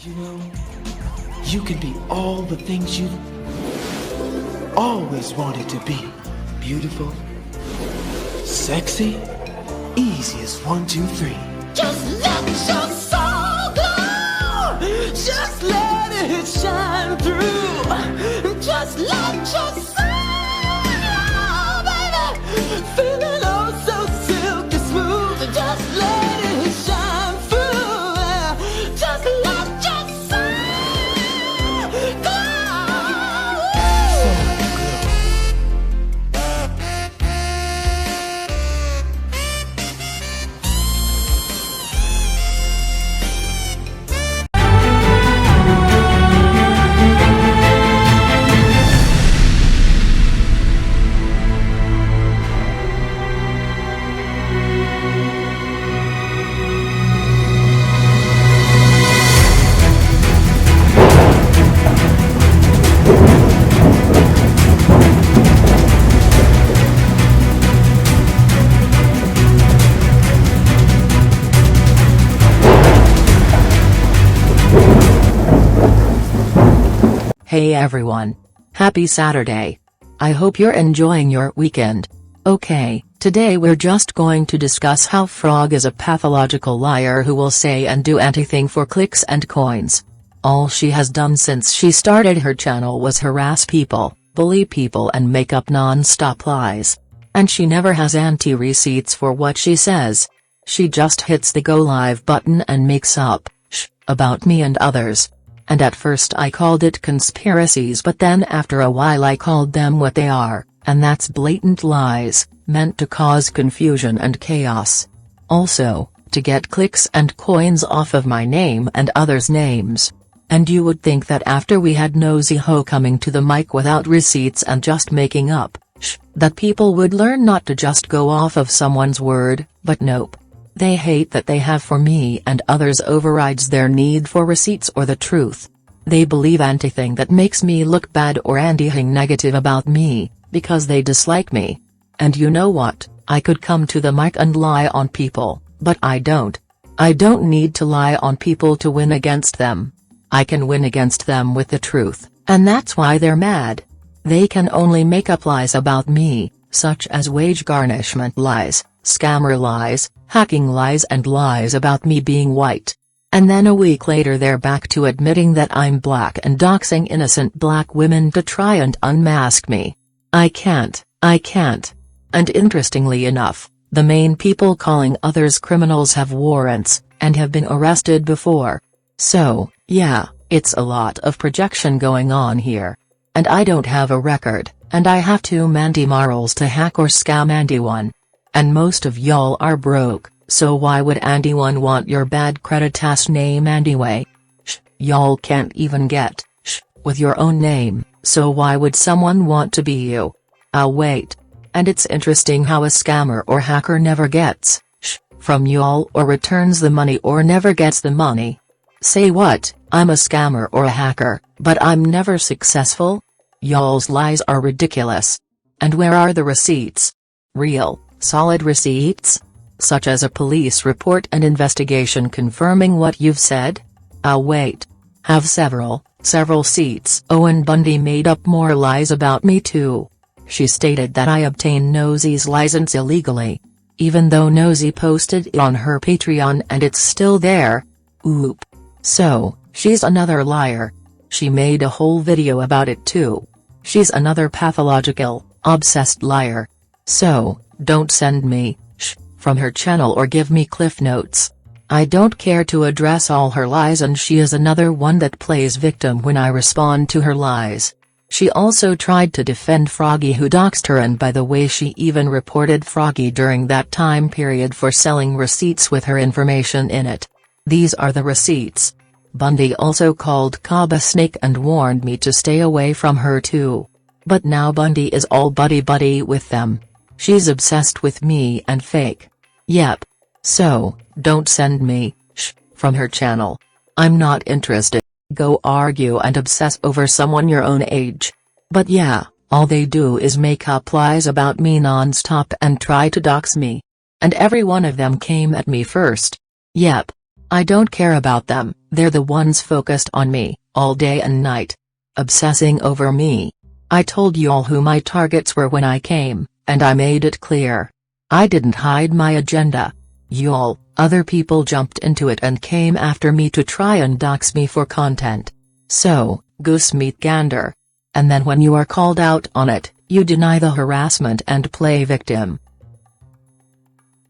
You know, you can be all the things you've always wanted to be. Beautiful, sexy, easy as 1, 2, 3. Just let your soul glow. Just let it shine through. Just let your soul glow, baby. Feeling oh so silky smooth. Just let it shine through. Just let your soul glow. Hey everyone. Happy Saturday. I hope you're enjoying your weekend. Okay, today we're just going to discuss how Frog is a pathological liar who will say and do anything for clicks and coins. All she has done since she started her channel was harass people, bully people and make up non-stop lies. And she never has anti-receipts for what she says. She just hits the go live button and makes up about me and others. And at first I called it conspiracies, but then after a while I called them what they are, and that's blatant lies, meant to cause confusion and chaos. Also, to get clicks and coins off of my name and others' names. And you would think that after we had Nosy Ho coming to the mic without receipts and just making up, that people would learn not to just go off of someone's word, but nope. They hate that they have for me and others overrides their need for receipts or the truth. They believe anything that makes me look bad or anything negative about me, because they dislike me. And you know what, I could come to the mic and lie on people, but I don't. I don't need to lie on people to win against them. I can win against them with the truth, and that's why they're mad. They can only make up lies about me, such as wage garnishment lies, scammer lies, hacking lies and lies about me being white. And then a week later they're back to admitting that I'm black and doxing innocent black women to try and unmask me. I can't. And interestingly enough, the main people calling others criminals have warrants, and have been arrested before. So, yeah, it's a lot of projection going on here. And I don't have a record, and I have too many morals to hack or scam anyone. And most of y'all are broke, so why would anyone want your bad credit-ass name anyway? Y'all can't even get with your own name, so why would someone want to be you? I'll wait. And it's interesting how a scammer or hacker never gets from y'all or returns the money or never gets the money. Say what, I'm a scammer or a hacker, but I'm never successful? Y'all's lies are ridiculous. And where are the receipts? Real, solid receipts? Such as a police report and investigation confirming what you've said? I'll wait. Have several seats. Owen Bundy made up more lies about me too. She stated that I obtained Nosy's license illegally. Even though Nosy posted it on her Patreon and it's still there. Oop. So, she's another liar. She made a whole video about it too. She's another pathological, obsessed liar. So, don't send me from her channel or give me cliff notes. I don't care to address all her lies, and she is another one that plays victim when I respond to her lies. She also tried to defend Froggy who doxed her, and by the way she even reported Froggy during that time period for selling receipts with her information in it. These are the receipts. Bundy also called Cobb a snake and warned me to stay away from her too. But now Bundy is all buddy-buddy with them. She's obsessed with me and fake. Yep. So, don't send me from her channel. I'm not interested. Go argue and obsess over someone your own age. But yeah, all they do is make up lies about me non-stop and try to dox me. And every one of them came at me first. Yep. I don't care about them, They're the ones focused on me, all day and night. Obsessing over me. I told you all who my targets were when I came, and I made it clear. I didn't hide my agenda. Y'all, other people jumped into it and came after me to try and dox me for content. So, goose meet gander. And then when you are called out on it, you deny the harassment and play victim.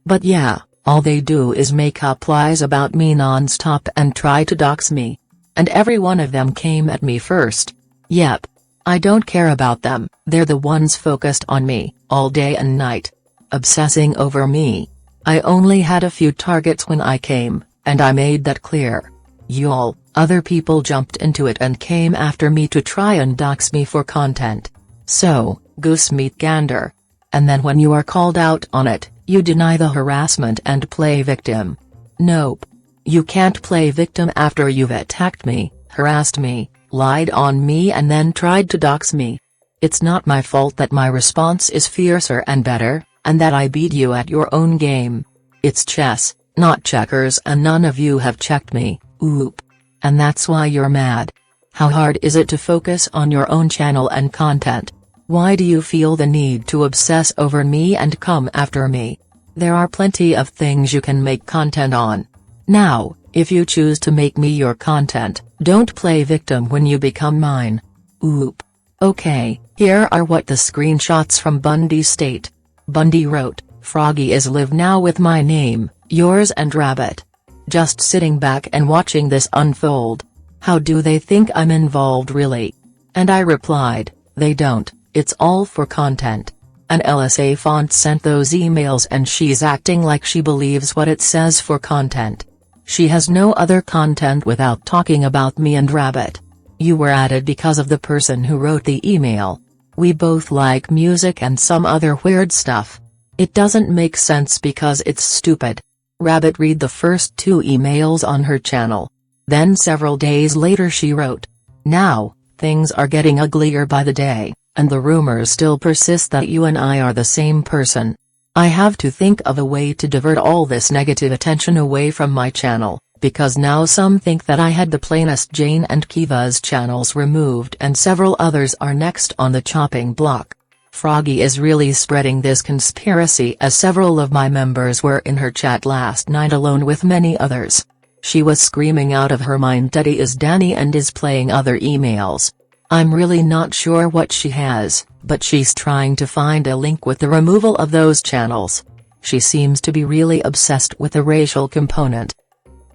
But yeah, all they do is make up lies about me non-stop and try to dox me. And every one of them came at me first. Yep. I don't care about them, they're the ones focused on me, all day and night. Obsessing over me. I only had a few targets when I came, and I made that clear. Y'all, other people jumped into it and came after me to try and dox me for content. So, goose meet gander. And then when you are called out on it, you deny the harassment and play victim. Nope. You can't play victim after you've attacked me, harassed me, lied on me and then tried to dox me. It's not my fault that my response is fiercer and better, and that I beat you at your own game. It's chess, not checkers, and none of you have checked me, oop. And that's why you're mad. How hard is it to focus on your own channel and content? Why do you feel the need to obsess over me and come after me? There are plenty of things you can make content on. Now, if you choose to make me your content, don't play victim when you become mine. Oop. Okay, here are what the screenshots from Bundy state. Bundy wrote, Froggy is live now with my name, yours and Rabbit. Just sitting back and watching this unfold. How do they think I'm involved really? And I replied, they don't, it's all for content. An LSA font sent those emails and she's acting like she believes what it says for content. She has no other content without talking about me and Rabbit. You were added because of the person who wrote the email. We both like music and some other weird stuff. It doesn't make sense because it's stupid. Rabbit read the first 2 emails on her channel. Then several days later she wrote, now, things are getting uglier by the day, and the rumors still persist that you and I are the same person. I have to think of a way to divert all this negative attention away from my channel, because now some think that I had the plainest Jane and Kiva's channels removed and several others are next on the chopping block. Froggy is really spreading this conspiracy as several of my members were in her chat last night alone with many others. She was screaming out of her mind Daddy is Dani and is playing other emails. I'm really not sure what she has, but she's trying to find a link with the removal of those channels. She seems to be really obsessed with the racial component.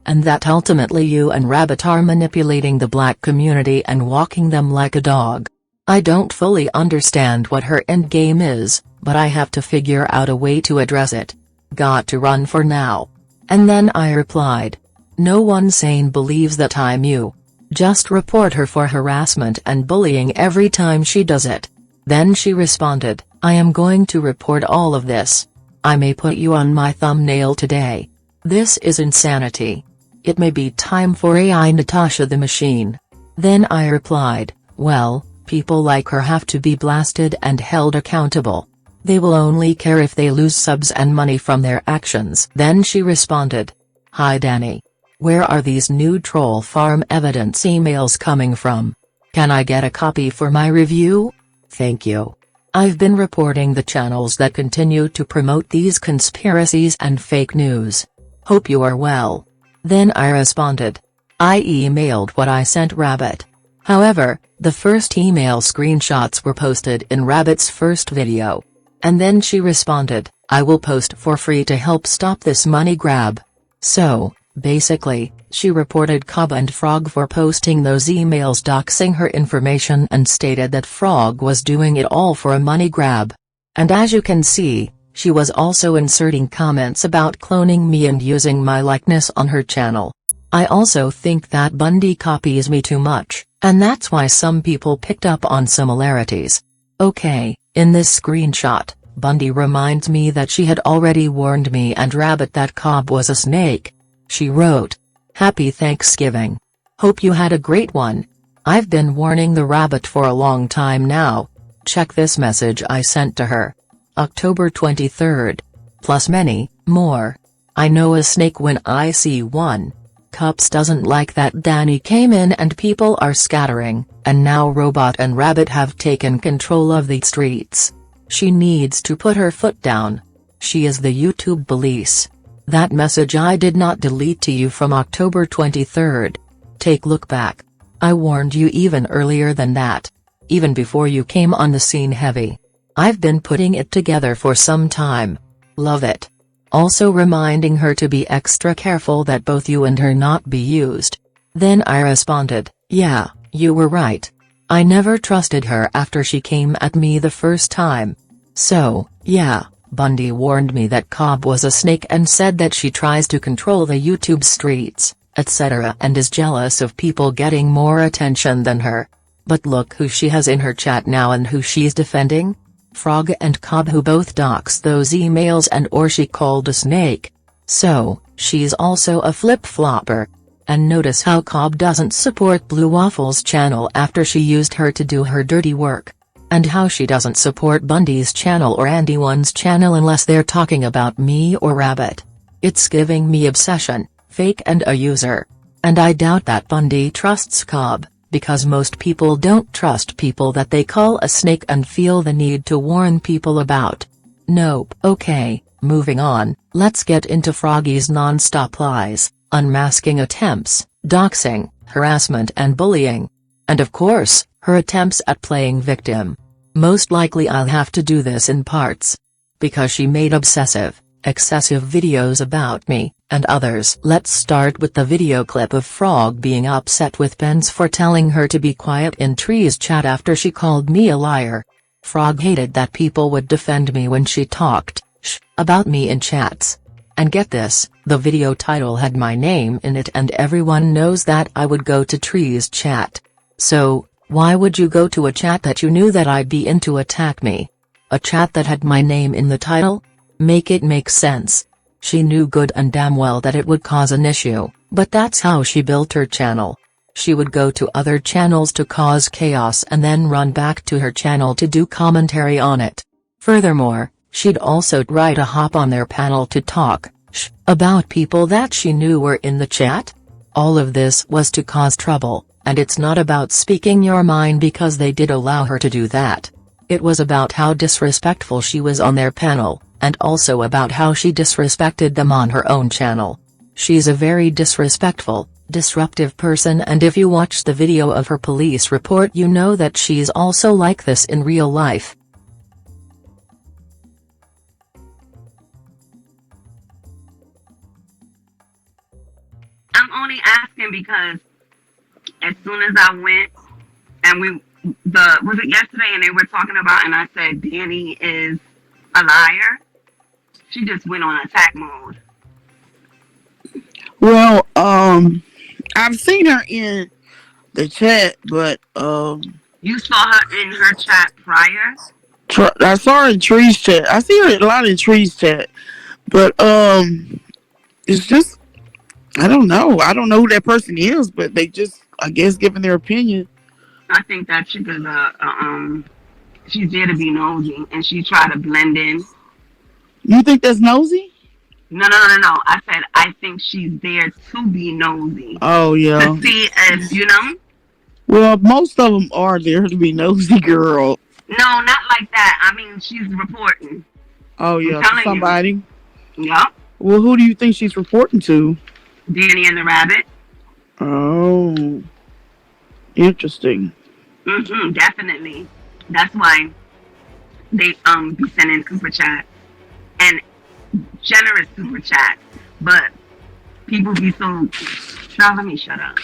And that ultimately you and Rabbit are manipulating the black community and walking them like a dog. I don't fully understand what her endgame is, but I have to figure out a way to address it. Got to run for now. And then I replied. No one sane believes that I'm you. Just report her for harassment and bullying every time she does it. Then she responded, I am going to report all of this. I may put you on my thumbnail today. This is insanity. It may be time for AI Natasha the Machine. Then I replied, well, people like her have to be blasted and held accountable. They will only care if they lose subs and money from their actions. Then she responded. Hi Dani. Where are these new troll farm evidence emails coming from? Can I get a copy for my review? Thank you. I've been reporting the channels that continue to promote these conspiracies and fake news. Hope you are well. Then I responded. I emailed what I sent Rabbit. However, the first email screenshots were posted in Rabbit's first video. And then she responded, I will post for free to help stop this money grab. So, basically, she reported Cobb and Frog for posting those emails doxing her information and stated that Frog was doing it all for a money grab. And as you can see, she was also inserting comments about cloning me and using my likeness on her channel. I also think that Bundy copies me too much, and that's why some people picked up on similarities. Okay, in this screenshot, Bundy reminds me that she had already warned me and Rabbit that Cobb was a snake. She wrote, Happy Thanksgiving. Hope you had a great one. I've been warning the Rabbit for a long time now. Check this message I sent to her. October 23rd. Plus many more. I know a snake when I see one. Cups doesn't like that Dani came in and people are scattering, and now Robot and Rabbit have taken control of the streets. She needs to put her foot down. She is the YouTube police. That message I did not delete to you from October 23rd. Take look back. I warned you even earlier than that. Even before you came on the scene heavy. I've been putting it together for some time. Love it. Also reminding her to be extra careful that both you and her not be used. Then I responded, yeah, you were right. I never trusted her after she came at me the first time. So, yeah, Bundy warned me that Cobb was a snake and said that she tries to control the YouTube streets, etc. and is jealous of people getting more attention than her. But look who she has in her chat now and who she's defending? Frog and Cobb, who both doxed those emails and or she called a snake. So, she's also a flip-flopper. And notice how Cobb doesn't support Blue Waffle's channel after she used her to do her dirty work. And how she doesn't support Bundy's channel or anyone's channel unless they're talking about me or Rabbit. It's giving me obsession, fake and a user. And I doubt that Bundy trusts Cobb, because most people don't trust people that they call a snake and feel the need to warn people about. Nope. Okay, moving on, let's get into Froggy's non-stop lies, unmasking attempts, doxing, harassment and bullying. And of course, her attempts at playing victim. Most likely I'll have to do this in parts. Because she made excessive videos about me, and others. Let's start with the video clip of Frog being upset with Benz for telling her to be quiet in Tree's chat after she called me a liar. Frog hated that people would defend me when she talked about me in chats. And get this, the video title had my name in it and everyone knows that I would go to Tree's chat. So, why would you go to a chat that you knew that I'd be in to attack me? A chat that had my name in the title? Make it make sense. She knew good and damn well that it would cause an issue, but that's how she built her channel. She would go to other channels to cause chaos and then run back to her channel to do commentary on it. Furthermore, she'd also try to hop on their panel to talk about people that she knew were in the chat. All of this was to cause trouble, and it's not about speaking your mind because they did allow her to do that. It was about how disrespectful she was on their panel, and also about how she disrespected them on her own channel. She's a very disrespectful, disruptive person, and if you watch the video of her police report you know that she's also like this in real life. I'm only asking because as soon as I went and was it yesterday and they were talking about and I said Dani is a liar, she just went on attack mode. Well, I've seen her in the chat, but You saw her in her chat prior? I saw her in Tree's chat. I see her a lot in Tree's chat, but it's just I don't know. I don't know who that person is, but they just, I guess, giving their opinion. I think that she could, she's there to be nosy, and she tried to blend in. You think that's nosy? No. I said I think she's there to be nosy. Oh, yeah. To see if, you know? Well, most of them are there to be nosy, girl. No, not like that. I mean, she's reporting. Oh, yeah, to somebody? Yeah. Well, who do you think she's reporting to? Dani and the Rabbit. Oh. Interesting. Definitely. That's why they be sending super chats and generous super chats, but people be so. Now let me shut up.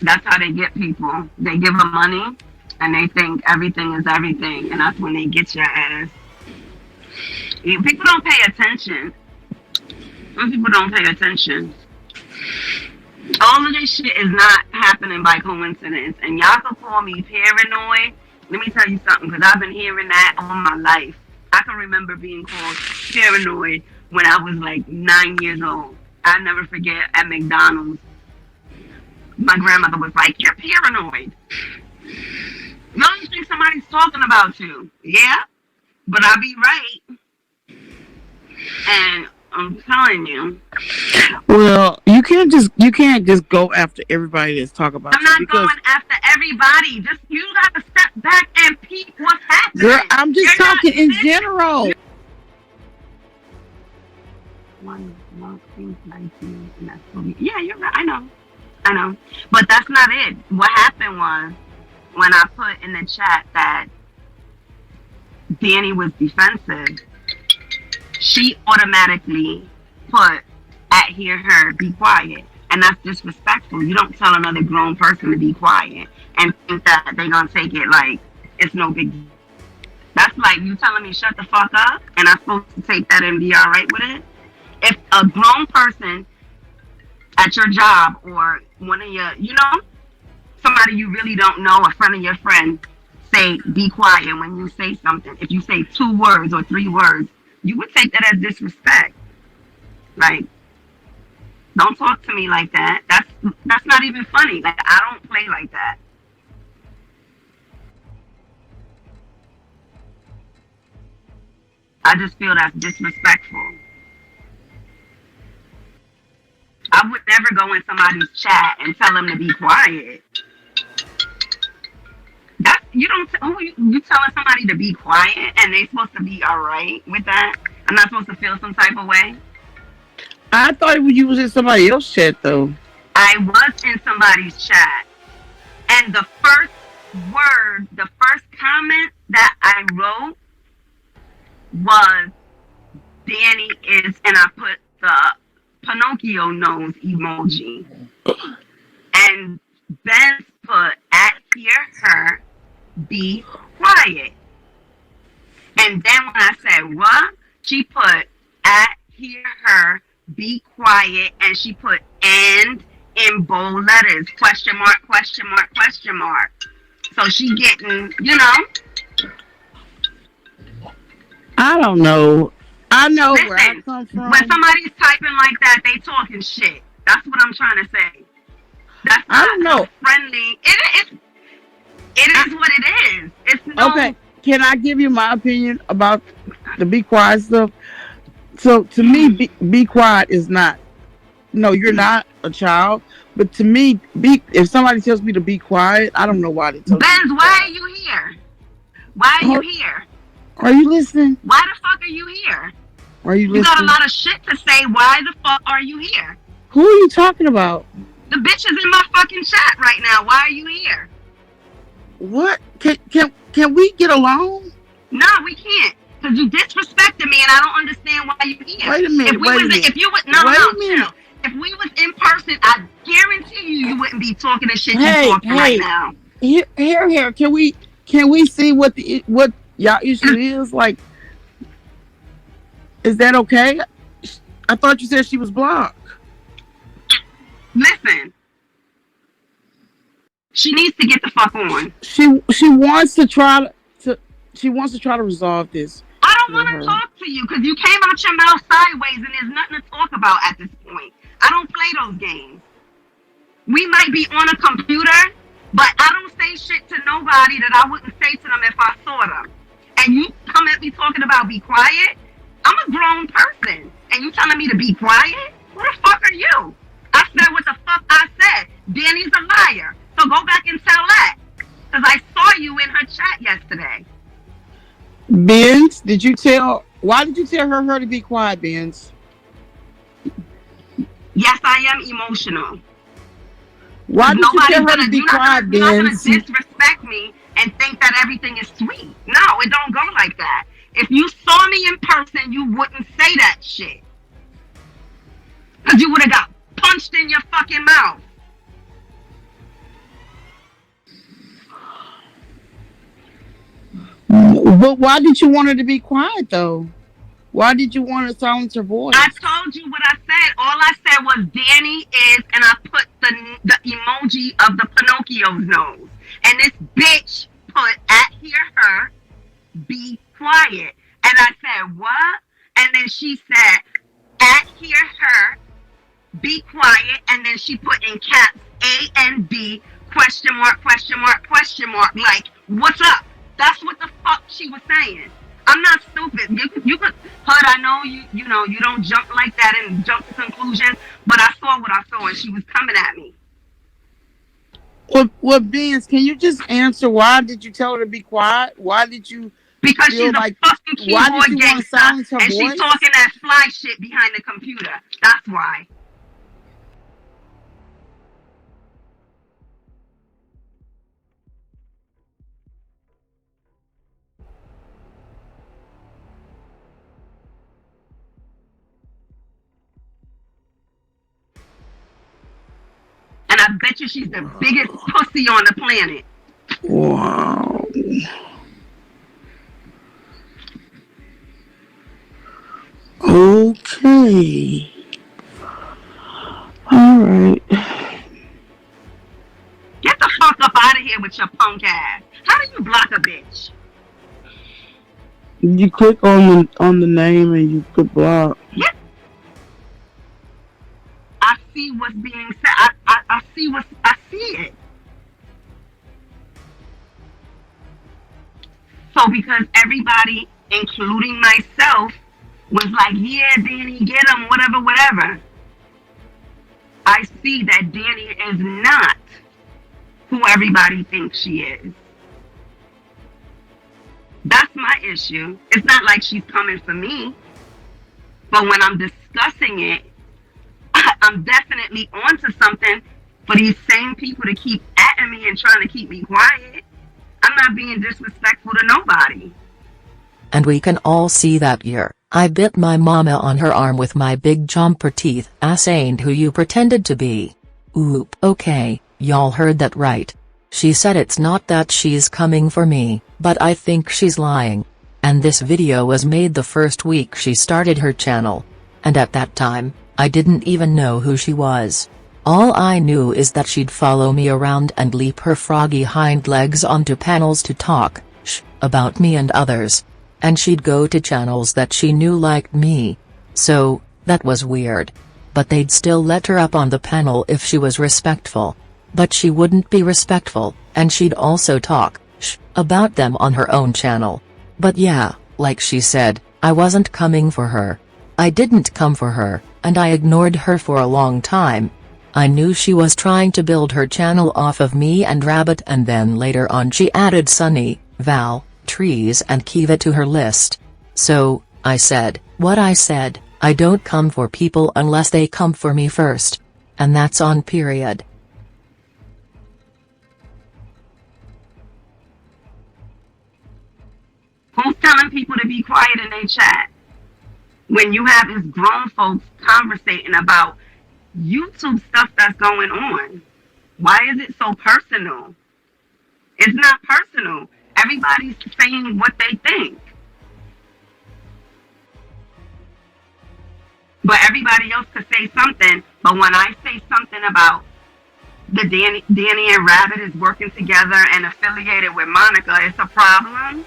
That's how they get people. They give them money and they think everything is everything, and that's when they get your ass. People don't pay attention. Some people don't pay attention. All of this shit is not happening by coincidence, and y'all can call me paranoid. Let me tell you something, because I've been hearing that all my life. I can remember being called paranoid when I was like 9 years old. I never forget at McDonald's. My grandmother was like, "You're paranoid." You only think somebody's talking about you. Yeah, but I be right. And I'm telling you. Well, you can't just go after everybody that's talking about I'm you not because going after everybody. Just you gotta step back and peep what's happening. girl, I'm just You're talking not in this- general. One thing like you, and that's what yeah, you're right. I know. But that's not it. What happened was when I put in the chat that Dani was defensive, she automatically put at hear her, be quiet. And that's disrespectful. You don't tell another grown person to be quiet and think that they're gonna take it like it's no big deal. That's like you telling me shut the fuck up and I'm supposed to take that and be alright with it. If a grown person at your job or one of your, somebody you really don't know, a friend of your friend, say be quiet when you say something. If you say 2 words or 3 words, you would take that as disrespect. Like, don't talk to me like that. That's not even funny. Like, I don't play like that. I just feel that's disrespectful. I would never go in somebody's chat and tell them to be quiet. That you don't. You telling somebody to be quiet and they supposed to be all right with that? I'm not supposed to feel some type of way. I thought you was in somebody else's chat though. I was in somebody's chat, and the first word, the first comment that I wrote was Dani is, and I put the Pinocchio nose emoji. And Ben put at hear her, be quiet. And then when I said what, she put at hear her, be quiet, and she put and in bold letters, question mark, question mark, question mark. So she getting, I don't know. I know Listen, where I come from. when somebody's typing like that, they talking shit. That's what I'm trying to say. That's I don't know. not friendly. It is what it is. It's no. Okay, can I give you my opinion about the be quiet stuff? So to me, be quiet is not. No, you're not a child. But to me, if somebody tells me to be quiet, I don't know why they tell me. Benz, why are you here? Why are you here? Are you listening? Why the fuck are you here? Are you listening? You got a lot of shit to say. Why the fuck are you here? Who are you talking about? The bitch is in my fucking chat right now. Why are you here? What? Can we get along? No, we can't. Because you disrespected me and I don't understand why you're here. Wait a minute. If you was chill. If we was in person, I guarantee you wouldn't be talking the shit you're talking right now. Here. Can we see what y'all issue is? Like, is that okay? I thought you said she was blocked. Listen, she needs to get the fuck on. She wants to try to resolve this. I don't want to talk to you because you came out your mouth sideways and there's nothing to talk about at this point. I don't play those games. We might be on a computer, but I don't say shit to nobody that I wouldn't say to them if I saw them. And you come at me talking about be quiet? I'm a grown person. And you telling me to be quiet? Who the fuck are you? I said what the fuck I said. Dani's a liar. So go back and tell that. Because I saw you in her chat yesterday. Benz, why did you tell her to be quiet, Benz? Yes, I am emotional. Why did you tell her to be quiet, Benz? You're not going to disrespect me and think that everything is sweet. No, it don't go like that. If you saw me in person, you wouldn't say that shit. Because you would have got punched in your fucking mouth. But why did you want her to be quiet, though? Why did you want to silence her voice? I told you what I said. All I said was Dani is, and I put the emoji of the Pinocchio's nose. And this bitch put at hear her, be quiet. And I said, what? And then she said, at hear her, be quiet. And then she put in caps A and B, Question mark, question mark, question mark. Like, what's up? That's what the fuck she was saying. I'm not stupid. You could, Hud, I know you know, you don't jump like that and jump to conclusions, but I saw what I saw and she was coming at me. Well, Benz, can you just answer why did you tell her to be quiet? Why did you Because she's like, a fucking keyboard gangster and she's talking that fly shit behind the computer. That's why. And I bet you she's the biggest pussy on the planet. Wow. Okay. All right. Get the fuck up out of here with your punk ass. How do you block a bitch? You click on the name and you could block. Yeah. I see what's being said. I see it. So because everybody, including myself, was like, yeah, Dani, get him, whatever. I see that Dani is not who everybody thinks she is. That's my issue. It's not like she's coming for me. But when I'm discussing it, I'm definitely onto something for these same people to keep at me and trying to keep me quiet. I'm not being disrespectful to nobody. And we can all see that year, I bit my mama on her arm with my big jumper teeth. Ass ain't who you pretended to be. Oop. Okay, y'all heard that right. She said it's not that she's coming for me, but I think she's lying. And this video was made the first week she started her channel. And at that time, I didn't even know who she was. All I knew is that she'd follow me around and leap her froggy hind legs onto panels to talk about me and others. And she'd go to channels that she knew liked me. So, that was weird. But they'd still let her up on the panel if she was respectful. But she wouldn't be respectful, and she'd also talk about them on her own channel. But yeah, like she said, I wasn't coming for her. I didn't come for her, and I ignored her for a long time. I knew she was trying to build her channel off of me and Rabbit, and then later on she added Sunny, Val, Trees and Kiva to her list. So, I said what I said, I don't come for people unless they come for me first. And that's on period. Who's telling people to be quiet in their chat? When you have these grown folks conversating about YouTube stuff that's going on. Why is it so personal? It's not personal. Everybody's saying what they think. But everybody else could say something. But when I say something about the Dani and Rabbit is working together and affiliated with Monica, it's a problem.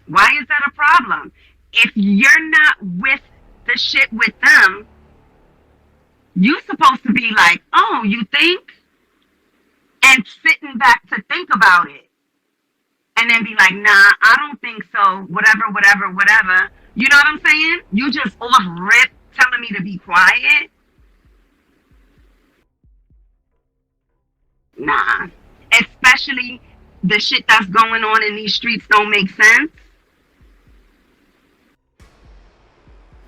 Why is that a problem? If you're not with the shit with them, you're supposed to be like, oh, you think? And sitting back to think about it. And then be like, nah, I don't think so. Whatever. You know what I'm saying? You just off rip telling me to be quiet. Nah. Especially the shit that's going on in these streets don't make sense.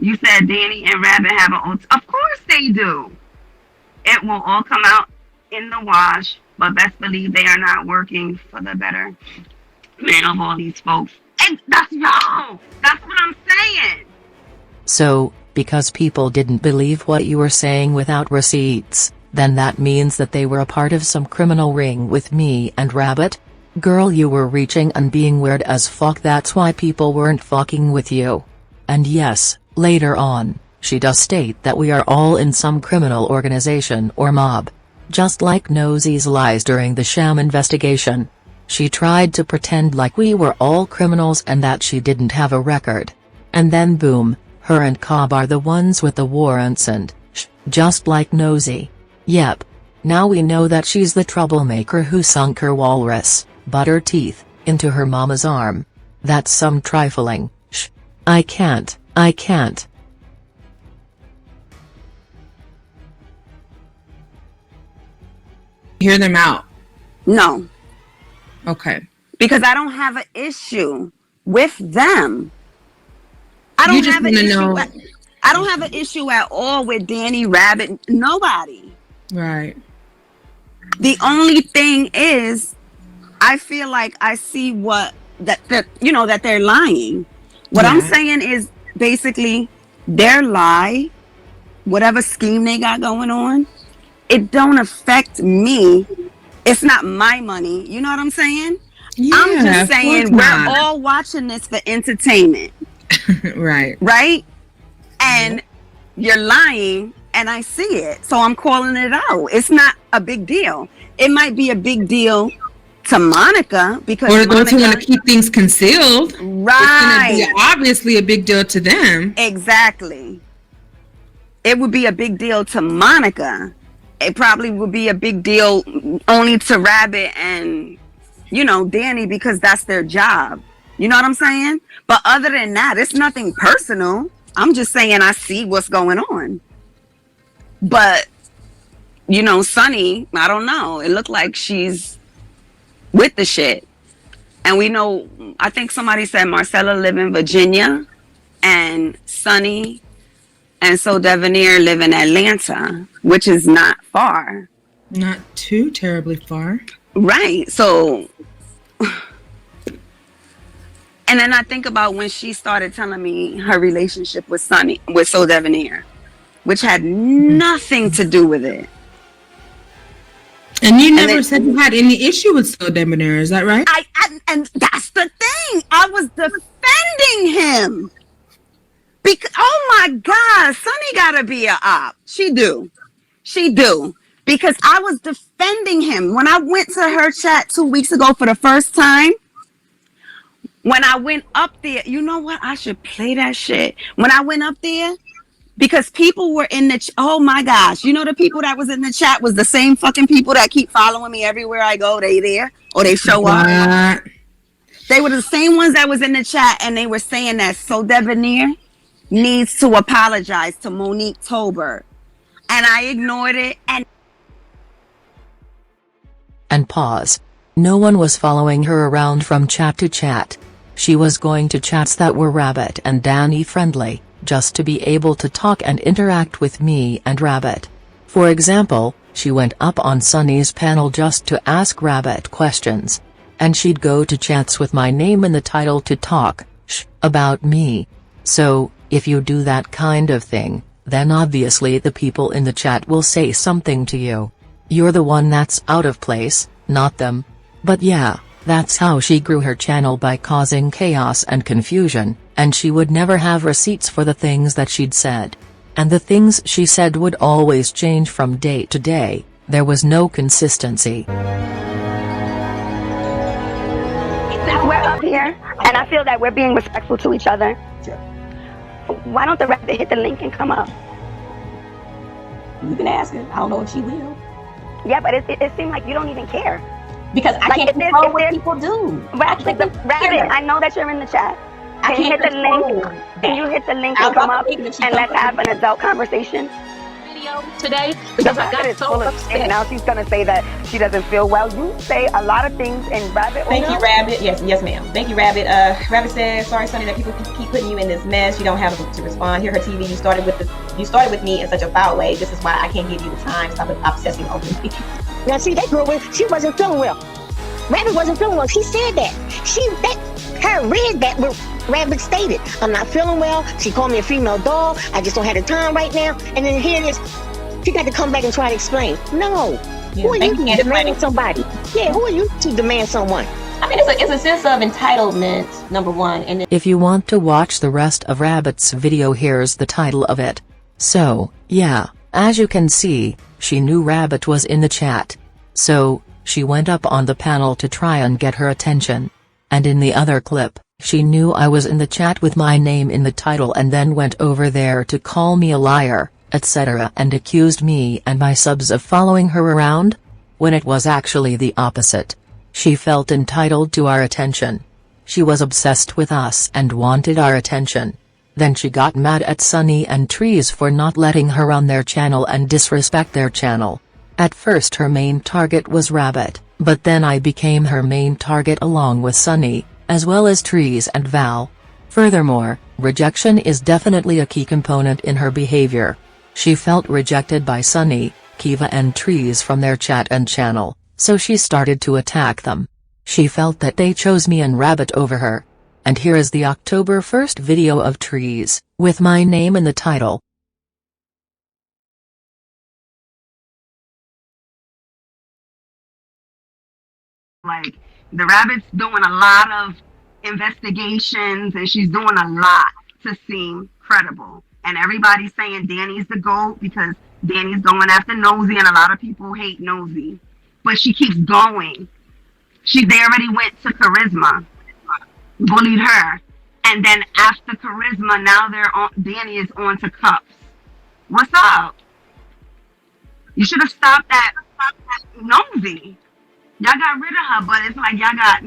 You said Dani and Rabbit have an old... Of course they do. It will all come out in the wash, but best believe they are not working for the better man of all these folks. And that's y'all. That's what I'm saying. So, because people didn't believe what you were saying without receipts, then that means that they were a part of some criminal ring with me and Rabbit? Girl, you were reaching and being weird as fuck. That's why people weren't fucking with you. And yes, later on, she does state that we are all in some criminal organization or mob. Just like Nosey's lies during the sham investigation. She tried to pretend like we were all criminals and that she didn't have a record. And then boom, her and Cobb are the ones with the warrants and just like Nosey. Yep. Now we know that she's the troublemaker who sunk her walrus, butter teeth, into her mama's arm. That's some trifling. Shh. I can't. Hear them out. No. Okay. Because I don't have an issue with them. I You don't just have an wanna issue. know- I don't have an issue at all with Dani, Rabbit. Nobody. Right. The only thing is, I feel like I see that they're lying. What I'm Yeah. saying is basically their lie, whatever scheme they got going on, it don't affect me. It's not my money. You know what I'm saying? Yeah, I'm just of saying course we're not. all watching this for entertainment, Right. right? And you're lying, and I see it, so I'm calling it out. It's not a big deal. It might be a big deal to Monica because Or those who want to Monica, keep things concealed. It's going to right? be obviously a big deal to them. Exactly. It would be a big deal to Monica. It probably would be a big deal only to Rabbit and, Dani, because that's their job. You know what I'm saying? But other than that, it's nothing personal. I'm just saying I see what's going on. But, Sunny, I don't know. It looked like she's with the shit. And we know, I think somebody said Marcella live in Virginia and Sunny and so Devanir live in Atlanta, which is not far. Not too terribly far. Right. So, and then I think about when she started telling me her relationship with So Devanir, which had nothing to do with it. And you never said you had any issue with So Debonair, is that right? And that's the thing. I was defending him. Because, oh my God, Sunny gotta be a op. She do. Because I was defending him. When I went to her chat 2 weeks ago for the first time, when I went up there, you know what? I should play that shit. When I went up there, because people were in the, oh my gosh, the people that was in the chat was the same fucking people that keep following me everywhere I go. They there or they show up. They were the same ones that was in the chat, and they were saying that So Debonair needs to apologize to Monique Tolbert. And I ignored it. And pause. No one was following her around from chat to chat. She was going to chats that were Rabbit and Dani friendly, just to be able to talk and interact with me and Rabbit. For example, she went up on Sunny's panel just to ask Rabbit questions. And she'd go to chats with my name in the title to talk, about me. So, if you do that kind of thing, then obviously the people in the chat will say something to you. You're the one that's out of place, not them. But yeah, that's how she grew her channel, by causing chaos and confusion, and she would never have receipts for the things that she'd said. And the things she said would always change from day to day. There was no consistency. We're up here, and I feel that we're being respectful to each other. Why don't the Rabbit hit the link and come up? You can ask her. I don't know if she will. Yeah, but it seemed like you don't even care. Because I can't control what people do. Rabbit, I know that you're in the chat. Can you hit the link? Can you hit the link and come up and let's have an adult conversation? Video today because I got so upset. Now she's gonna say that she doesn't feel well. You say a lot of things, and Rabbit. Thank you, Rabbit. Yes, ma'am. Thank you, Rabbit. Rabbit says, "Sorry, Sunny, that people keep putting you in this mess. You don't have to respond. Here, her TV. You started with me in such a foul way. This is why I can't give you the time. Stop obsessing over me." Now see, that girl, she wasn't feeling well. Rabbit wasn't feeling well. She said that. Read that what Rabbit stated. I'm not feeling well. She called me a female dog. I just don't have the time right now. And then here it is. She got to come back and try to explain. No. Yeah, who are you to demand somebody? Yeah, who are you to demand someone? I mean, it's a sense of entitlement, number one. And If you want to watch the rest of Rabbit's video, here's the title of it. So, yeah, as you can see, she knew Rabbit was in the chat. So, she went up on the panel to try and get her attention. And in the other clip, she knew I was in the chat with my name in the title and then went over there to call me a liar, etc., and accused me and my subs of following her around, when it was actually the opposite. She felt entitled to our attention. She was obsessed with us and wanted our attention. Then she got mad at Sunny and Trees for not letting her on their channel and disrespect their channel. At first her main target was Rabbit, but then I became her main target along with Sunny, as well as Trees and Val. Furthermore, rejection is definitely a key component in her behavior. She felt rejected by Sunny, Kiva and Trees from their chat and channel, so she started to attack them. She felt that they chose me and Rabbit over her. And here is the October 1st video of Trees, with my name in the title. Like, the Rabbit's doing a lot of investigations and she's doing a lot to seem credible. And everybody's saying Dani's the GOAT because Dani's going after Nosy, and a lot of people hate Nosy. But she keeps going. They already went to Charisma, bullied her, and then after Charisma, now Dani is on to Cups. What's up? You should have stopped that Nosy. Y'all got rid of her, but it's like y'all got,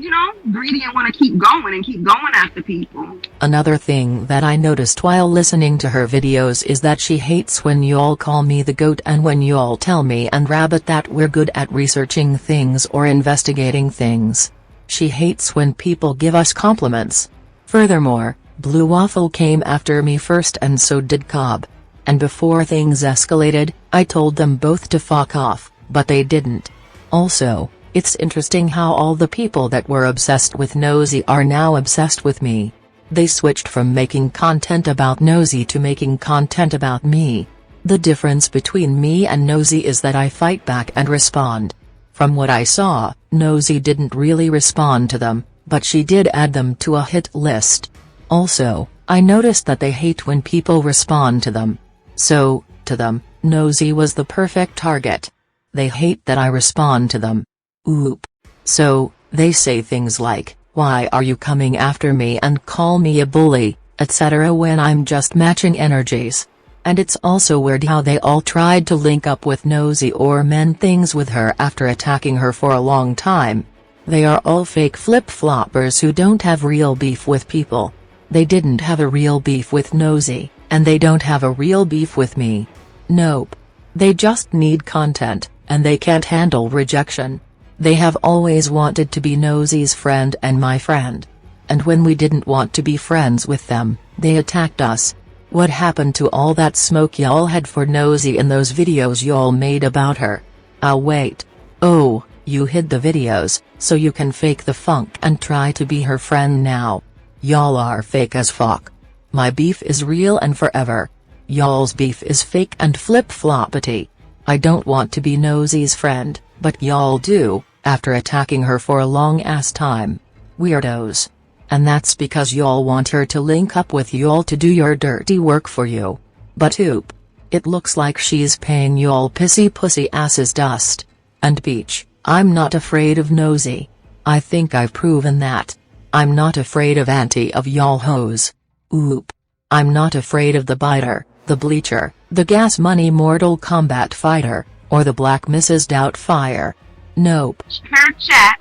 greedy and want to keep going after people. Another thing that I noticed while listening to her videos is that she hates when y'all call me the GOAT and when y'all tell me and Rabbit that we're good at researching things or investigating things. She hates when people give us compliments. Furthermore, Blue Waffle came after me first and so did Cobb. And before things escalated, I told them both to fuck off, but they didn't. Also, it's interesting how all the people that were obsessed with Nosy are now obsessed with me. They switched from making content about Nosy to making content about me. The difference between me and Nosy is that I fight back and respond. From what I saw, Nosy didn't really respond to them, but she did add them to a hit list. Also, I noticed that they hate when people respond to them. So, to them, Nosy was the perfect target. They hate that I respond to them. Oop. So, they say things like, "Why are you coming after me and call me a bully," etc. when I'm just matching energies. And it's also weird how they all tried to link up with Nosy or mend things with her after attacking her for a long time. They are all fake flip-floppers who don't have real beef with people. They didn't have a real beef with Nosy, and they don't have a real beef with me. Nope. They just need content, and they can't handle rejection. They have always wanted to be Nosy's friend and my friend. And when we didn't want to be friends with them, they attacked us. What happened to all that smoke y'all had for Nosy in those videos y'all made about her? Wait. Oh, you hid the videos, so you can fake the funk and try to be her friend now. Y'all are fake as fuck. My beef is real and forever. Y'all's beef is fake and flip-floppity. I don't want to be Nosy's friend, but y'all do, after attacking her for a long-ass time. Weirdos. And that's because y'all want her to link up with y'all to do your dirty work for you. But oop. It looks like she's paying y'all pissy pussy asses dust. And Peach, I'm not afraid of Nosy. I think I've proven that. I'm not afraid of anti of y'all hoes. Oop. I'm not afraid of the biter, the bleacher, the gas money Mortal Kombat fighter, or the Black Mrs. Doubtfire. Nope. Her chat,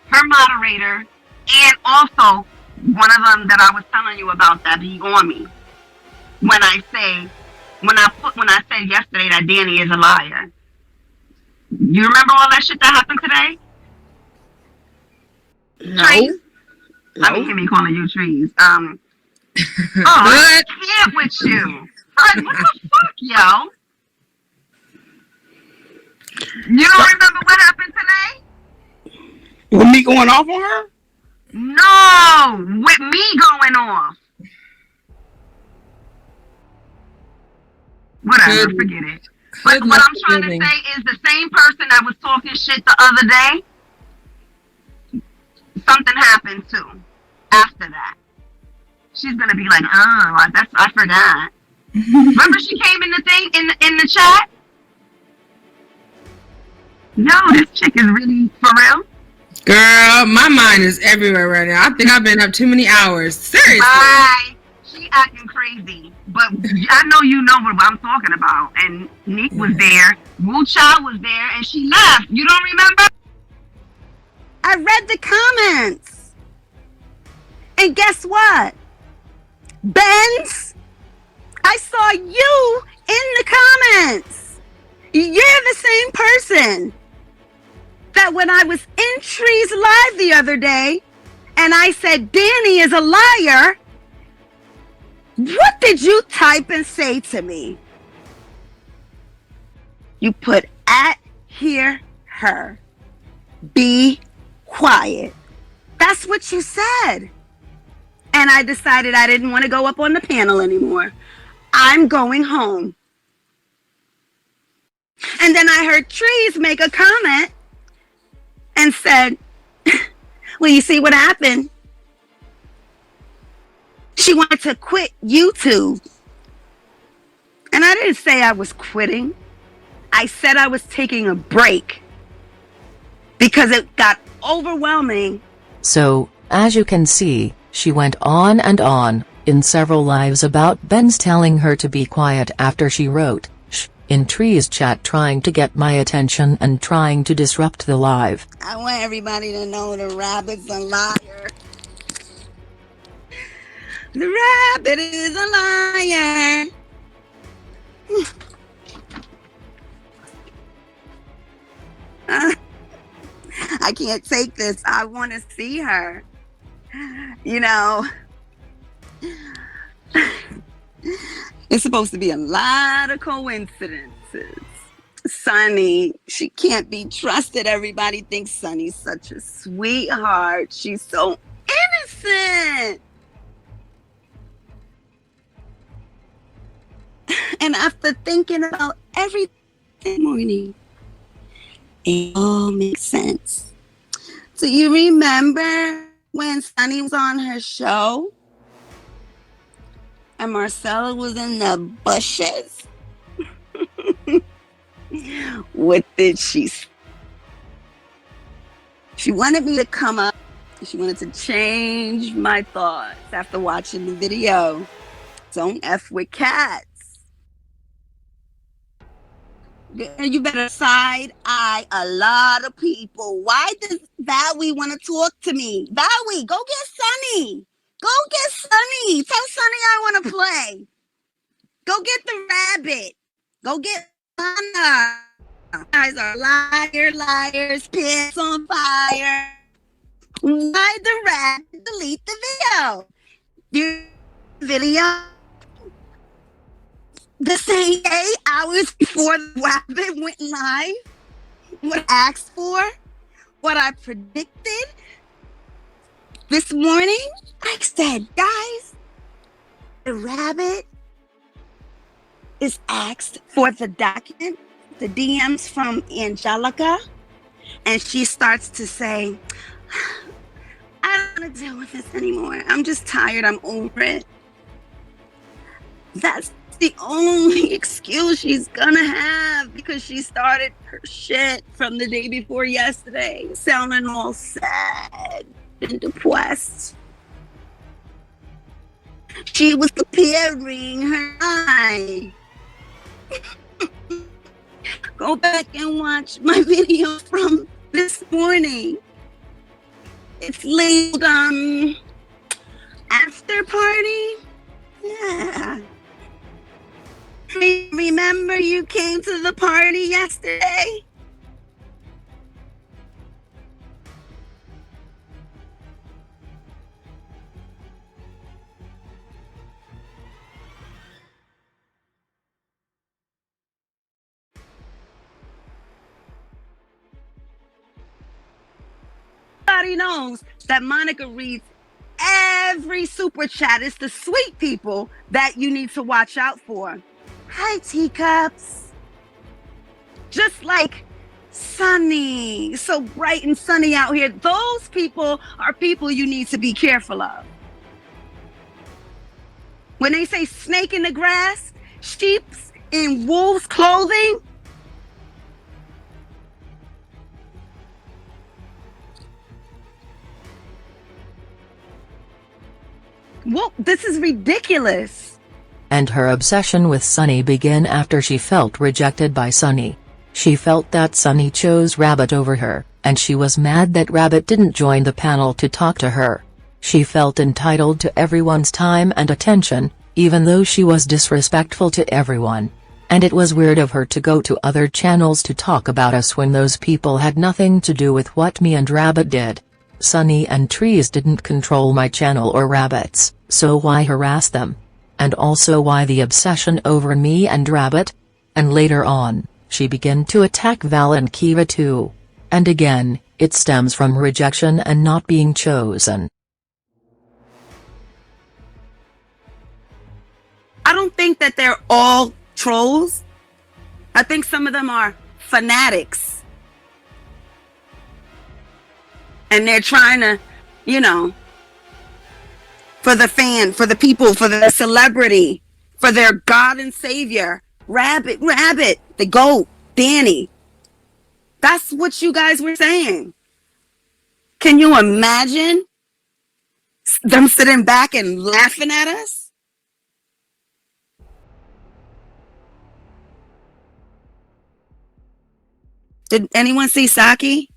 her moderator, and also one of them that I was telling you about that be on me. When I said yesterday that Dani is a liar. You remember all that shit that happened today? No. Trees? No. I mean, hear me calling you Trees. I can't with you. Like, what the fuck, yo? You don't remember what happened today? With me going off on her? No, with me going off. Whatever, forget it. But what I'm trying to say is the same person that was talking shit the other day, something happened too after that. She's gonna be like, I forgot. Remember she came in the thing in the chat? No, this chick is really for real. Girl, my mind is everywhere right now. I think I've been up too many hours. Seriously. Bye. she acting crazy. But I know you know what I'm talking about. And Nick was there, Wu Cha was there, and she left. You don't remember? I read the comments. And guess what? Benz, I saw you in the comments. You're the same person that when I was in Trees Live the other day and I said Dani is a liar, what did you type and say to me? You put at hear her. Be quiet. That's what you said. And I decided I didn't want to go up on the panel anymore. I'm going home. And then I heard Trees make a comment and said, well, you see what happened? She wanted to quit YouTube. And I didn't say I was quitting. I said I was taking a break because it got overwhelming. So, as you can see, she went on and on, in several lives about Ben's telling her to be quiet after she wrote, shh, in Tree's chat trying to get my attention and trying to disrupt the live. I want everybody to know the rabbit's a liar. The rabbit is a liar. I can't take this. I want to see her. You know, it's supposed to be a lot of coincidences. Sunny, she can't be trusted. Everybody thinks Sunny's such a sweetheart. She's so innocent. And after thinking about everything morning, it all makes sense. Do you remember when Sunny was on her show and Marcella was in the bushes? What did she say? She wanted me to come up. She wanted to change my thoughts after watching the video. Don't F with cats. You better side eye a lot of people. Why does Bowie want to talk to me? Bowie, go get Sunny. Go get Sunny. Tell Sunny I want to play. Go get the rabbit. Go get Anna. You guys are liars, pants on fire. Why the rabbit delete the video? Your video the same 8 hours before the rabbit went live, what I asked for, what I predicted. This morning, I said, guys, the rabbit is asked for the document, the DMs from Angelica, and she starts to say, I don't want to deal with this anymore. I'm just tired. I'm over it. That's the only excuse she's gonna have because she started her shit from the day before yesterday, sounding all sad and depressed. She was preparing her eye. Go back and watch my video from this morning. It's labeled after party. Yeah. Remember you came to the party yesterday? Everybody knows that Monica reads every super chat. It's the sweet people that you need to watch out for. Hi, teacups. Just like Sunny, so bright and sunny out here. Those people are people you need to be careful of. When they say snake in the grass, sheep's in wolf's clothing, Well, this is ridiculous. And her obsession with Sunny began after she felt rejected by Sunny. She felt that Sunny chose Rabbit over her, and she was mad that Rabbit didn't join the panel to talk to her. She felt entitled to everyone's time and attention, even though she was disrespectful to everyone. And it was weird of her to go to other channels to talk about us when those people had nothing to do with what me and Rabbit did. Sunny and Trees didn't control my channel or Rabbit's, so why harass them? And also why the obsession over me and Rabbit? And later on, she began to attack Val and Kiva too. And again, it stems from rejection and not being chosen. I don't think that they're all trolls. I think some of them are fanatics. And they're trying to, for the fan, for the people, for the celebrity, for their God and Savior, Rabbit, the GOAT, Dani. That's what you guys were saying. Can you imagine them sitting back and laughing at us? Did anyone see Saki?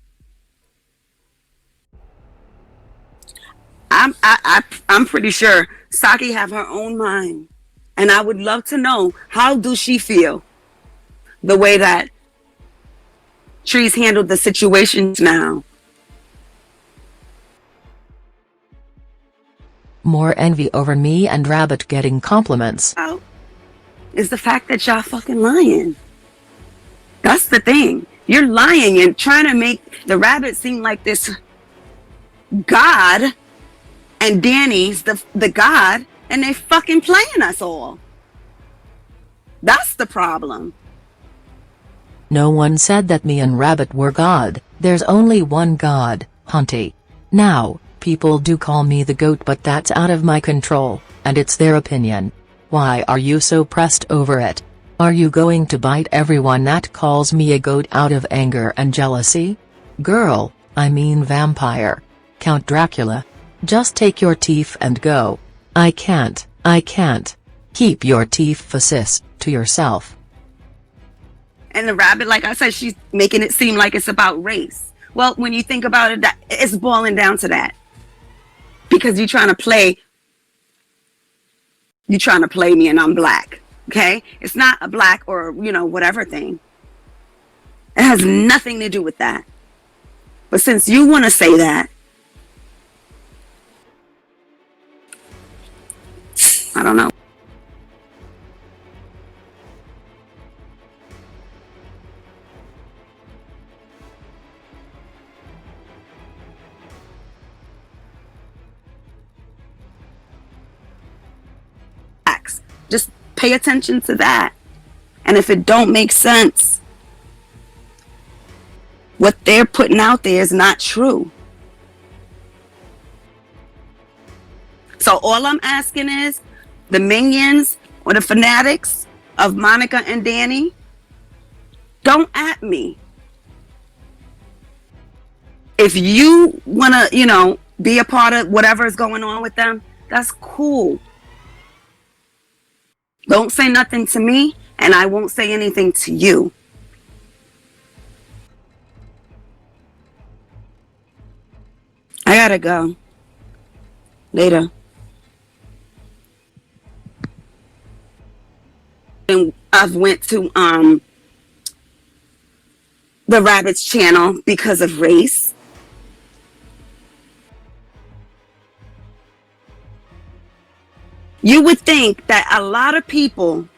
I'm pretty sure Saki have her own mind, and I would love to know, how do she feel the way that Trees handled the situations now? More envy over me and Rabbit getting compliments. Oh, is the fact that y'all fucking lying. That's the thing. You're lying and trying to make the Rabbit seem like this god, and Dani's the god, and they fucking playing us all. That's the problem. No one said that me and Rabbit were God. There's only one God, Hunty. Now, people do call me the GOAT, but that's out of my control, and it's their opinion. Why are you so pressed over it? Are you going to bite everyone that calls me a GOAT out of anger and jealousy? Girl, I mean vampire. Count Dracula. Just take your teeth and go. I can't. Keep your teeth fascist to yourself. And the Rabbit, like I said, she's making it seem like it's about race. Well, when you think about it, it's boiling down to that. Because you're trying to play me and I'm black. Okay? It's not a black or, whatever thing. It has nothing to do with that. But since you want to say that, I don't know. Just pay attention to that. And if it don't make sense, what they're putting out there is not true. So all I'm asking is, the minions or the fanatics of Monica and Dani, don't at me. If you want to, be a part of whatever is going on with them, that's cool. Don't say nothing to me, and I won't say anything to you. I gotta go. Later. And I've went to the Rabbit's channel because of race. You would think that a lot of people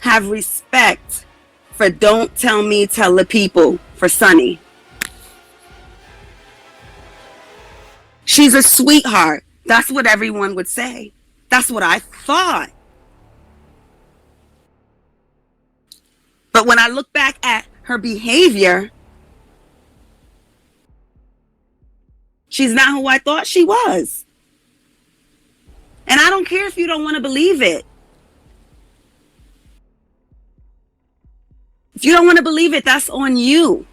have respect for Don't Tell Me, Tell the People for Sunny. She's a sweetheart. That's what everyone would say. That's what I thought. But when I look back at her behavior, she's not who I thought she was. And I don't care if you don't want to believe it. If you don't want to believe it, that's on you.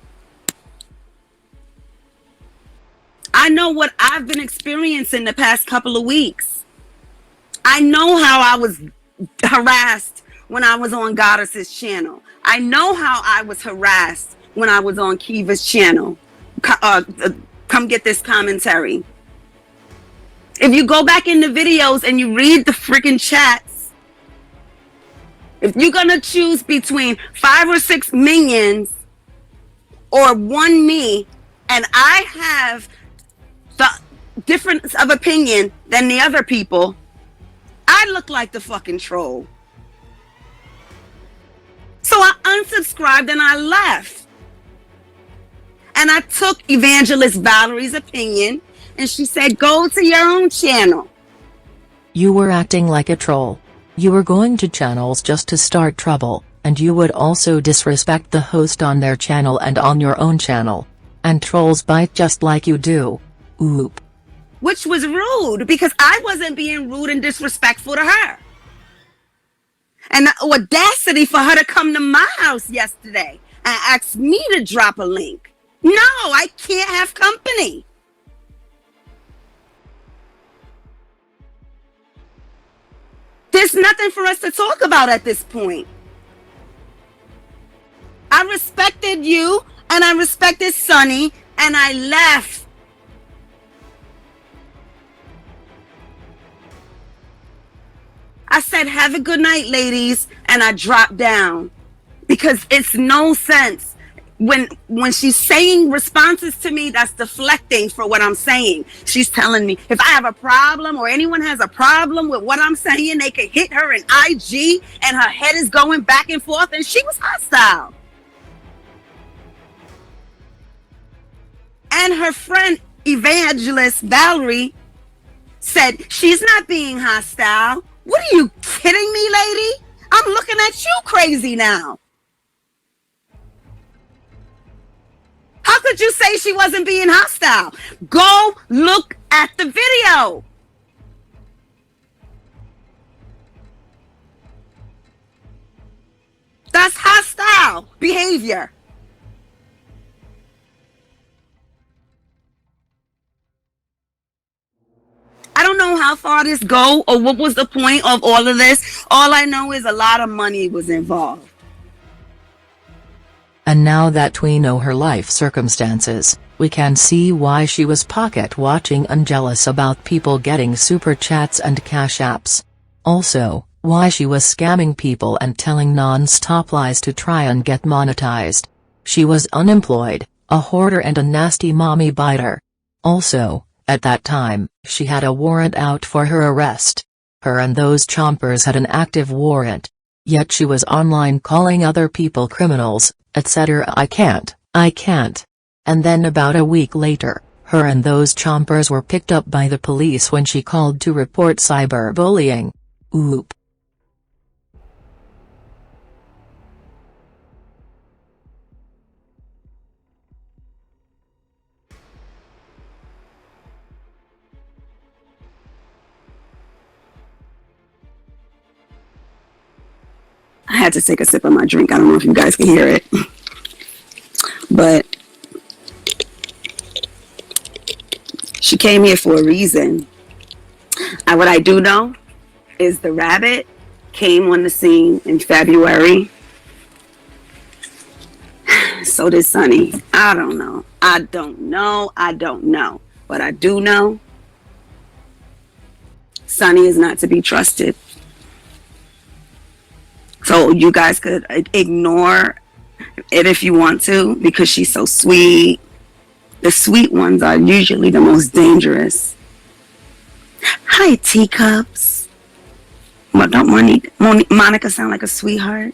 I know what I've been experiencing the past couple of weeks. I know how I was harassed when I was on Goddess's channel. I know how I was harassed when I was on Kiva's channel. Come get this commentary. If you go back in the videos and you read the freaking chats, if you're gonna choose between 5 or 6 minions or one me, and I have the difference of opinion than the other people, I look like the fucking troll. So I unsubscribed and I left. And I took Evangelist Valerie's opinion, and she said, go to your own channel. You were acting like a troll. You were going to channels just to start trouble, and you would also disrespect the host on their channel and on your own channel. And trolls bite just like you do. Oop. Which was rude, because I wasn't being rude and disrespectful to her. And the audacity for her to come to my house yesterday and ask me to drop a link. No, I can't have company. There's nothing for us to talk about at this point. I respected you and I respected Sonny and I left. I said, have a good night, ladies, and I dropped down because it's no sense. When she's saying responses to me, that's deflecting for what I'm saying. She's telling me if I have a problem or anyone has a problem with what I'm saying, they could hit her in IG and her head is going back and forth, and she was hostile. And her friend Evangelist Valerie said she's not being hostile. What are you kidding me, lady? I'm looking at you crazy now. How could you say she wasn't being hostile? Go look at the video. That's hostile behavior. I don't know how far this go or what was the point of all of this. All I know is a lot of money was involved. And now that we know her life circumstances, we can see why she was pocket watching and jealous about people getting super chats and cash apps. Also, why she was scamming people and telling non-stop lies to try and get monetized. She was unemployed, a hoarder and a nasty mommy biter. Also, at that time, she had a warrant out for her arrest. Her and those chompers had an active warrant. Yet she was online calling other people criminals, etc. I can't. And then about a week later, her and those chompers were picked up by the police when she called to report cyberbullying. Oop. I had to take a sip of my drink. I don't know if you guys can hear it. But she came here for a reason. And what I do know is the rabbit came on the scene in February. So did Sonny. I don't know. But I do know Sonny is not to be trusted. So you guys could ignore it if you want to, because she's so sweet. The sweet ones are usually the most dangerous. Hi, teacups. What, don't Monica sound like a sweetheart?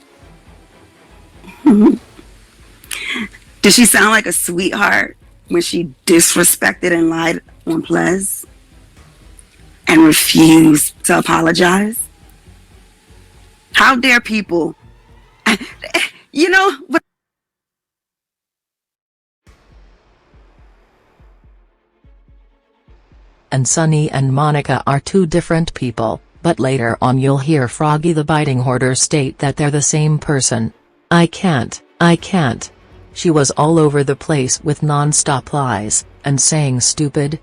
Did she sound like a sweetheart when she disrespected and lied on Plez and refused to apologize? How dare people, you know, but And Sonny and Monica are two different people, but later on you'll hear Froggy the biting hoarder state that they're the same person. I can't. She was all over the place with non-stop lies, and saying stupid,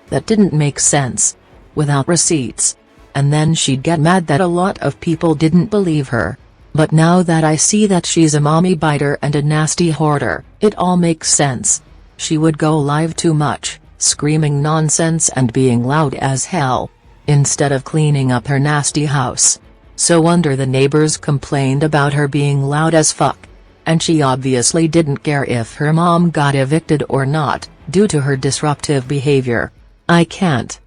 that didn't make sense. Without receipts. and then she'd get mad that a lot of people didn't believe her. But now that I see that she's a mommy biter and a nasty hoarder, it all makes sense. She would go live too much, screaming nonsense and being loud as hell, instead of cleaning up her nasty house. So wonder the neighbors complained about her being loud as fuck. And she obviously didn't care if her mom got evicted or not, due to her disruptive behavior. I can't.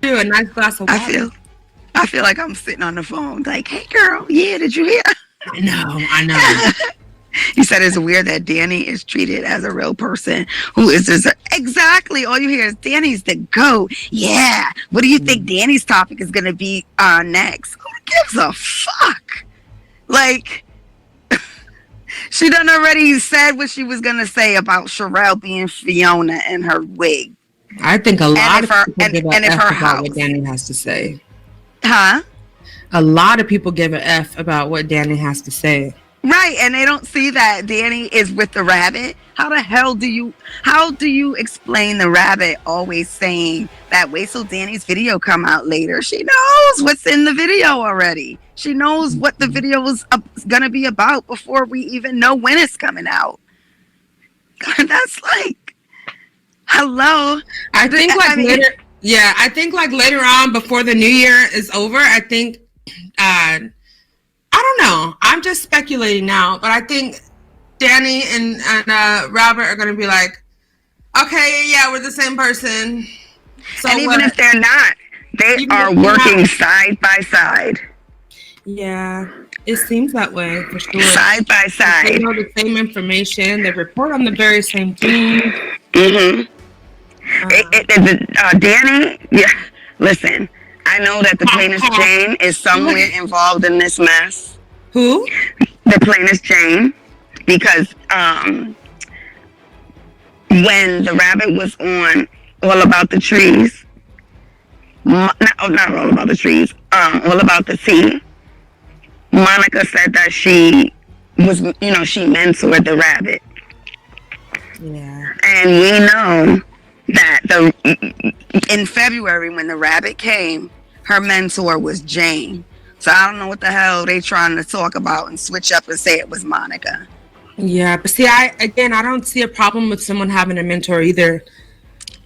Do a nice glass of water. I feel like I'm sitting on the phone like, hey girl, yeah, did you hear? I know. He said it's weird that Dani is treated as a real person who is just exactly all you hear is Dani's the GOAT. Yeah. What do you think Dani's topic is going to be next? Who gives a fuck? Like, she done already said what she was going to say about Sherelle being Fiona in her wig. I think a lot of people give a F about what house. Dani has to say. Huh? A lot of people give an F about what Dani has to say. Right, and they don't see that Dani is with the rabbit. How do you explain the rabbit always saying that wait till Dani's video come out later? She knows what's in the video already. She knows what the video is gonna be about before we even know when it's coming out. That's like, hello. I think later on before the new year is over, I think I don't know. I'm just speculating now, but I think Dani and Robert are going to be like, okay, yeah, we're the same person. So and even if they're not, they are working side by side. Yeah, it seems that way for sure. Side by side. They know the same information. They report on the very same team. Mm-hmm. Dani, yeah, listen. I know that the plaintiff's Jane is somewhere involved in this mess. Who? The plaintiff's Jane. Because when the rabbit was on All About the Trees, not All About the Trees, All About the Tea, Monica said that she was, she mentored the rabbit. Yeah. And we know that in February when the rabbit came, her mentor was Jane. So I don't know what the hell they trying to talk about and switch up and say it was Monica. Yeah, but see, I don't see a problem with someone having a mentor either.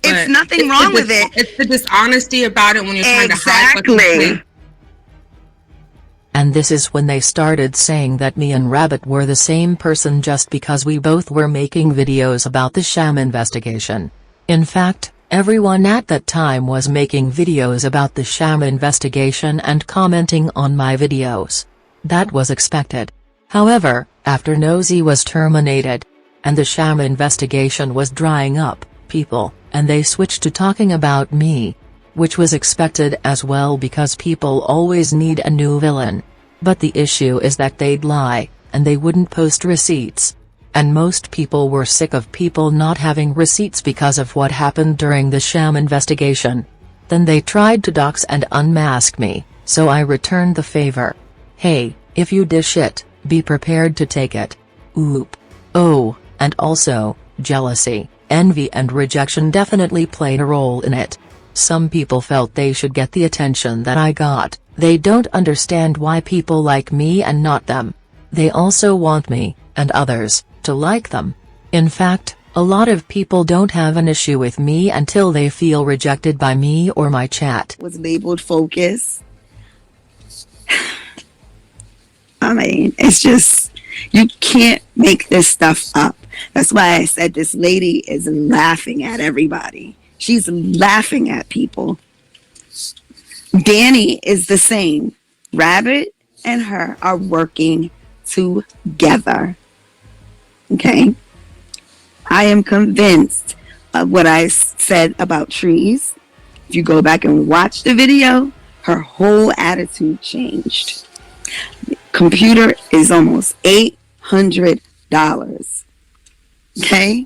It's nothing wrong with it. It's the dishonesty about it when you're trying to hide what's Exactly. And this is when they started saying that me and Rabbit were the same person just because we both were making videos about the sham investigation. In fact, everyone at that time was making videos about the sham investigation and commenting on my videos. That was expected. However, after Nosy was terminated, and the sham investigation was drying up, and they switched to talking about me. Which was expected as well because people always need a new villain. But the issue is that they'd lie, and they wouldn't post receipts. And most people were sick of people not having receipts because of what happened during the sham investigation. Then they tried to dox and unmask me, so I returned the favor. Hey, if you dish it, be prepared to take it. Oop. Oh, and also, jealousy, envy and rejection definitely played a role in it. Some people felt they should get the attention that I got. They don't understand why people like me and not them. They also want me, and others, to like them. In fact, a lot of people don't have an issue with me until they feel rejected by me or my chat. Was labeled Focus. I mean, it's just, you can't make this stuff up. That's why I said this lady is laughing at everybody. She's laughing at people. Dani is the same. Rabbit and her are working together. Okay? I am convinced of what I said about trees. If you go back and watch the video, her whole attitude changed. The computer is almost $800. Okay?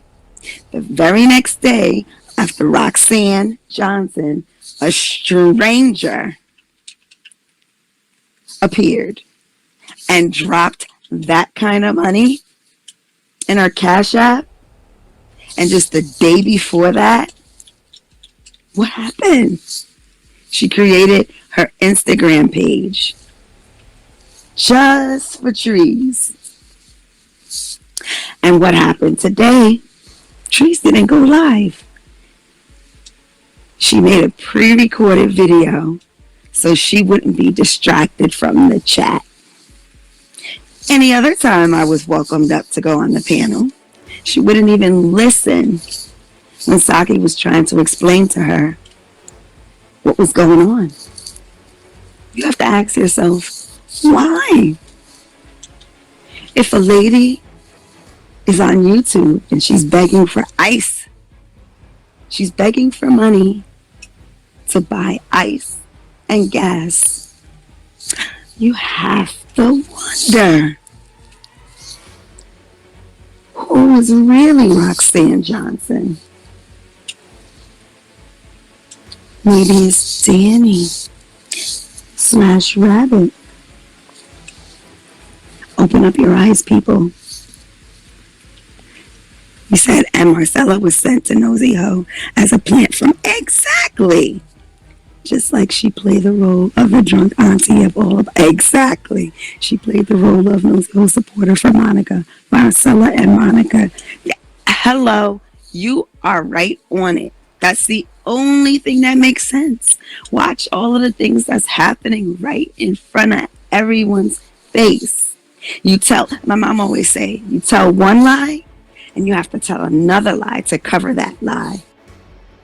The very next day, after Roxanne Johnson, a stranger, appeared and dropped that kind of money in her Cash App, And just the day before that, what happened? She created her Instagram page just for trees. And what happened today? Trees didn't go live. She made a pre-recorded video so she wouldn't be distracted from the chat. Any other time I was welcomed up to go on the panel, she wouldn't even listen when Saki was trying to explain to her what was going on. You have to ask yourself, why? If a lady is on YouTube and she's begging for ice, she's begging for money to buy ice and gas, you have to wonder, who is really Roxanne Johnson? Maybe it's Dani / Rabbit. Open up your eyes, people. He said, and Marcella was sent to Nosy Ho as a plant from exactly. Just like she played the role of the drunk auntie of all of exactly. She played the role of Nosy Ho supporter for Monica, Marcella and Monica. Yeah, hello, you are right on it. That's the only thing that makes sense. Watch all of the things that's happening right in front of everyone's face. You tell, my mom always say, you tell one lie and you have to tell another lie to cover that lie.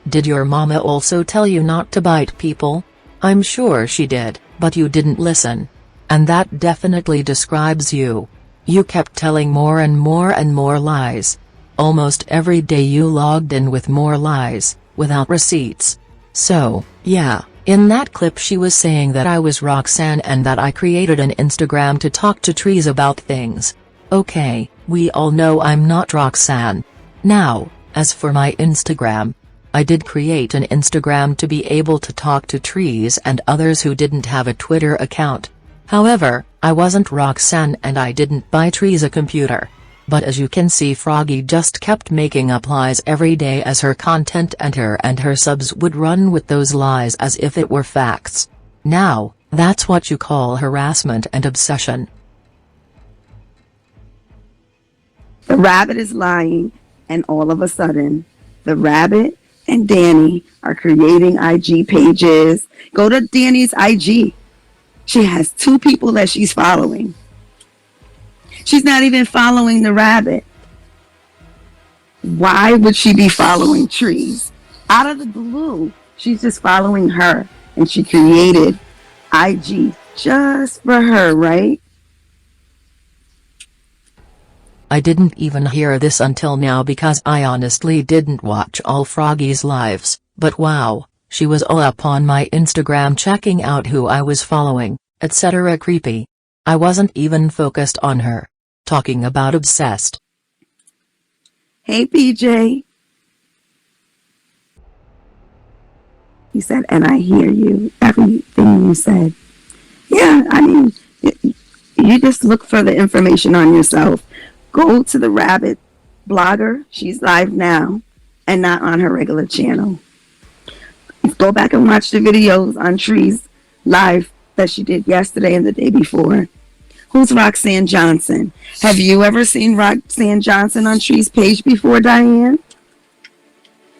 Did your mama also tell you not to bite people? I'm sure she did, but you didn't listen. And that definitely describes you. You kept telling more and more and more lies. Almost every day you logged in with more lies, without receipts. So, yeah, in that clip she was saying that I was Roxanne and that I created an Instagram to talk to trees about things. Okay, we all know I'm not Roxanne. Now, as for my Instagram, I did create an Instagram to be able to talk to trees and others who didn't have a Twitter account. However, I wasn't Roxanne and I didn't buy trees a computer. But as you can see, Froggy just kept making up lies every day as her content and her subs would run with those lies as if it were facts. Now, that's what you call harassment and obsession. The rabbit is lying, and all of a sudden, the rabbit and Dani are creating IG pages. Go to Dani's IG. She has 2 people that she's following. She's not even following the rabbit. Why would she be following trees? Out of the blue, she's just following her. And she created IG just for her, right? I didn't even hear this until now because I honestly didn't watch all Froggy's lives, but wow, she was all up on my Instagram checking out who I was following, etc. Creepy. I wasn't even focused on her. Talking about obsessed. Hey, PJ. He said, and I hear you, everything you said. Yeah, I mean, you just look for the information on yourself. Go to the Rabbit blogger. She's live now and not on her regular channel. Go back and watch the videos on Trees live that she did yesterday and the day before. Who's Roxanne Johnson? Have you ever seen Roxanne Johnson on Trees' page before, Diane?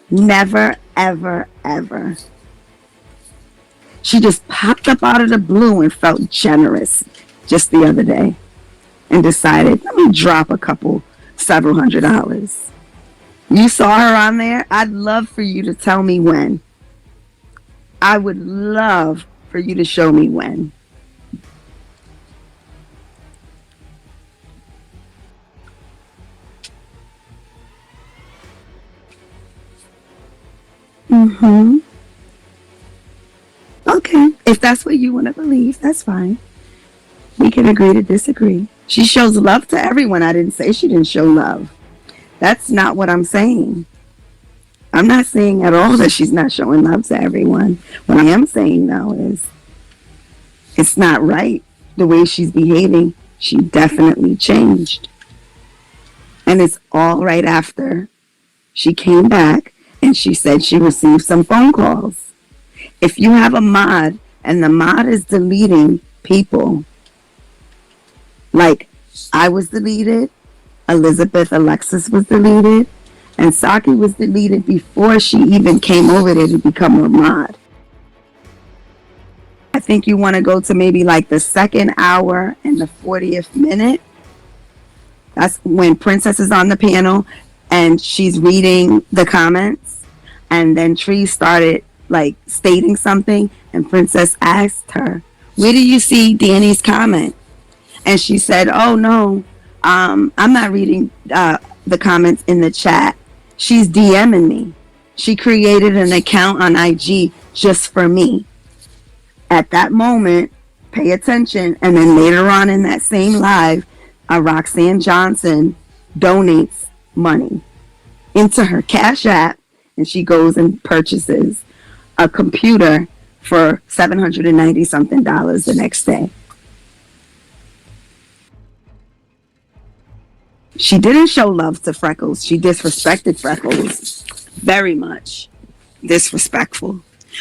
Never, ever, ever. She just popped up out of the blue and felt generous just the other day and decided, let me drop several $100s. You saw her on there? I'd love for you to tell me when. I would love for you to show me when. Okay, if that's what you want to believe, that's fine. We can agree to disagree. She shows love to everyone. I didn't say she didn't show love. That's not what I'm saying. I'm not saying at all that she's not showing love to everyone. What I am saying, though, is it's not right the way she's behaving. She definitely changed. And it's all right after She came back and she said she received some phone calls. If you have a mod and the mod is deleting people, like I was deleted, Elizabeth Alexis was deleted, and Saki was deleted before she even came over there to become a mod. I think you want to go to maybe like the second hour and the 40th minute. That's when Princess is on the panel and she's reading the comments. And then Tree started like stating something, and Princess asked her, "Where do you see Dani's comment?" And she said, "Oh no, I'm not reading the comments in the chat. She's DMing me. She created an account on IG just for me." At that moment, pay attention. And then later on in that same live, Roxanne Johnson donates money into her Cash App, and she goes and purchases a computer for $790 something the next day. She didn't show love to Freckles. She disrespected Freckles very much. Disrespectful.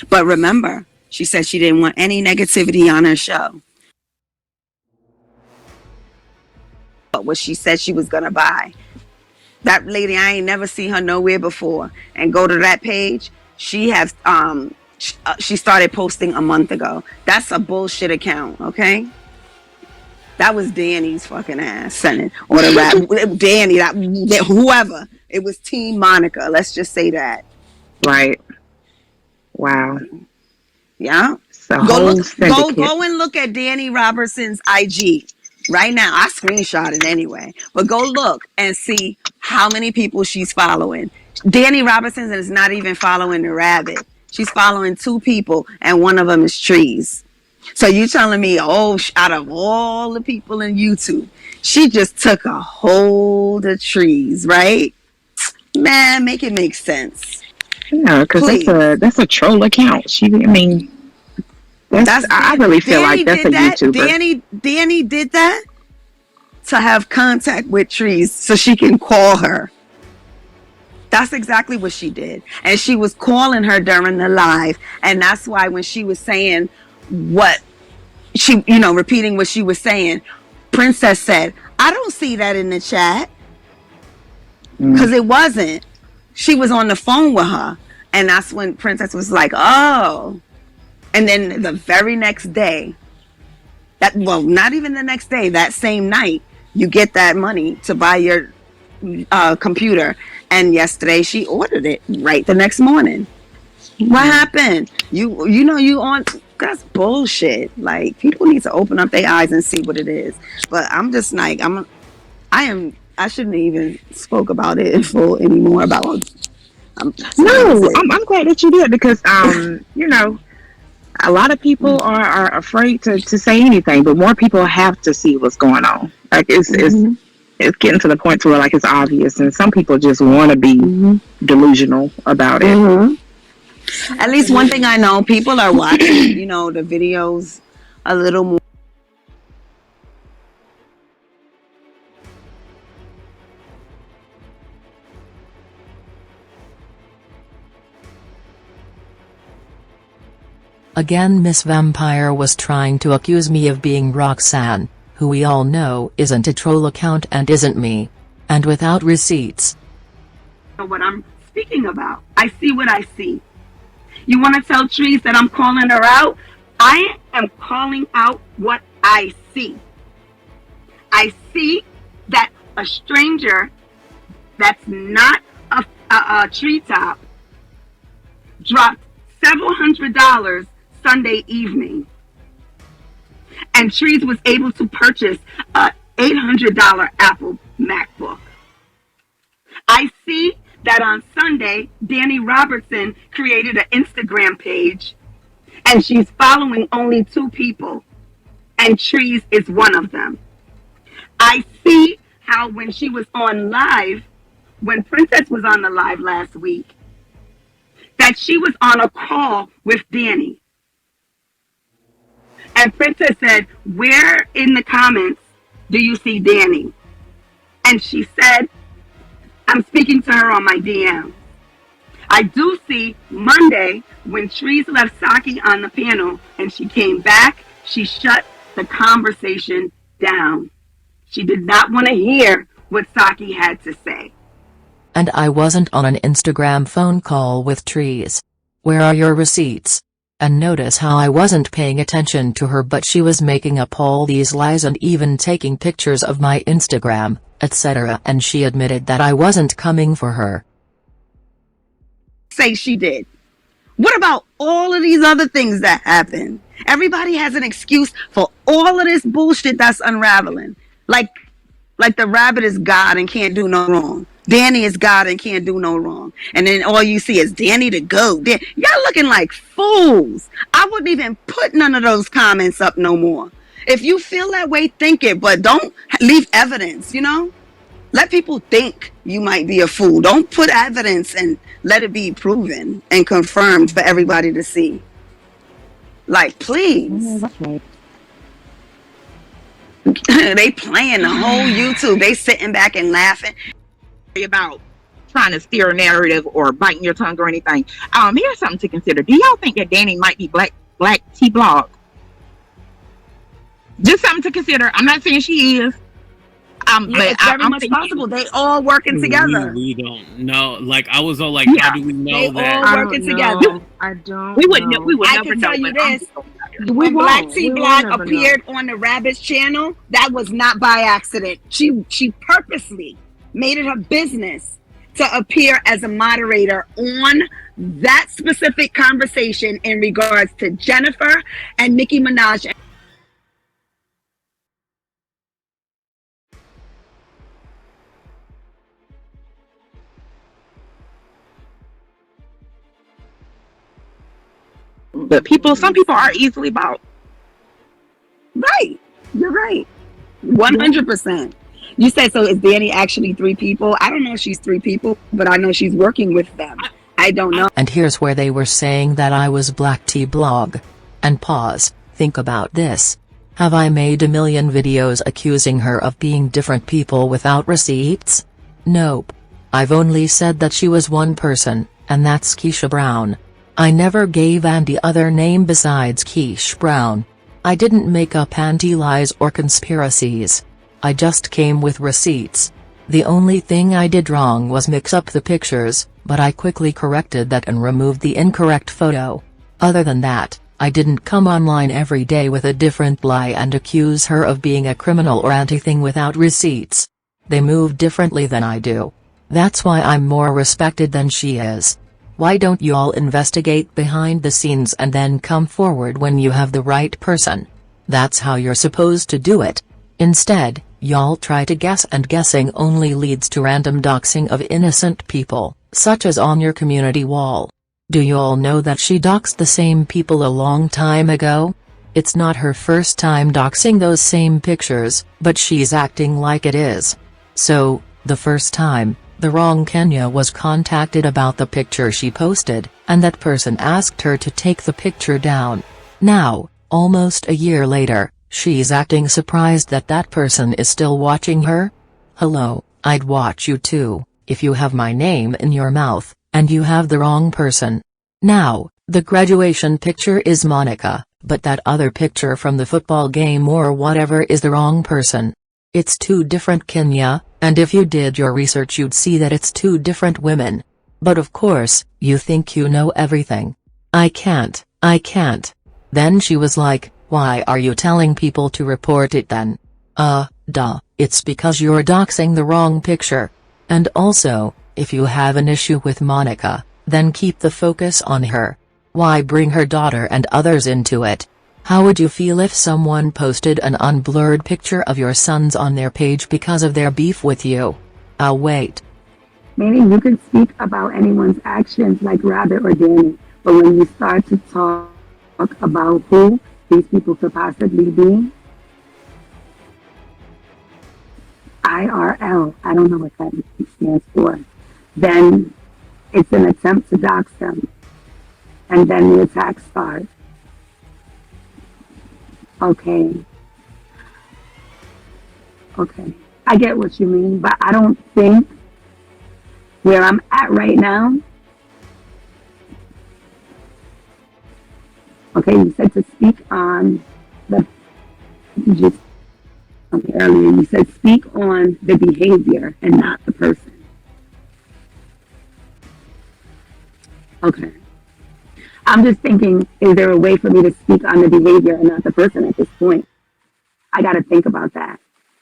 But remember, she said she didn't want any negativity on her show. But what she said she was going to buy. That lady, I ain't never seen her nowhere before. And go to that page. She has, she started posting a month ago. That's a bullshit account, okay? That was Dani's fucking ass sending, or the rap, Dani, that whoever. It was Team Monica. Let's just say that. Right. Wow. Yeah. Go and look at Dani Robertson's IG right now. I screenshot it anyway, but go look and see how many people she's following. Dani Robertson is not even following the rabbit. She's following 2 people, and one of them is Trees. So you telling me, out of all the people in YouTube, she just took a hold of Trees, right? Man, make it make sense. Yeah, because that's a troll account. I really feel like that's a YouTuber. Dani did that to have contact with Trees so she can call her. That's exactly what she did. And she was calling her during the live. And that's why when she was saying what she, repeating what she was saying, Princess said, "I don't see that in the chat." Because it wasn't. She was on the phone with her. And that's when Princess was like, "Oh." And then the very next day, not even the next day, that same night, you get that money to buy your computer. And yesterday she ordered it right the next morning. What happened? You on, that's bullshit. Like, people need to open up their eyes and see what it is. But I'm just like, I shouldn't even spoke about it in full anymore about. I'm glad that you did, because a lot of people are afraid to say anything, but more people have to see what's going on. Like it's getting to the point where like it's obvious, and some people just want to be delusional about it. At least one thing I know, people are watching, the videos a little more. Again, Miss Vampire was trying to accuse me of being Roxanne, who we all know isn't a troll account and isn't me. And without receipts. What I'm speaking about. I see what I see. You want to tell Trees that I'm calling her out? I am calling out what I see. I see that a stranger that's not a treetop dropped several $100s Sunday evening. And Trees was able to purchase a $800 Apple MacBook. I see that on Sunday, Dani Robertson created an Instagram page, and she's following only 2 people, and Trees is one of them. I see how when she was on live, when Princess was on the live last week, that she was on a call with Dani. And Princess said, "Where in the comments do you see Dani?" And she said, I'm speaking to her on my DM. I do see Monday when Trees left Saki on the panel and she came back, she shut the conversation down. She did not want to hear what Saki had to say. And I wasn't on an Instagram phone call with Trees. Where are your receipts? And notice how I wasn't paying attention to her, but she was making up all these lies and even taking pictures of my Instagram, etc. And she admitted that I wasn't coming for her. Say she did. What about all of these other things that happen? Everybody has an excuse for all of this bullshit that's unraveling. Like the rabbit is God and can't do no wrong. Dani is God and can't do no wrong. And then all you see is Dani the GOAT. Y'all looking like fools. I wouldn't even put none of those comments up no more. If you feel that way, think it, but don't leave evidence, you know? Let people think you might be a fool. Don't put evidence and let it be proven and confirmed for everybody to see. Like, please. They playing the whole YouTube. They sitting back and laughing. About trying to steer a narrative or biting your tongue or anything. Here's something to consider. Do y'all think that Dani might be black T blog? Just something to consider. I'm not saying she is. Yeah, but it's very much possible. They all working together. We don't know. Like, I was all like, Yeah, how do we know they that? all working together. I don't. We would never I know. can tell you this. We When Black won't. T We will Blog never appeared on the Rabbit's channel, that was not by accident. She purposely made it her business to appear as a moderator on that specific conversation in regards to Jennifer and Nicki Minaj. But some people are easily bought. Right. You're right. 100%. You said, so is Dani actually 3 people? I don't know if she's 3 people, but I know she's working with them. I don't know. And here's where they were saying that I was Black T Blog. And pause, think about this. Have I made a million videos accusing her of being different people without receipts? Nope. I've only said that she was one person, and that's Keisha Brown. I never gave Andy other name besides Keisha Brown. I didn't make up anti-lies or conspiracies. I just came with receipts. The only thing I did wrong was mix up the pictures, but I quickly corrected that and removed the incorrect photo. Other than that, I didn't come online every day with a different lie and accuse her of being a criminal or anything without receipts. They move differently than I do. That's why I'm more respected than she is. Why don't y'all investigate behind the scenes and then come forward when you have the right person? That's how you're supposed to do it. Instead, y'all try to guess, and guessing only leads to random doxing of innocent people, such as on your community wall. Do y'all know that she doxed the same people a long time ago? It's not her first time doxing those same pictures, but she's acting like it is. So, the first time, the wrong Kenya was contacted about the picture she posted, and that person asked her to take the picture down. Now, almost a year later, she's acting surprised that that person is still watching her? Hello, I'd watch you too, if you have my name in your mouth, and you have the wrong person. Now, the graduation picture is Monica, but that other picture from the football game or whatever is the wrong person. It's 2 different Kenya, and if you did your research you'd see that it's 2 different women. But of course, you think you know everything. I can't. Then she was like, why are you telling people to report it then? Duh, it's because you're doxing the wrong picture. And also, if you have an issue with Monica, then keep the focus on her. Why bring her daughter and others into it? How would you feel if someone posted an unblurred picture of your sons on their page because of their beef with you? I'll wait. Meaning you can speak about anyone's actions like Rabbit or Dani, but when you start to talk about who these people could possibly be, IRL, I don't know what that stands for, then it's an attempt to dox them. And then the attack starts. Okay. I get what you mean, but I don't think Where I'm at right now, okay, you said to speak on the, you just, okay, earlier, you said speak on the behavior and not the person. Okay. I'm just thinking, is there a way for me to speak on the behavior and not the person at this point? I got to think about that.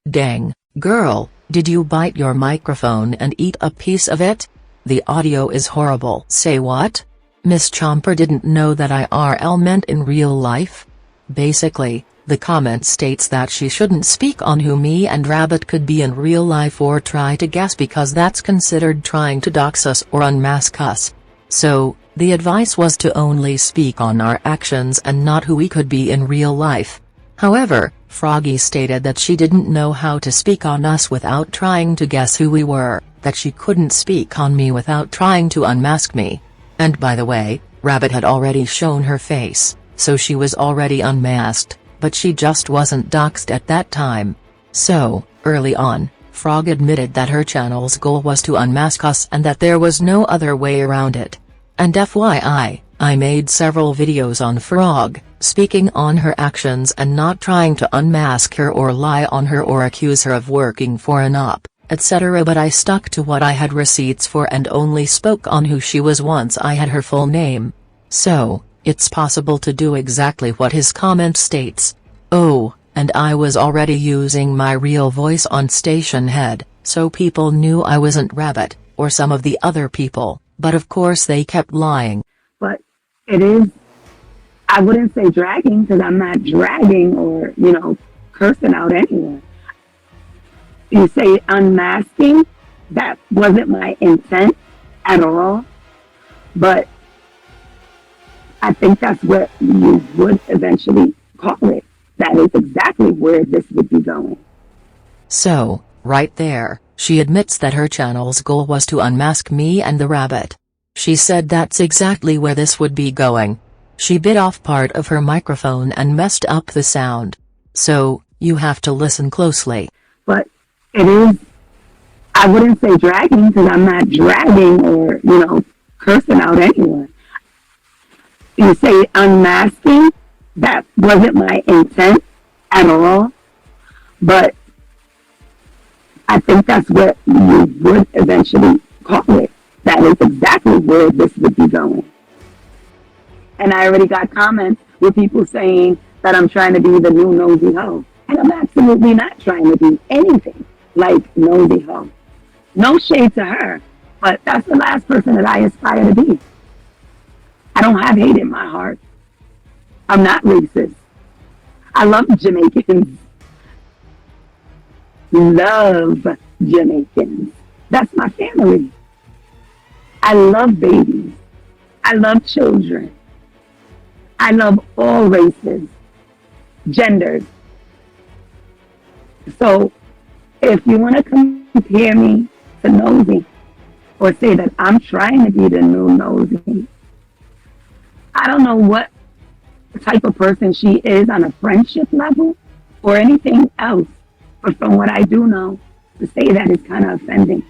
Dang, girl, did you bite your microphone and eat a piece of it? The audio is horrible. Say what? Miss Chomper didn't know that IRL meant in real life? Basically, the comment states that she shouldn't speak on who me and Rabbit could be in real life or try to guess because that's considered trying to dox us or unmask us. So, the advice was to only speak on our actions and not who we could be in real life. However, Froggy stated that she didn't know how to speak on us without trying to guess who we were, that she couldn't speak on me without trying to unmask me. And by the way, Rabbit had already shown her face, so she was already unmasked, but she just wasn't doxed at that time. So, early on, Frog admitted that her channel's goal was to unmask us and that there was no other way around it. And FYI, I made several videos on Frog, speaking on her actions and not trying to unmask her or lie on her or accuse her of working for an op, etc. But I stuck to what I had receipts for and only spoke on who she was once I had her full name. So, it's possible to do exactly what his comment states. Oh, and I was already using my real voice on Station Head, so people knew I wasn't Rabbit, or some of the other people, but of course they kept lying. But it is, I wouldn't say dragging because I'm not dragging or, cursing out anyone. You say unmasking, that wasn't my intent at all, but I think that's what you would eventually call it. That is exactly where this would be going. So, right there, she admits that her channel's goal was to unmask me and the Rabbit. She said that's exactly where this would be going. She bit off part of her microphone and messed up the sound. So, you have to listen closely. But it is, I wouldn't say dragging because I'm not dragging or, cursing out anyone. You say unmasking, that wasn't my intent at all, but I think that's what you would eventually call it. That is exactly where this would be going. And I already got comments with people saying that I'm trying to be the new nosy hoe. And I'm absolutely not trying to be anything like nosy hoe. No shade to her, but that's the last person that I aspire to be. I don't have hate in my heart. I'm not racist. I love Jamaicans. Love Jamaicans. That's my family. I love babies. I love children. I love all races, genders. So if you want to compare me to nosy or say that I'm trying to be the new nosy, I don't know what type of person she is on a friendship level or anything else. But from what I do know, to say that is kind of offending.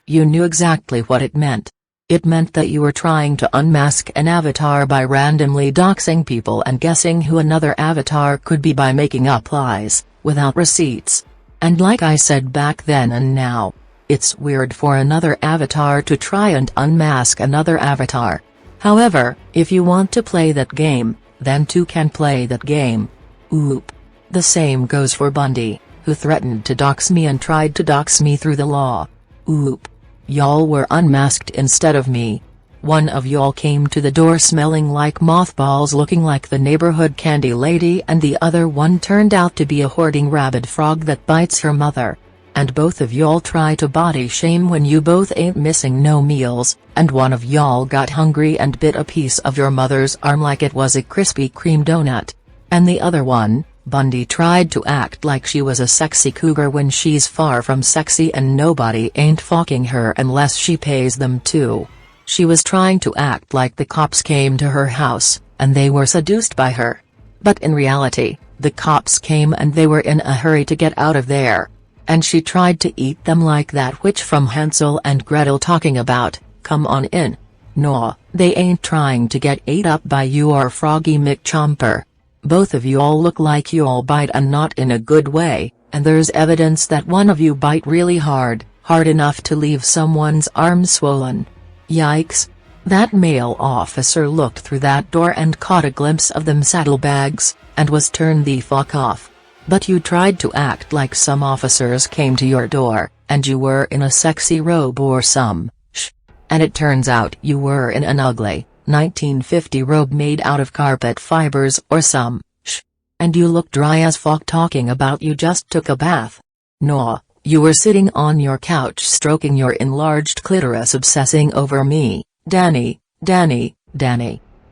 You knew exactly what it meant. It meant that you were trying to unmask an avatar by randomly doxing people and guessing who another avatar could be by making up lies, without receipts. And like I said back then and now, it's weird for another avatar to try and unmask another avatar. However, if you want to play that game, then two can play that game. Oop. The same goes for Bundy, who threatened to dox me and tried to dox me through the law. Oop. Y'all were unmasked instead of me. One of y'all came to the door smelling like mothballs looking like the neighborhood candy lady and the other one turned out to be a hoarding rabid frog that bites her mother. And both of y'all try to body shame when you both ain't missing no meals, and one of y'all got hungry and bit a piece of your mother's arm like it was a Krispy Kreme donut. And the other one, Bundy, tried to act like she was a sexy cougar when she's far from sexy and nobody ain't fucking her unless she pays them to. She was trying to act like the cops came to her house, and they were seduced by her. But in reality, the cops came and they were in a hurry to get out of there. and she tried to eat them like that witch from Hansel and Gretel talking about, come on in. No, they ain't trying to get ate up by you or Froggy McChomper. Both of you all look like you all bite and not in a good way, and there's evidence that one of you bite really hard enough to leave someone's arm swollen. Yikes. That male officer looked through that door and caught a glimpse of them saddlebags, and was turned the fuck off. But you tried to act like some officers came to your door, and you were in a sexy robe or some sh. And it turns out you were in an ugly 1950 robe made out of carpet fibers or some sh. And you look dry as fuck talking about you just took a bath. No, you were sitting on your couch stroking your enlarged clitoris obsessing over me, Dani.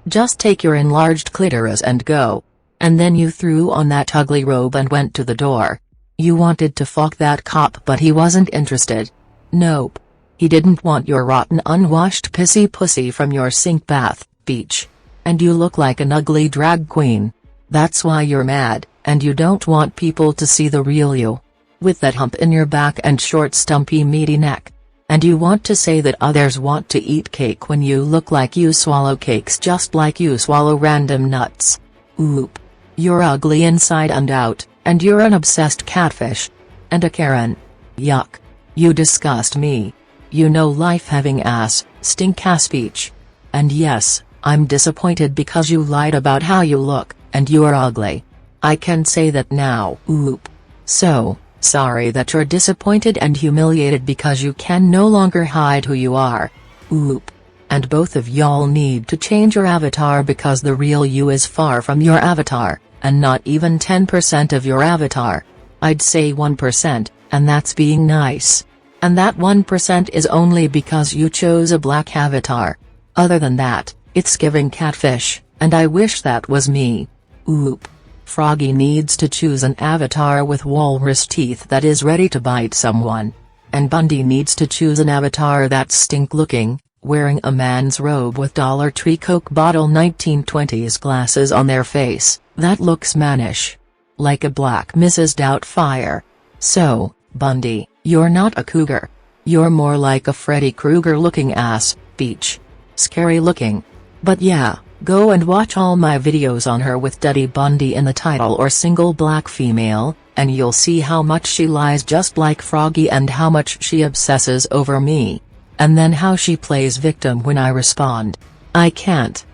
Just take your enlarged clitoris and go. And then you threw on that ugly robe and went to the door. You wanted to fuck that cop but he wasn't interested. Nope. He didn't want your rotten unwashed pissy pussy from your sink bath, beach. And you look like an ugly drag queen. That's why you're mad, and you don't want people to see the real you. With that hump in your back and short stumpy meaty neck. And you want to say that others want to eat cake when you look like you swallow cakes just like you swallow random nuts. Oop. You're ugly inside and out, and you're an obsessed catfish. And a Karen. Yuck. You disgust me. You know life having ass, stink ass speech. And yes, I'm disappointed because you lied about how you look, and you're ugly. I can say that now. Oop. So, sorry that you're disappointed and humiliated because you can no longer hide who you are. Oop. And both of y'all need to change your avatar because the real you is far from your avatar, and not even 10% of your avatar. I'd say 1%, and that's being nice. And that 1% is only because you chose a black avatar. Other than that, it's giving catfish, and I wish that was me. Oop. Froggy needs to choose an avatar with walrus teeth that is ready to bite someone. And Bundy needs to choose an avatar that's stink-looking, wearing a man's robe with Dollar Tree Coke bottle 1920s glasses on their face, that looks mannish. Like a black Mrs. Doubtfire. So, Bundy, you're not a cougar. You're more like a Freddy Krueger-looking ass, beach. Scary looking. But yeah, go and watch all my videos on her with Duddy Bundy in the title or single black female, and you'll see how much she lies just like Froggy and how much she obsesses over me. And then how she plays victim when I respond. I can't.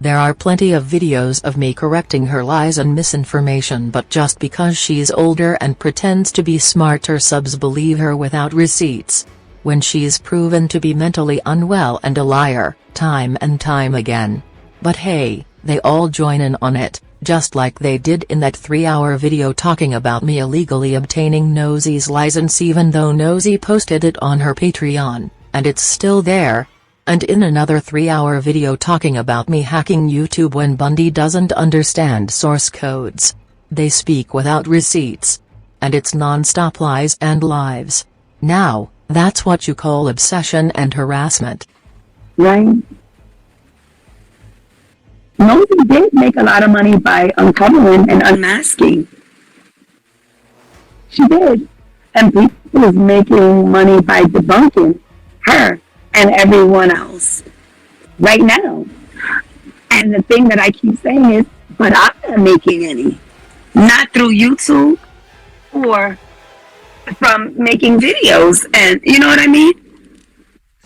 There are plenty of videos of me correcting her lies and misinformation, but just because she's older and pretends to be smarter, subs believe her without receipts. When she's proven to be mentally unwell and a liar, time and time again. But hey, they all join in on it, just like they did in that 3-hour video talking about me illegally obtaining Nosie's license, even though Nosie posted it on her Patreon, and it's still there. And in another 3-hour video talking about me hacking YouTube when Bundy doesn't understand source codes. They speak without receipts. And it's non-stop lies and lives. Now, that's what you call obsession and harassment. Right? Nosy did make a lot of money by uncovering and unmasking. She did. And people is making money by debunking her and everyone else right now. And the thing that I keep saying is, but I'm not making any. Not through YouTube or from making videos, and you know what I mean?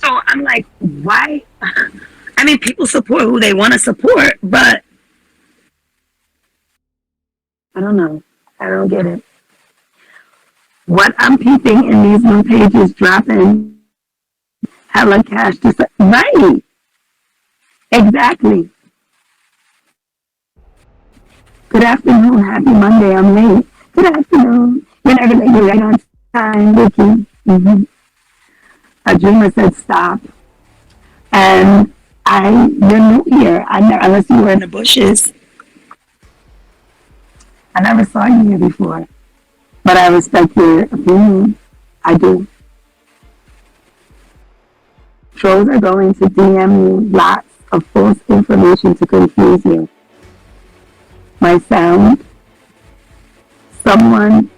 So I'm like, why? I mean, people support who they want to support, but I don't know. I don't get it. What I'm peeping in these new pages dropping hella cash to say, right? Exactly. Good afternoon. Happy Monday. I'm late. Good afternoon. You're never late. You're right on time, Vicky. Mm-hmm. A dreamer said stop. And you're new here. Unless you were in the bushes. I never saw you here before. But I respect your opinion. I do. Trolls are going to DM you lots of false information to confuse you. My sound, someone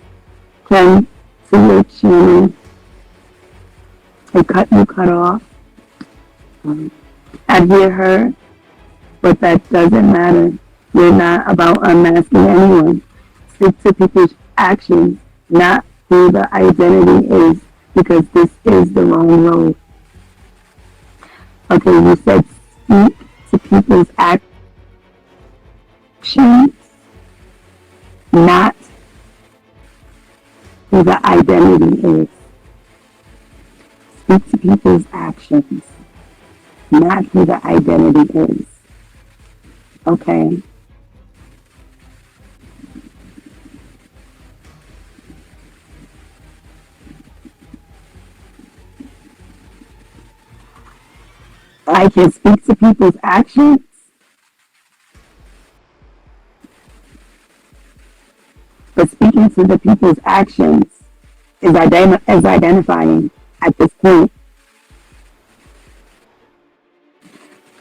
friend to your channel, you cut off. I hear her, but that doesn't matter. You're not about unmasking anyone. Stick to people's actions, not who the identity is, because this is the wrong road. Okay, you said speak to people's actions, not who the identity is. Speak to people's actions, not who the identity is. Okay. I can speak to people's actions. But speaking to the people's actions is identifying at this point.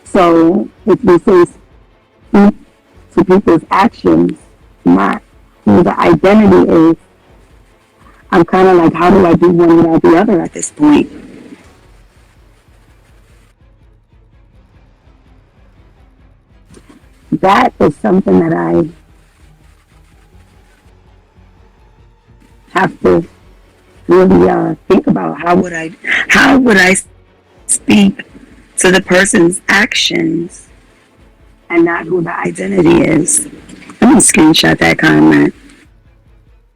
So if you say speak to people's actions, not who the identity is, I'm kind of like, how do I do one without the other at this point? That is something that I have to really think about. How would I speak to the person's actions and not who the identity is? I'm gonna screenshot that comment.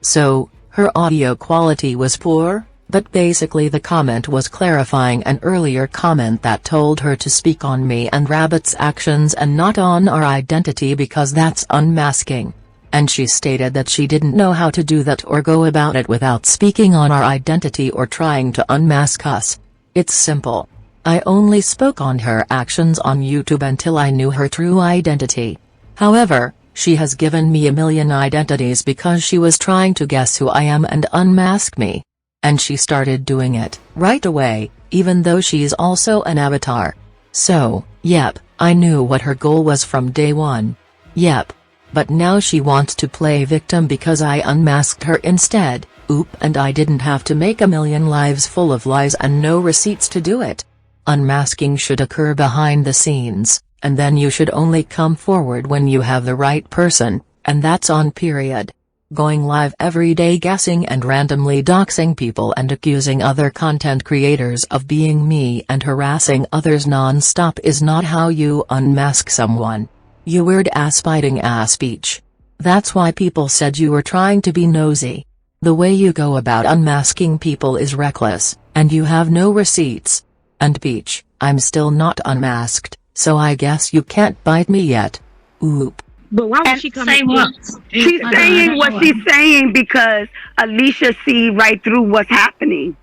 So, her audio quality was poor, but basically the comment was clarifying an earlier comment that told her to speak on me and Rabbit's actions and not on our identity because that's unmasking. And she stated that she didn't know how to do that or go about it without speaking on our identity or trying to unmask us. It's simple. I only spoke on her actions on YouTube until I knew her true identity. However, she has given me a million identities because she was trying to guess who I am and unmask me. And she started doing it right away, even though she's also an avatar. So, yep, I knew what her goal was from day one. Yep. But now she wants to play victim because I unmasked her instead. Oop, and I didn't have to make a million lives full of lies and no receipts to do it. Unmasking should occur behind the scenes, and then you should only come forward when you have the right person, and that's on period. Going live every day guessing and randomly doxing people and accusing other content creators of being me and harassing others non-stop is not how you unmask someone. You weird ass biting ass Peach. That's why people said you were trying to be nosy. The way you go about unmasking people is reckless, and you have no receipts. And Peach, I'm still not unmasked, so I guess you can't bite me yet. Oop. But why would she come say what? She's saying what she's saying because Alicia see right through what's happening.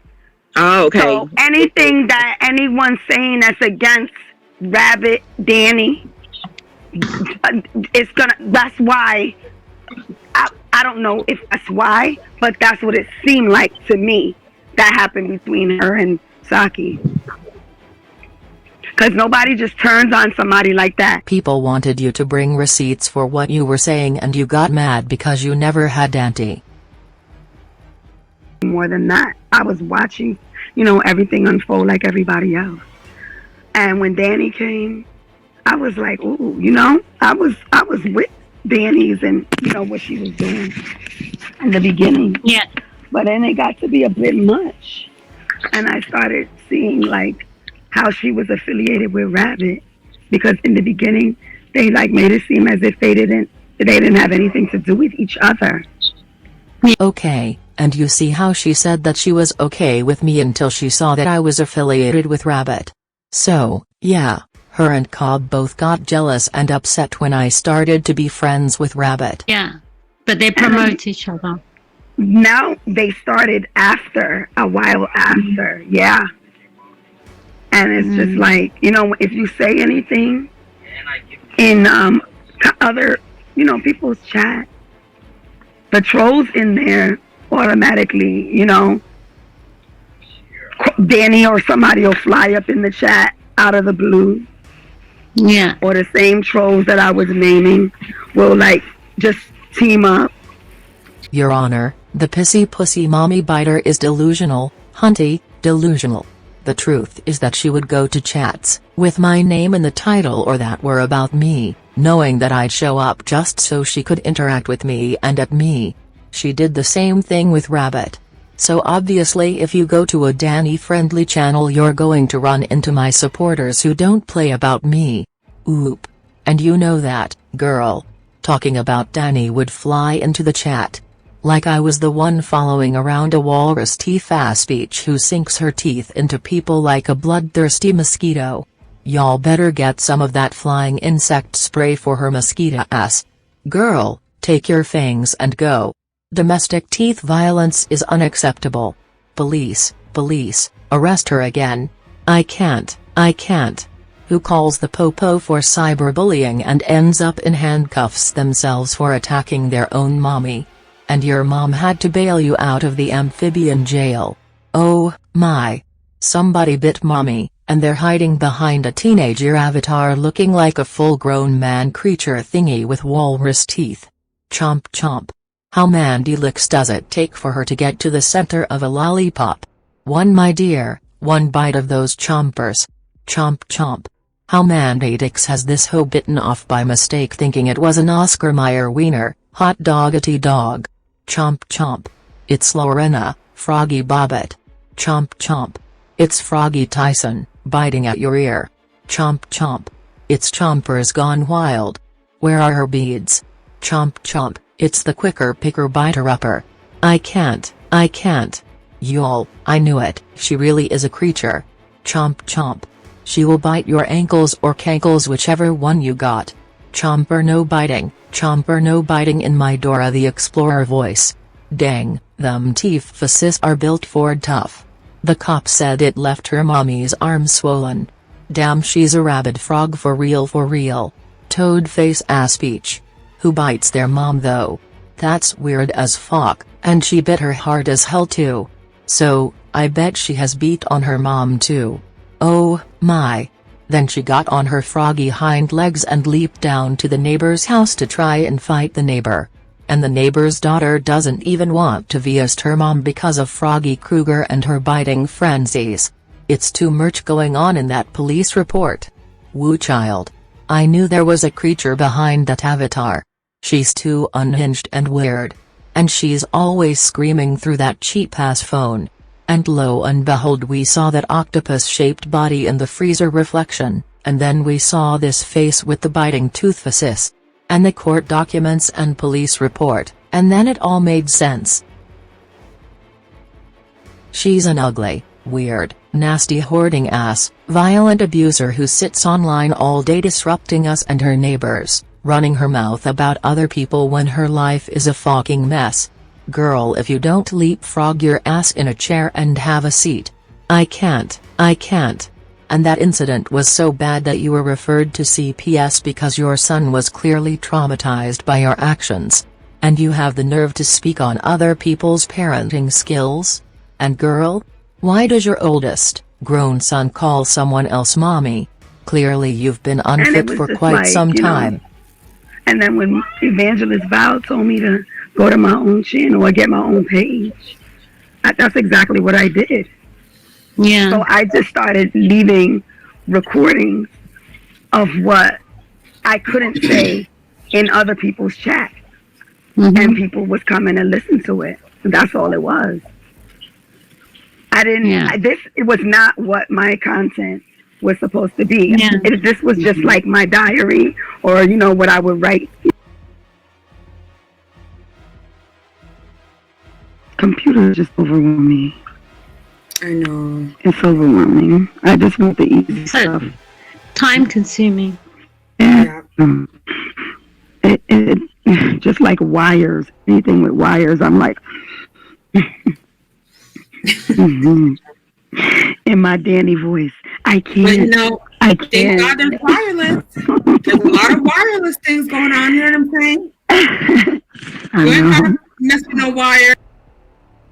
Oh, okay. So anything that anyone's saying that's against Rabbit, Dani, that's why, I don't know if that's why, but that's what it seemed like to me that happened between her and Saki. Because nobody just turns on somebody like that. People wanted you to bring receipts for what you were saying and you got mad because you never had Dante. More than that, I was watching, everything unfold like everybody else. And when Dani came, I was like, ooh, I was with Dani's and what she was doing in the beginning. Yeah. But then it got to be a bit much, and I started seeing like how she was affiliated with Rabbit, because in the beginning they like made it seem as if they didn't have anything to do with each other. Okay, and you see how she said that she was okay with me until she saw that I was affiliated with Rabbit. So, yeah. Her and Cobb both got jealous and upset when I started to be friends with Rabbit. Yeah, but they promote each other. Now they started a while after, yeah. And it's just like, if you say anything in other, people's chat, the trolls in there automatically, Dani or somebody will fly up in the chat out of the blue. Yeah. Or the same trolls that I was naming will just team up. Your Honor, The pissy pussy mommy biter is delusional, hunty, delusional. The truth is that she would go to chats, with my name in the title or that were about me, knowing that I'd show up just so she could interact with me and at me. She did the same thing with Rabbit. So obviously if you go to a Dani friendly channel you're going to run into my supporters who don't play about me. Oop. And you know that, girl. Talking about Dani would fly into the chat. Like I was the one following around a walrus teeth ass bitch who sinks her teeth into people like a bloodthirsty mosquito. Y'all better get some of that flying insect spray for her mosquito ass. Girl, take your fangs and go. Domestic teeth violence is unacceptable. Police, arrest her again. I can't. Who calls the popo for cyberbullying and ends up in handcuffs themselves for attacking their own mommy? And your mom had to bail you out of the amphibian jail. Oh, my. Somebody bit mommy, and they're hiding behind a teenager avatar looking like a full-grown man creature thingy with walrus teeth. Chomp chomp. How many licks does it take for her to get to the center of a lollipop? One, my dear, one bite of those chompers. Chomp chomp. How many dicks has this hoe bitten off by mistake thinking it was an Oscar Mayer wiener, hot doggity dog? Chomp chomp. It's Lorena, Froggy Bobbit. Chomp chomp. It's Froggy Tyson, biting at your ear. Chomp chomp. It's Chompers gone wild. Where are her beads? Chomp chomp. It's the quicker picker biter upper. I can't. Y'all, I knew it, she really is a creature. Chomp chomp. She will bite your ankles or cankles, whichever one you got. Chomper no biting in my Dora the Explorer voice. Dang, them teeth fascists are built for tough. The cop said it left her mommy's arm swollen. Damn, she's a rabid frog for real. Toad face ass peach. Who bites their mom though? That's weird as fuck, and she bit her hard as hell too. So, I bet she has beat on her mom too. Oh, my. Then she got on her froggy hind legs and leaped down to the neighbor's house to try and fight the neighbor. And the neighbor's daughter doesn't even want to visit her mom because of Froggy Krueger and her biting frenzies. It's too much going on in that police report. Woo child. I knew there was a creature behind that avatar. She's too unhinged and weird. And she's always screaming through that cheap-ass phone. And lo and behold, we saw that octopus-shaped body in the freezer reflection, and then we saw this face with the biting tooth fascist. And the court documents and police report, and then it all made sense. She's an ugly, weird, nasty hoarding ass, violent abuser who sits online all day disrupting us and her neighbors, running her mouth about other people when her life is a fucking mess. Girl, if you don't leapfrog your ass in a chair and have a seat. I can't. And that incident was so bad that you were referred to CPS because your son was clearly traumatized by your actions. And you have the nerve to speak on other people's parenting skills? And girl? Why does your oldest, grown son call someone else mommy? Clearly you've been unfit for quite some time. And then when Evangelist Val told me to go to my own channel or get my own page, that's exactly what I did. Yeah. So I just started leaving recordings of what I couldn't say in other people's chat. Mm-hmm. And people was coming and listen to it. That's all it was. It was not what my content was supposed to be. Yeah. This was just like my diary or, what I would write. Computer just overwhelmed me. I know. It's overwhelming. I just want the easy stuff. Time consuming. Yeah. It just like wires. Anything with wires, I'm like. Mm-hmm. In my Dani voice, I can't. But I can't. Thank God there's wireless. There's a lot of wireless things going on here. I'm saying. I You ain't know. gotta mess with no wire.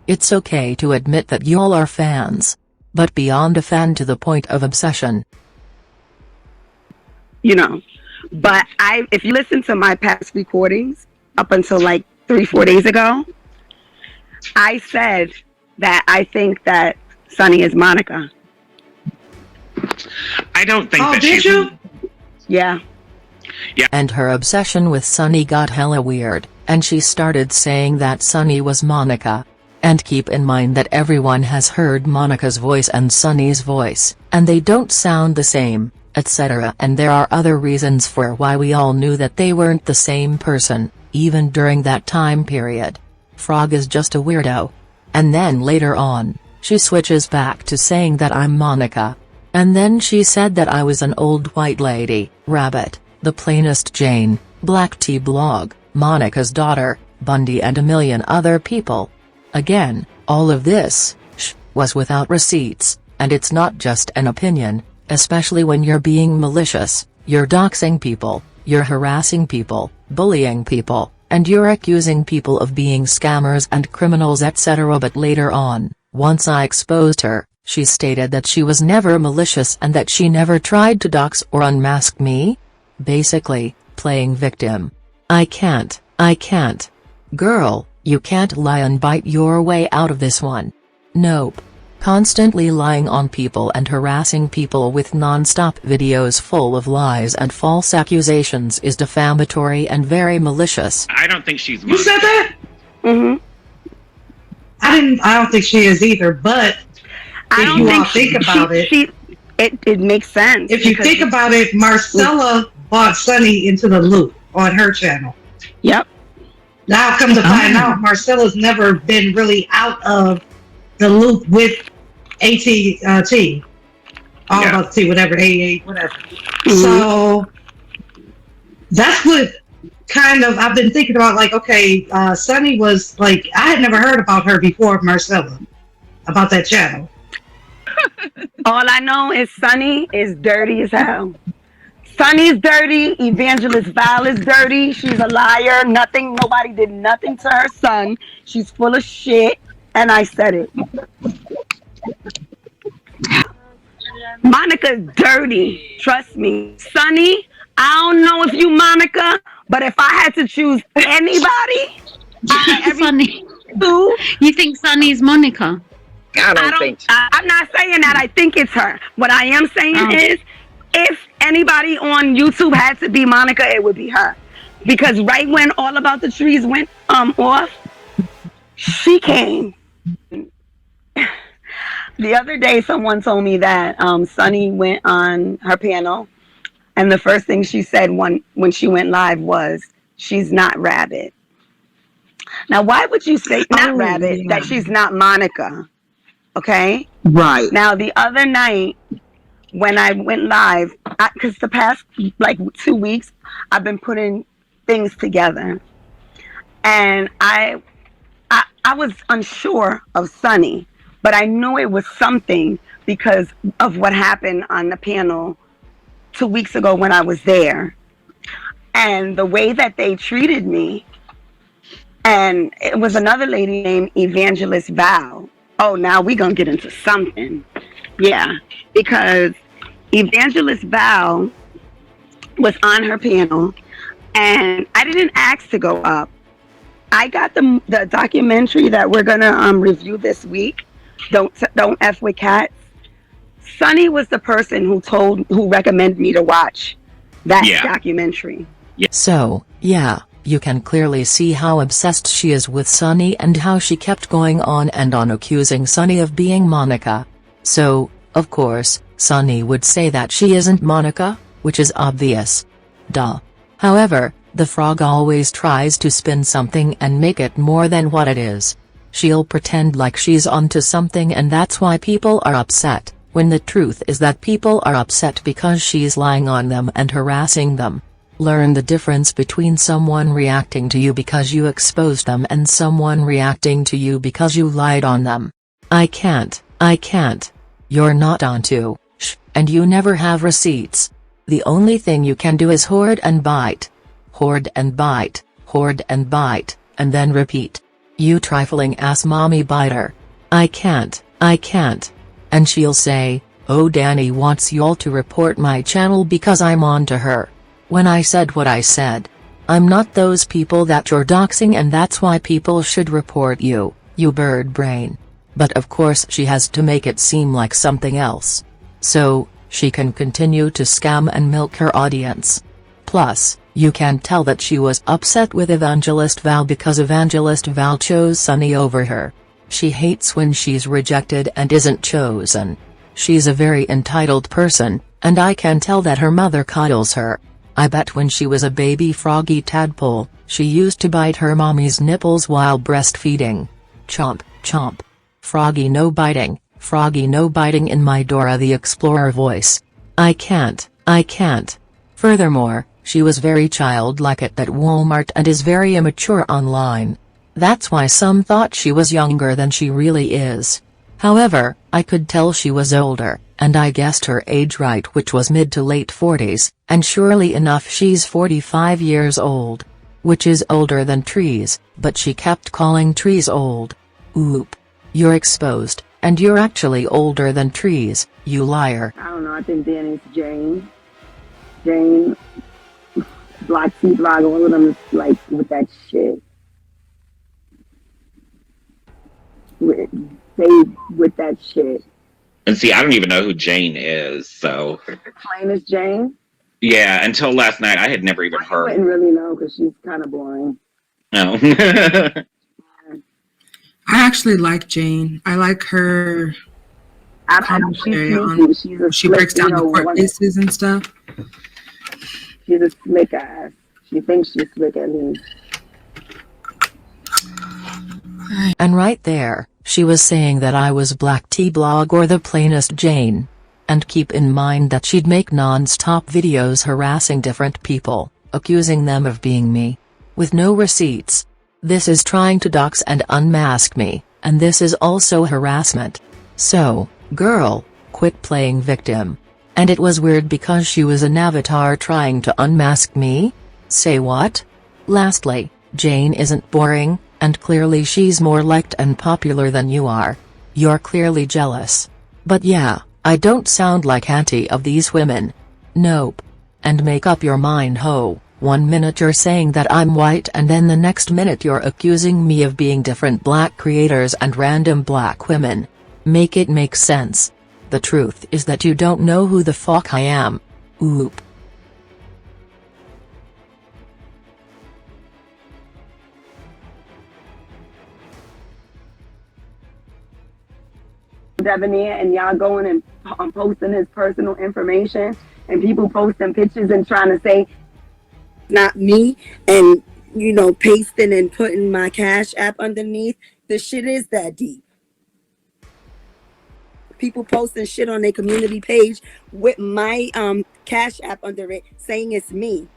It's okay to admit that y'all are fans. But beyond a fan to the point of obsession. But if you listen to my past recordings up until like 3-4 days ago, I said that I think that Sunny is Monica. I don't think Oh, that did she's. you? Yeah. And her obsession with Sunny got hella weird, and she started saying that Sunny was Monica. And keep in mind that everyone has heard Monica's voice and Sunny's voice, and they don't sound the same, etc. And there are other reasons for why we all knew that they weren't the same person, even during that time period. Frog is just a weirdo. And then later on, she switches back to saying that I'm Monica. And then she said that I was an old white lady, Rabbit, the plainest Jane, Black Tea Blog, Monica's daughter, Bundy and a million other people. Again, all of this, was without receipts, and it's not just an opinion, especially when you're being malicious, you're doxing people, you're harassing people, bullying people, and you're accusing people of being scammers and criminals etc. But later on, once I exposed her, she stated that she was never malicious and that she never tried to dox or unmask me. Basically, playing victim. I can't. Girl, you can't lie and bite your way out of this one. Nope. Constantly lying on people and harassing people with non-stop videos full of lies and false accusations is defamatory and very malicious. I don't think she's. You said that? Mm-hmm. I don't think she is either. But if you all think about it, it makes sense. If you think about it, Marcella brought Sunny into the loop on her channel. Yep. Now come to find out, Marcella's never been really out of the loop with AT&T, all about T, whatever, AA, whatever. Mm-hmm. So that's what kind of I've been thinking about. Like, okay, Sunny was like, I had never heard about her before Marcella, about that channel. All I know is Sunny is dirty as hell. Sunny's dirty. Evangelist Val is dirty. She's a liar. Nobody did nothing to her son. She's full of shit. And I said it. Monica's dirty. Trust me. Sunny, I don't know if you Monica, but if I had to choose anybody, Sunny. You think Sunny's Monica? I'm not saying that I think it's her. What I am saying is, if anybody on YouTube had to be Monica, it would be her. Because right when All About the Trees went off, she came. The other day, someone told me that Sunny went on her panel, and the first thing she said when she went live was, "She's not Rabbit." Now, why would you say not Rabbit, that she's not Monica? Okay? Right. Now, the other night, when I went live, because the past 2 weeks, I've been putting things together, and I was unsure of Sunny, but I knew it was something because of what happened on the panel 2 weeks ago when I was there, and the way that they treated me. And it was another lady named Evangelist Val. Oh, now we're gonna get into something. Yeah, because Evangelist Val was on her panel, and I didn't ask to go up. I got the documentary that we're gonna review this week. Don't F with Cats. Sunny was the person who recommended me to watch that documentary. So, yeah, you can clearly see how obsessed she is with Sunny and how she kept going on and on accusing Sunny of being Monica. So, of course, Sunny would say that she isn't Monica, which is obvious. Duh. However, the frog always tries to spin something and make it more than what it is. She'll pretend like she's onto something and that's why people are upset, when the truth is that people are upset because she's lying on them and harassing them. Learn the difference between someone reacting to you because you exposed them and someone reacting to you because you lied on them. I can't. You're not onto, and you never have receipts. The only thing you can do is hoard and bite. Hoard and bite, hoard and bite, and then repeat. You trifling ass mommy biter. I can't. And she'll say, oh Dani wants y'all to report my channel because I'm on to her. When I said what I said. I'm not those people that you're doxing and that's why people should report you. You bird brain. But of course she has to make it seem like something else. So, she can continue to scam and milk her audience. Plus, you can tell that she was upset with Evangelist Val because Evangelist Val chose Sunny over her. She hates when she's rejected and isn't chosen. She's a very entitled person, and I can tell that her mother coddles her. I bet when she was a baby froggy tadpole, she used to bite her mommy's nipples while breastfeeding. Chomp, chomp. Froggy no biting in my Dora the Explorer voice. I can't. Furthermore, she was very childlike at that Walmart and is very immature online. That's why some thought she was younger than she really is. However, I could tell she was older, and I guessed her age right, which was mid to late 40s, and surely enough she's 45 years old. Which is older than Trees, but she kept calling Trees old. Oop. You're exposed, and you're actually older than Trees, you liar. I don't know, I think Dani's Jane. Jane, Black Sea Vlog, all of them is like with that shit. With that shit. And see, I don't even know who Jane is, so. Plain as Jane? Yeah, until last night, I had never even heard. I didn't really know because she's kind of boring. No. I actually like Jane. I like her commentary on. She breaks down the court cases and stuff. She's a slick ass. She thinks she's slick at least. And right there, she was saying that I was Black Tea Blog or the plainest Jane. And keep in mind that she'd make non-stop videos harassing different people, accusing them of being me. With no receipts. This is trying to dox and unmask me, and this is also harassment. So, girl, quit playing victim. And it was weird because she was an avatar trying to unmask me? Say what? Lastly, Jane isn't boring, and clearly she's more liked and popular than you are. You're clearly jealous. But yeah, I don't sound like auntie of these women. Nope. And make up your mind ho. 1 minute you're saying that I'm white and then the next minute you're accusing me of being different black creators and random black women. Make it make sense. The truth is that you don't know who the fuck I am. Oop. Debonair and y'all going and posting his personal information and people posting pictures and trying to say not me and pasting and putting my Cash App underneath. The shit is that deep. People posting shit on their community page with my Cash App under it saying it's me.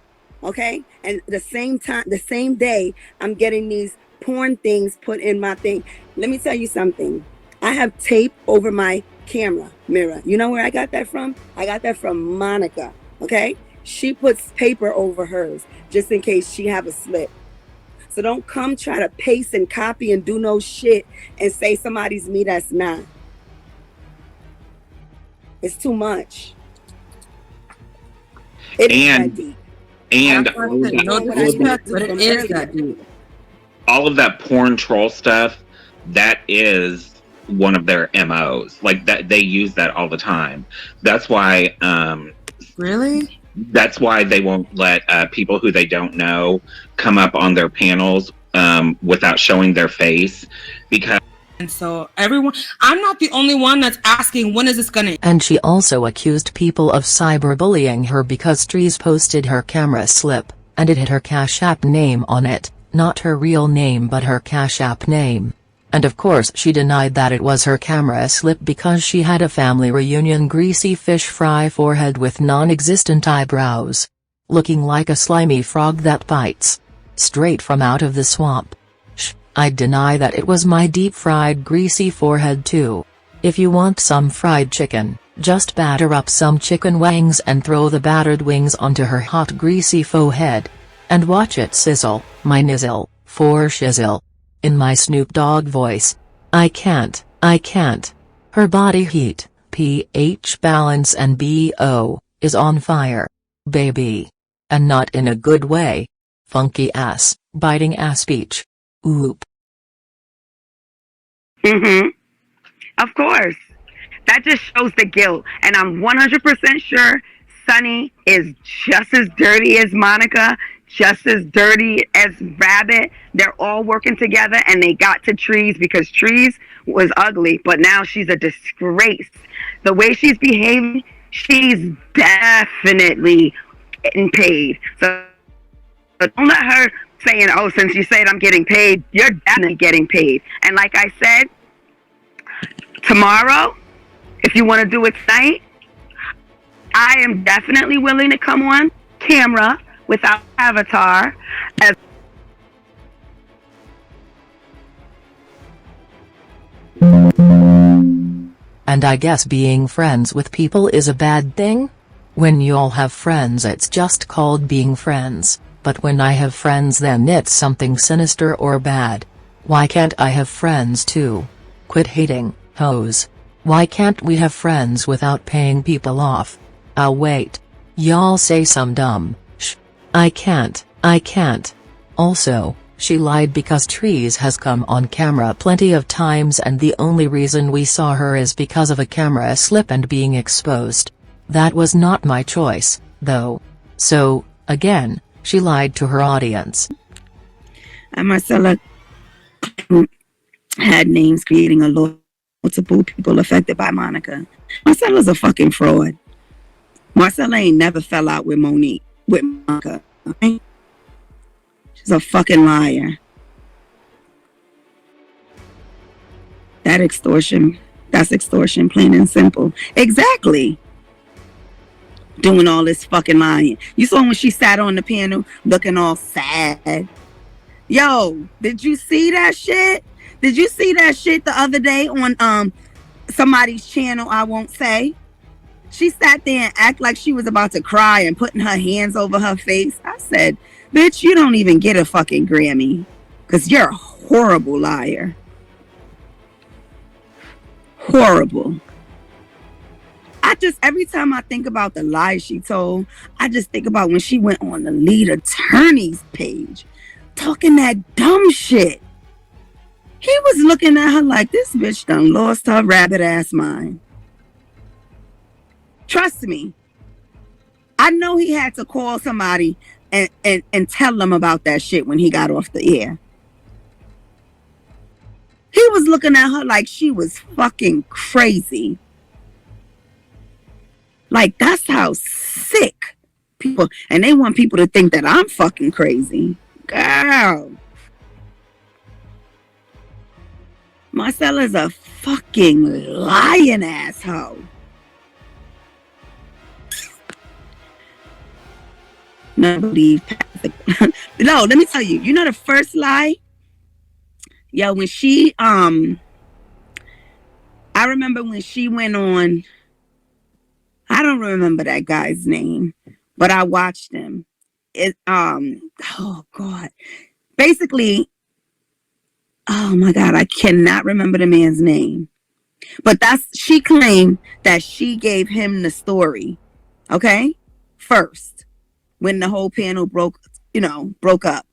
Okay? And the same day I'm getting these porn things put in my thing. Let me tell you something. I have tape over my camera mirror. You know where I got that from? I got that from Monica. Okay? She puts paper over hers just in case she have a slip. So don't come try to paste and copy and do no shit and say somebody's me that's not. It's too much. It is that deep. And all of that porn troll stuff, that is one of their MOs. Like that, they use that all the time. That's why really? That's why they won't let people who they don't know come up on their panels without showing their face, because. And so everyone, I'm not the only one that's asking when is this gonna. And she also accused people of cyberbullying her because Trees posted her camera slip, and it had her Cash App name on it, not her real name but her Cash App name. And of course she denied that it was her camera slip because she had a family reunion greasy fish fry forehead with non-existent eyebrows. Looking like a slimy frog that bites. Straight from out of the swamp. I'd deny that it was my deep-fried greasy forehead too. If you want some fried chicken, just batter up some chicken wings and throw the battered wings onto her hot greasy faux head. And watch it sizzle, my nizzle, for shizzle. In my Snoop Dogg voice. I can't. Her body heat, pH balance and BO, is on fire. Baby. And not in a good way. Funky ass, biting ass speech. Oop. Mm-hmm. Of course. That just shows the guilt. And I'm 100% sure Sunny is just as dirty as Monica, just as dirty as Rabbit. They're all working together and they got to Trees because Trees was ugly, but now she's a disgrace. The way she's behaving, she's definitely getting paid. So don't let her saying, oh, since you said I'm getting paid, you're definitely getting paid. And like I said, tomorrow, if you want to do it tonight, I am definitely willing to come on camera without avatar as And I guess being friends with people is a bad thing? When you all have friends it's just called being friends, but when I have friends then it's something sinister or bad. Why can't I have friends too? Quit hating, hoes. Why can't we have friends without paying people off? I'll wait. Y'all say some dumb sh. I can't. Also, she lied because Trees has come on camera plenty of times and the only reason we saw her is because of a camera slip and being exposed. That was not my choice, though. So, again, she lied to her audience. And Marcella had names creating a multiple people affected by Monica. Marcella's a fucking fraud. Marcella ain't never fell out with Monica. Okay? She's a fucking liar. That's extortion, plain and simple. Exactly. Doing all this fucking lying. You saw when she sat on the panel looking all sad. Yo, did you see that shit? Did you see that shit the other day on somebody's channel I won't say? She sat there and act like she was about to cry and putting her hands over her face. I said, bitch, you don't even get a fucking Grammy. Because you're a horrible liar. Horrible. Every time I think about the lies she told, I just think about when she went on the lead attorney's page talking that dumb shit. He was looking at her like, this bitch done lost her rabbit ass mind. Trust me. I know he had to call somebody and tell them about that shit when he got off the air. He was looking at her like she was fucking crazy. Like, that's how sick people, and they want people to think that I'm fucking crazy. Girl. Marcella's a fucking lying asshole. No, believe. No, let me tell you. You know the first lie? Yo, when she, I remember when she went on, I don't remember that guy's name, but I watched him. Oh God. Basically, oh my God, I cannot remember the man's name. But she claimed that she gave him the story. Okay? First, when the whole panel broke up.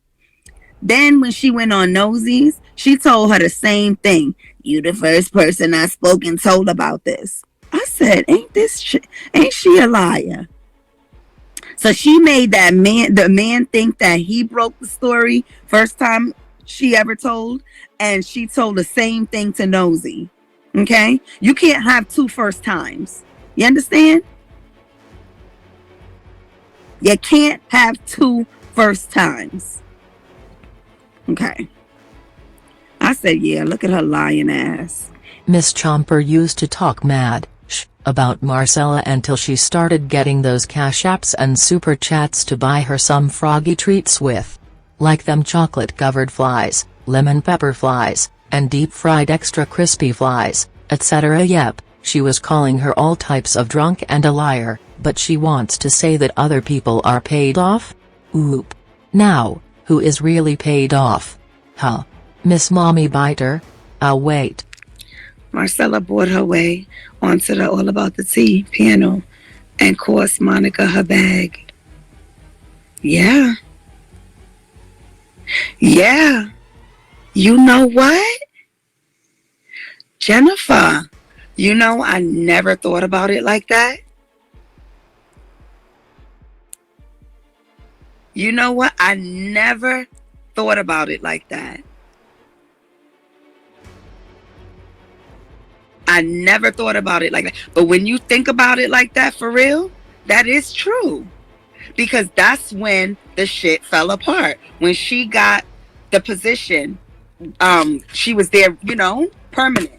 Then when she went on Nosies, she told her the same thing. You the first person I spoke and told about this. I said, ain't she a liar? So she made the man think that he broke the story first time she ever told, and she told the same thing to Nosy. Okay? You can't have two first times. You understand? You can't have two first times. Okay. I said, yeah, look at her lying ass. Miss Chomper used to talk mad about Marcella until she started getting those cash apps and super chats to buy her some froggy treats with. Like them chocolate covered flies, lemon pepper flies, and deep fried extra crispy flies, etc. Yep, she was calling her all types of drunk and a liar, but she wants to say that other people are paid off? Oop. Now, who is really paid off? Huh? Miss Mommy Biter? I'll wait. Marcella bought her way onto the All About the Tea panel and cost Monica her bag. Yeah. Yeah. You know what? Jennifer, you know, I never thought about it like that. You know what? I never thought about it like that. I never thought about it like that. But when you think about it like that, for real, that is true. Because that's when the shit fell apart. When she got the position, she was there, you know, permanent.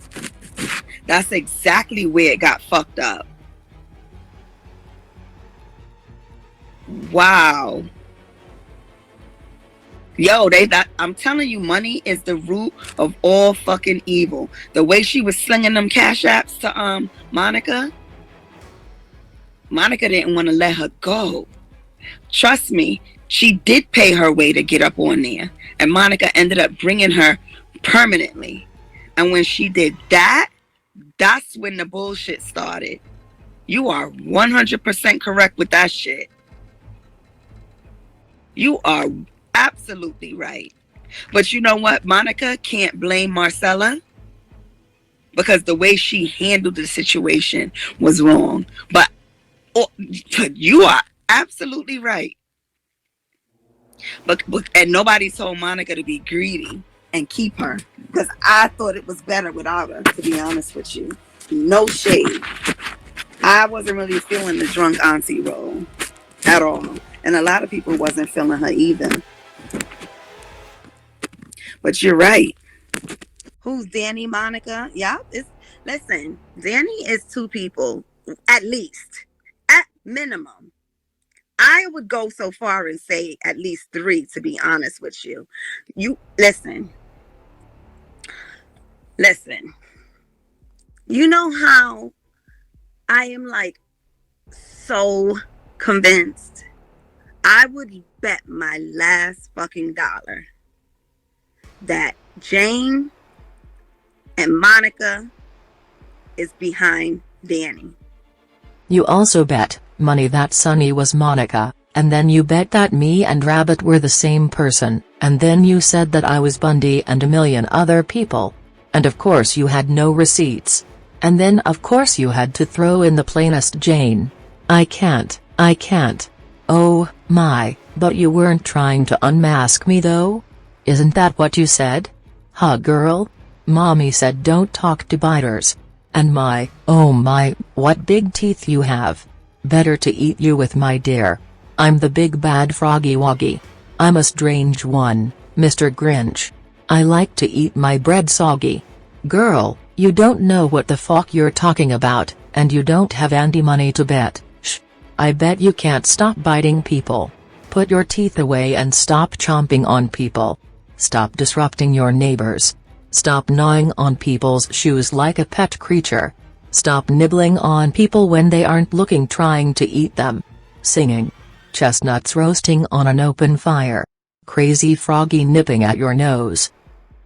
That's exactly where it got fucked up. Wow. Yo, I'm telling you, money is the root of all fucking evil. The way she was slinging them cash apps to Monica didn't want to let her go. Trust me, she did pay her way to get up on there. And Monica ended up bringing her permanently. And when she did that, that's when the bullshit started. You are 100% correct with that shit. You are absolutely right. But you know what? Monica can't blame Marcella because the way she handled the situation was wrong. But you are absolutely right. But and nobody told Monica to be greedy and keep her, because I thought it was better without her, to be honest with you. No shade. I wasn't really feeling the drunk auntie role at all. And a lot of people wasn't feeling her either. But you're right. Who's Dani, Monica? Yeah, listen, Dani is two people, at least. At minimum. I would go so far and say at least three, to be honest with you. You listen. You know how I am like so convinced? I would bet my last fucking dollar that Jane and Monica is behind Dani. You also bet money that Sunny was Monica, and then you bet that me and Rabbit were the same person, and then you said that I was Bundy and a million other people. And of course you had no receipts. And then of course you had to throw in the plainest Jane. I can't. Oh, my, but you weren't trying to unmask me though? Isn't that what you said? Huh, girl? Mommy said don't talk to biters. And oh my, what big teeth you have. Better to eat you with, my dear. I'm the big bad froggy woggy. I'm a strange one, Mr. Grinch. I like to eat my bread soggy. Girl, you don't know what the fuck you're talking about, and you don't have any money to bet. Shh. I bet you can't stop biting people. Put your teeth away and stop chomping on people. Stop disrupting your neighbors. Stop gnawing on people's shoes like a pet creature. Stop nibbling on people when they aren't looking, trying to eat them. Singing. Chestnuts roasting on an open fire. Crazy froggy nipping at your nose.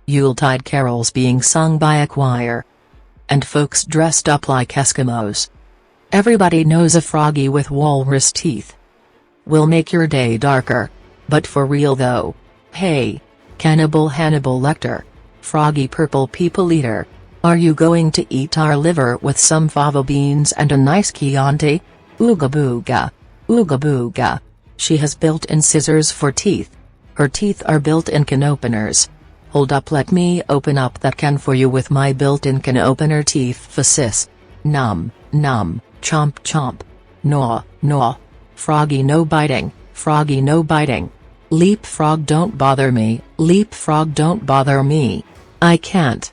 Yuletide carols being sung by a choir. And folks dressed up like Eskimos. Everybody knows a froggy with walrus teeth will make your day darker. But for real though. Hey. Cannibal Hannibal Lecter. Froggy purple people eater. Are you going to eat our liver with some fava beans and a nice Chianti? Ooga booga. Ooga booga. She has built-in scissors for teeth. Her teeth are built-in can openers. Hold up, let me open up that can for you with my built-in can opener teeth for sis. Nom, nom, chomp chomp. Gnaw, gnaw. Froggy no biting, froggy no biting. Leapfrog don't bother me, leapfrog don't bother me. I can't.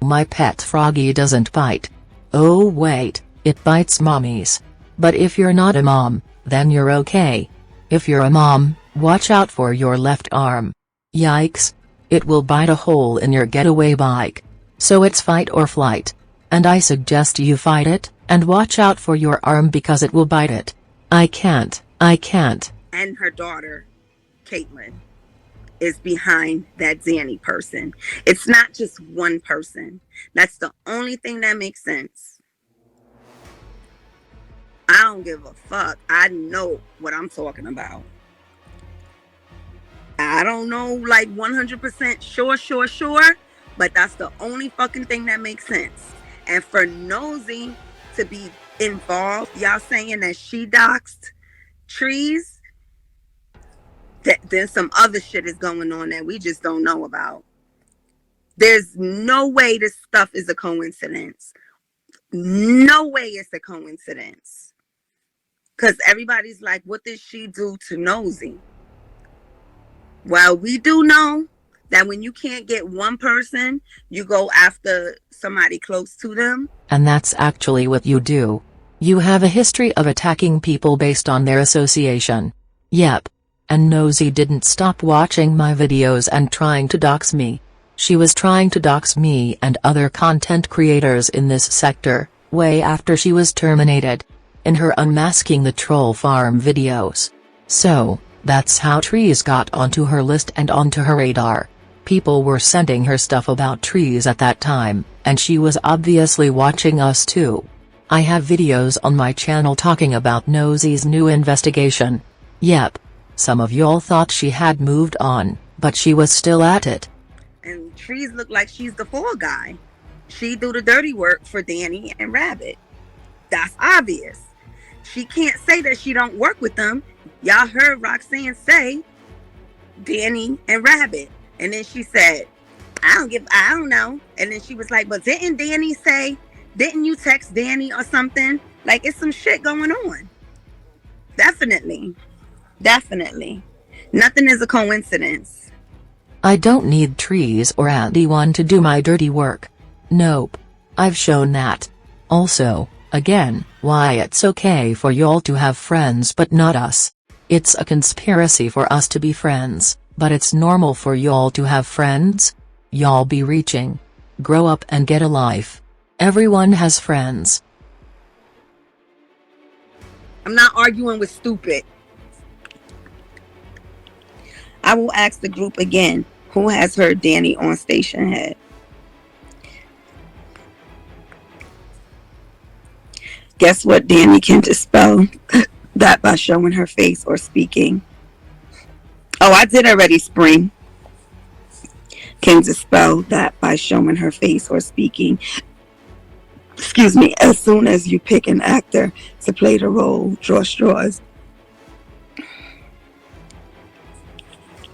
My pet froggy doesn't bite. Oh wait, it bites mommies. But if you're not a mom, then you're okay. If you're a mom, watch out for your left arm. Yikes. It will bite a hole in your getaway bike. So it's fight or flight. And I suggest you fight it, and watch out for your arm because it will bite it. I can't. And her daughter, Caitlin, is behind that Dani person. It's not just one person. That's the only thing that makes sense. I don't give a fuck. I know what I'm talking about. I don't know like 100% sure, But that's the only fucking thing that makes sense. And for Nosy to be involved, y'all saying that she doxed Trees, then some other shit is going on that we just don't know about. There's no way this stuff is a coincidence. No way it's a coincidence. Because everybody's like, what did she do to Nosy? Well, we do know that when you can't get one person, you go after somebody close to them. And that's actually what you do. You have a history of attacking people based on their association. Yep. And Nosy didn't stop watching my videos and trying to dox me. She was trying to dox me and other content creators in this sector, way after she was terminated. In her Unmasking the Troll Farm videos. So, that's how Trees got onto her list and onto her radar. People were sending her stuff about Trees at that time, and she was obviously watching us too. I have videos on my channel talking about Nosy's new investigation. Yep. Some of y'all thought she had moved on, but she was still at it. And Trees look like she's the fall guy. She do the dirty work for Dani and Rabbit. That's obvious. She can't say that she don't work with them. Y'all heard Roxanne say Dani and Rabbit. And then she said, I don't know. And then she was like, but didn't you text Dani or something? Like, it's some shit going on. Definitely. Nothing is a coincidence. I don't need Trees or anyone to do my dirty work. Nope. I've shown that. Also, again, why it's okay for y'all to have friends but not us. It's a conspiracy for us to be friends, but it's normal for y'all to have friends? Y'all be reaching. Grow up and get a life. Everyone has friends. I'm not arguing with stupid. I will ask the group again, who has heard Dani on Station Head? Guess what? Dani can dispel that by showing her face or speaking. Oh, I did already, Spring. Can dispel that by showing her face or speaking. Excuse me, as soon as you pick an actor to play the role, draw straws.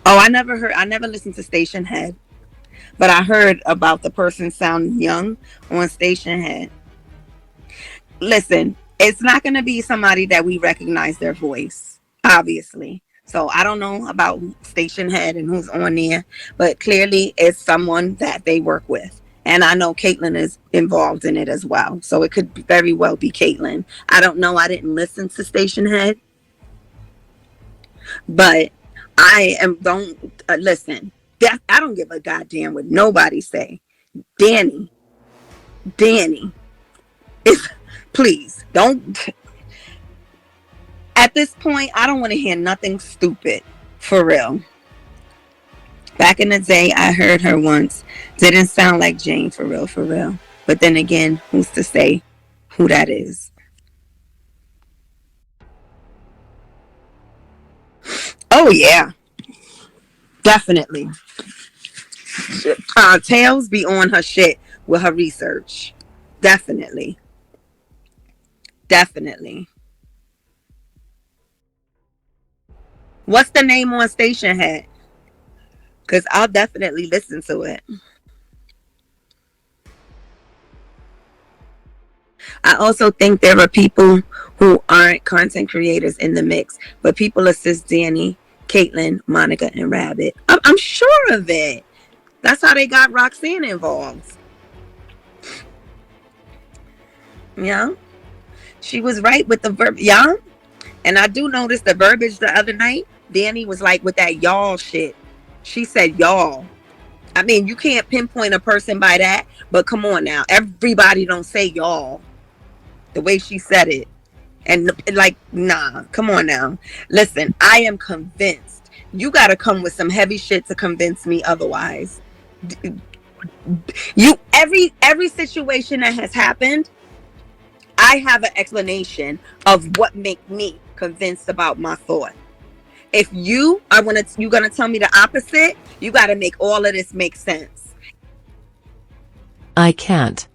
Oh, I never listened to Station Head, but I heard about the person sounding young on Station Head. Listen, it's not going to be somebody that we recognize their voice, obviously. So I don't know about Station Head and who's on there, but clearly it's someone that they work with. And I know Caitlyn is involved in it as well. So it could very well be Caitlyn. I don't know. I didn't listen to Station Head. But listen. I don't give a goddamn what nobody say. Dani. Please, don't. At this point, I don't want to hear nothing stupid. For real. Back in the day, I heard her once. Didn't sound like Jane, for real. But then again, who's to say who that is? Oh, yeah. Definitely. Tails be on her shit with her research. Definitely. What's the name on Station Head? Because I'll definitely listen to it. I also think there are people who aren't content creators in the mix, but people assist Dani, Caitlyn, Monica, and Rabbit. I'm sure of it. That's how they got Roxanne involved. Yeah. She was right with the verb. Yeah. And I do notice the verbiage the other night. Dani was like with that y'all shit. She said y'all. I mean, you can't pinpoint a person by that, but come on now. Everybody don't say y'all. The way she said it. And like, nah, come on now. Listen, I am convinced. You got to come with some heavy shit to convince me otherwise. Every situation that has happened, I have an explanation of what make me convinced about my thought. If you're gonna tell me the opposite, you got to make all of this make sense. I can't.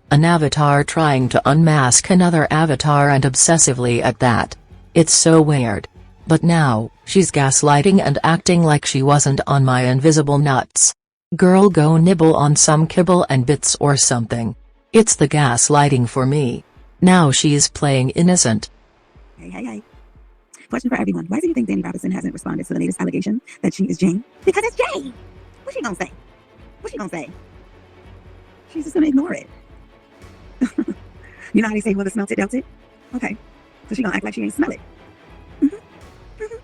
An avatar trying to unmask another avatar and obsessively at that. It's so weird. But now, she's gaslighting and acting like she wasn't on my invisible nuts. Girl, go nibble on some kibble and bits or something. It's the gaslighting for me. Now she's playing innocent. Hey. Question for everyone. Why do you think Dani Robertson hasn't responded to the latest allegation that she is Jane? Because it's Jane. What's she gonna say? She's just gonna ignore it. You know how they say, whoever smelt it, dealt it? Okay. So she gonna act like she ain't smell it.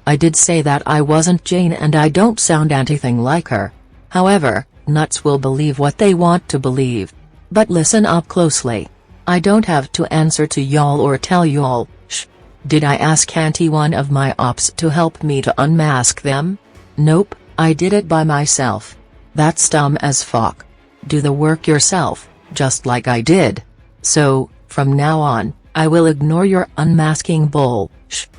I did say that I wasn't Jane and I don't sound anything like her. However, nuts will believe what they want to believe. But listen up closely. I don't have to answer to y'all or tell y'all. Shh. Did I ask Auntie one of my ops to help me to unmask them? Nope, I did it by myself. That's dumb as fuck. Do the work yourself, just like I did. So, from now on, I will ignore your unmasking bull,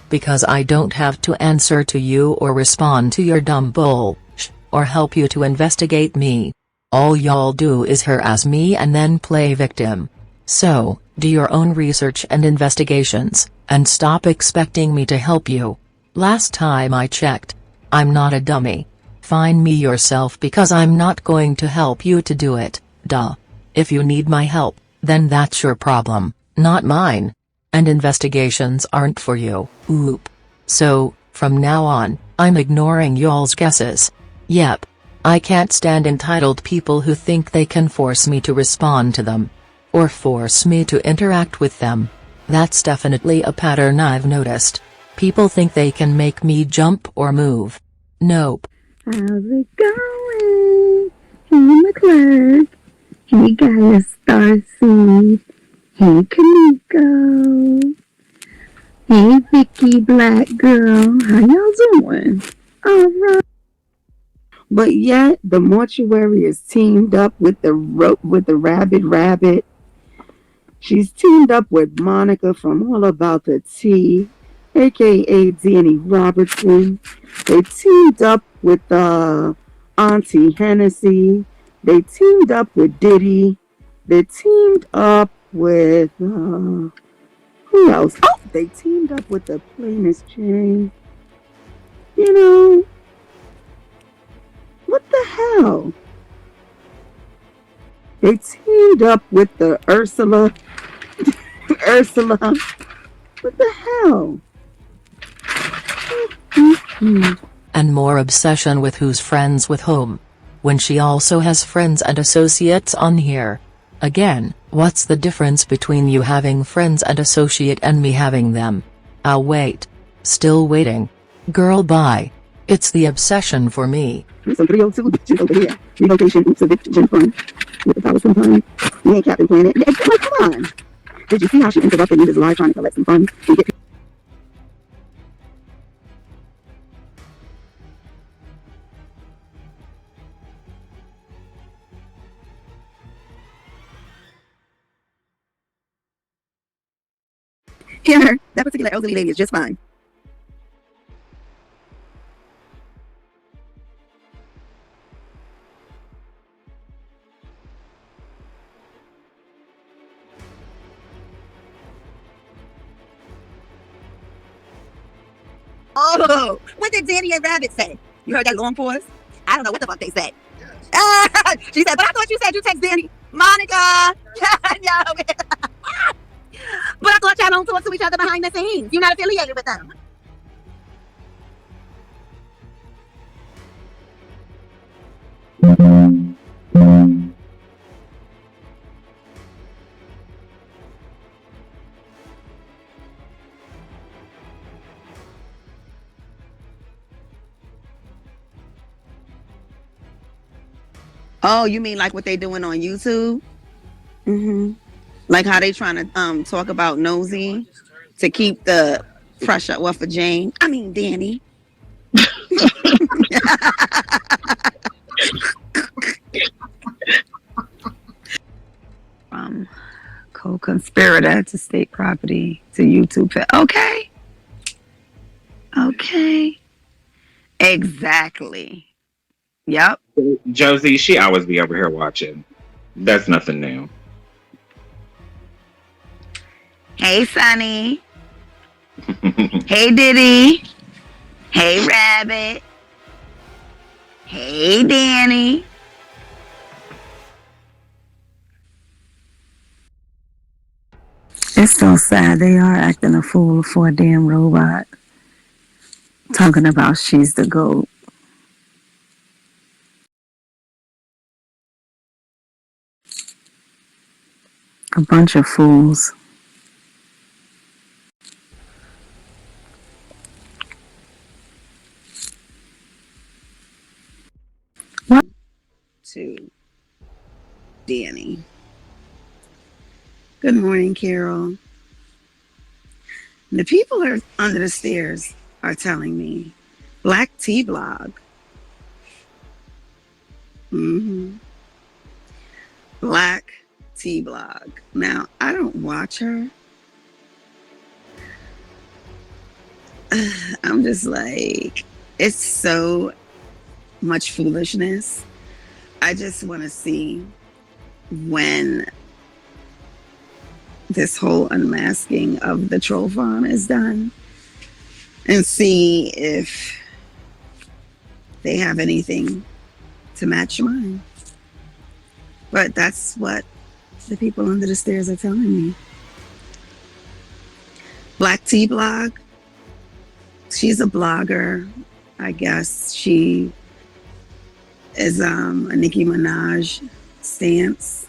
because I don't have to answer to you or respond to your dumb bull, or help you to investigate me. All y'all do is harass me and then play victim. So, do your own research and investigations, and stop expecting me to help you. Last time I checked, I'm not a dummy. Find me yourself because I'm not going to help you to do it, duh. If you need my help, then that's your problem, not mine. And investigations aren't for you, oop. So, from now on, I'm ignoring y'all's guesses. Yep. I can't stand entitled people who think they can force me to respond to them. Or force me to interact with them. That's definitely a pattern I've noticed. People think they can make me jump or move. Nope. How's it going? Hey, McClurk. Hey, Gaia Starseed. Hey, Kaniko. Hey, Vicky Black Girl. How y'all doing? All right. But yet, the mortuary is teamed up with the rabid rabbit. She's teamed up with Monica from All About the Tea, aka Dani Robertson. They teamed up with Auntie Hennessy. They teamed up with Diddy. They teamed up with who else? Oh, they teamed up with the plainest Jane. You know, what the hell? They teamed up with the Ursula. Ursula. What the hell? And more obsession with who's friends with whom. When she also has friends and associates on here. Again, what's the difference between you having friends and associate and me having them? I'll wait. Still waiting. Girl, bye. It's the obsession for me. Some 302 bitches over here. Relocation, oops, eviction fund. With the power from fund. You ain't Captain Planet. Yeah, come on. Did you see how she interrupted me this live trying to collect some funds? Hear her. That particular elderly lady is just fine. Oh, what did Dani and Rabbit say? You heard that long pause? I don't know what the fuck they said. She said, but I thought you said you text Dani. Monica! But I thought y'all don't talk to each other behind the scenes. You're not affiliated with them. Oh, you mean like what they doing on YouTube? Mm-hmm. Like how they trying to talk about Nosy to keep the pressure off of Jane. I mean Dani. Co-conspirator to state property to YouTube. Okay. Exactly. Yep. Josie, she always be over here watching. That's nothing new. Hey, Sunny. Hey, Diddy. Hey, Rabbit. Hey, Dani. It's so sad. They are acting a fool for a damn robot. Talking about she's the GOAT. A bunch of fools. What? To Dani. Good morning, Carol. The people are under the stairs are telling me Black Tea Blog. Black Tea Blog. Now, I don't watch her. I'm just like, it's so much foolishness. I just want to see when this whole unmasking of the troll farm is done and see if they have anything to match mine. But that's what the people under the stairs are telling me. Black Tea Blog. She's a blogger. I guess she is a Nicki Minaj stance.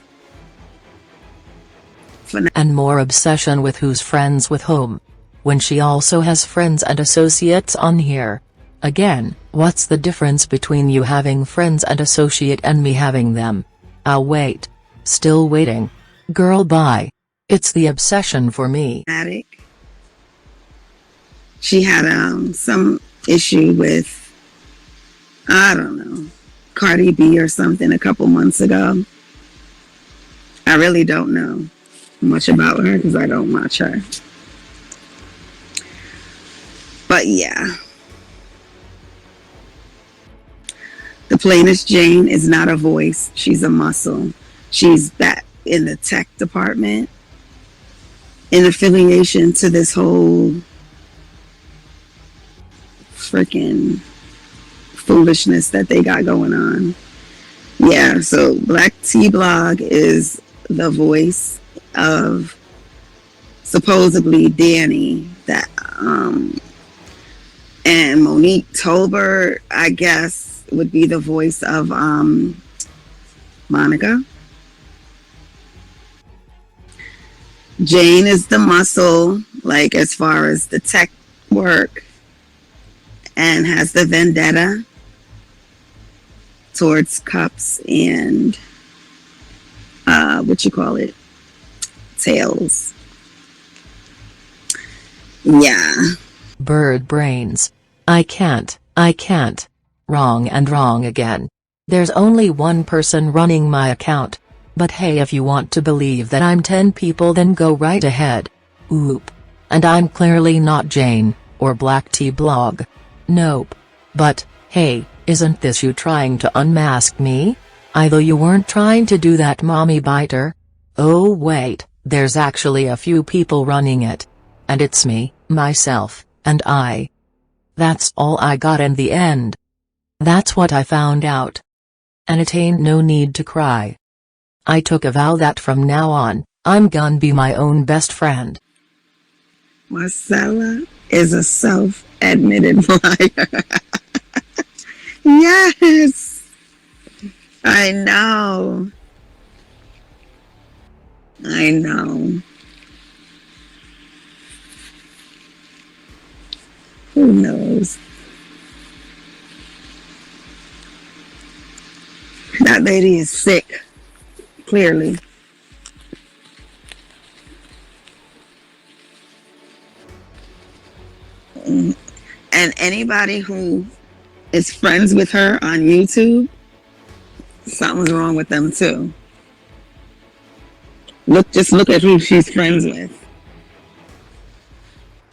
And more obsession with who's friends with whom. When she also has friends and associates on here. Again, what's the difference between you having friends and associate and me having them? I'll wait. Still waiting. Girl, bye. It's the obsession for me. She had some issue with, I don't know, Cardi B or something a couple months ago. I really don't know much about her because I don't watch her. But yeah. The plainest Jane is not a voice. She's a muscle. She's back in the tech department in affiliation to this whole freaking foolishness that they got going on. Yeah, so Black Tea Blog is the voice of supposedly Dani, that and Monique Tolbert, I guess, would be the voice of Monica. Jane is the muscle, like as far as the tech work, and has the vendetta towards Cups and Tails. Yeah. Bird brains. I can't. Wrong and wrong again. There's only one person running my account. But hey, if you want to believe that I'm 10 people, then go right ahead. Oop. And I'm clearly not Jane, or Black Tea Blog. Nope. But, hey, isn't this you trying to unmask me? Either you weren't trying to do that, mommy biter. Oh wait, there's actually a few people running it. And it's me, myself, and I. That's all I got in the end. That's what I found out. And it ain't no need to cry. I took a vow that from now on, I'm gonna be my own best friend. Marcella is a self-admitted liar. Yes. I know. Who knows? That lady is sick, clearly. And anybody who is friends with her on YouTube, something's wrong with them too. Just look at who she's friends with.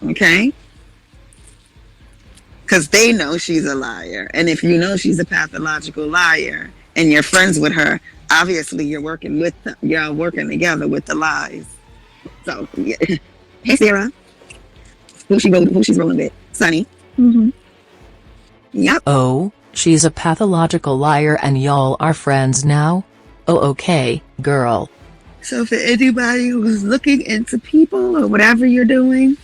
Okay? Because they know she's a liar. And if you know she's a pathological liar and you're friends with her, Obviously, you're working together with the lies. So, yeah. Hey, Sarah. Who she's rolling with? Sunny. Mm-hmm. Yep. Oh, she's a pathological liar and y'all are friends now? Oh, okay, girl. So for anybody who's looking into people or whatever you're doing,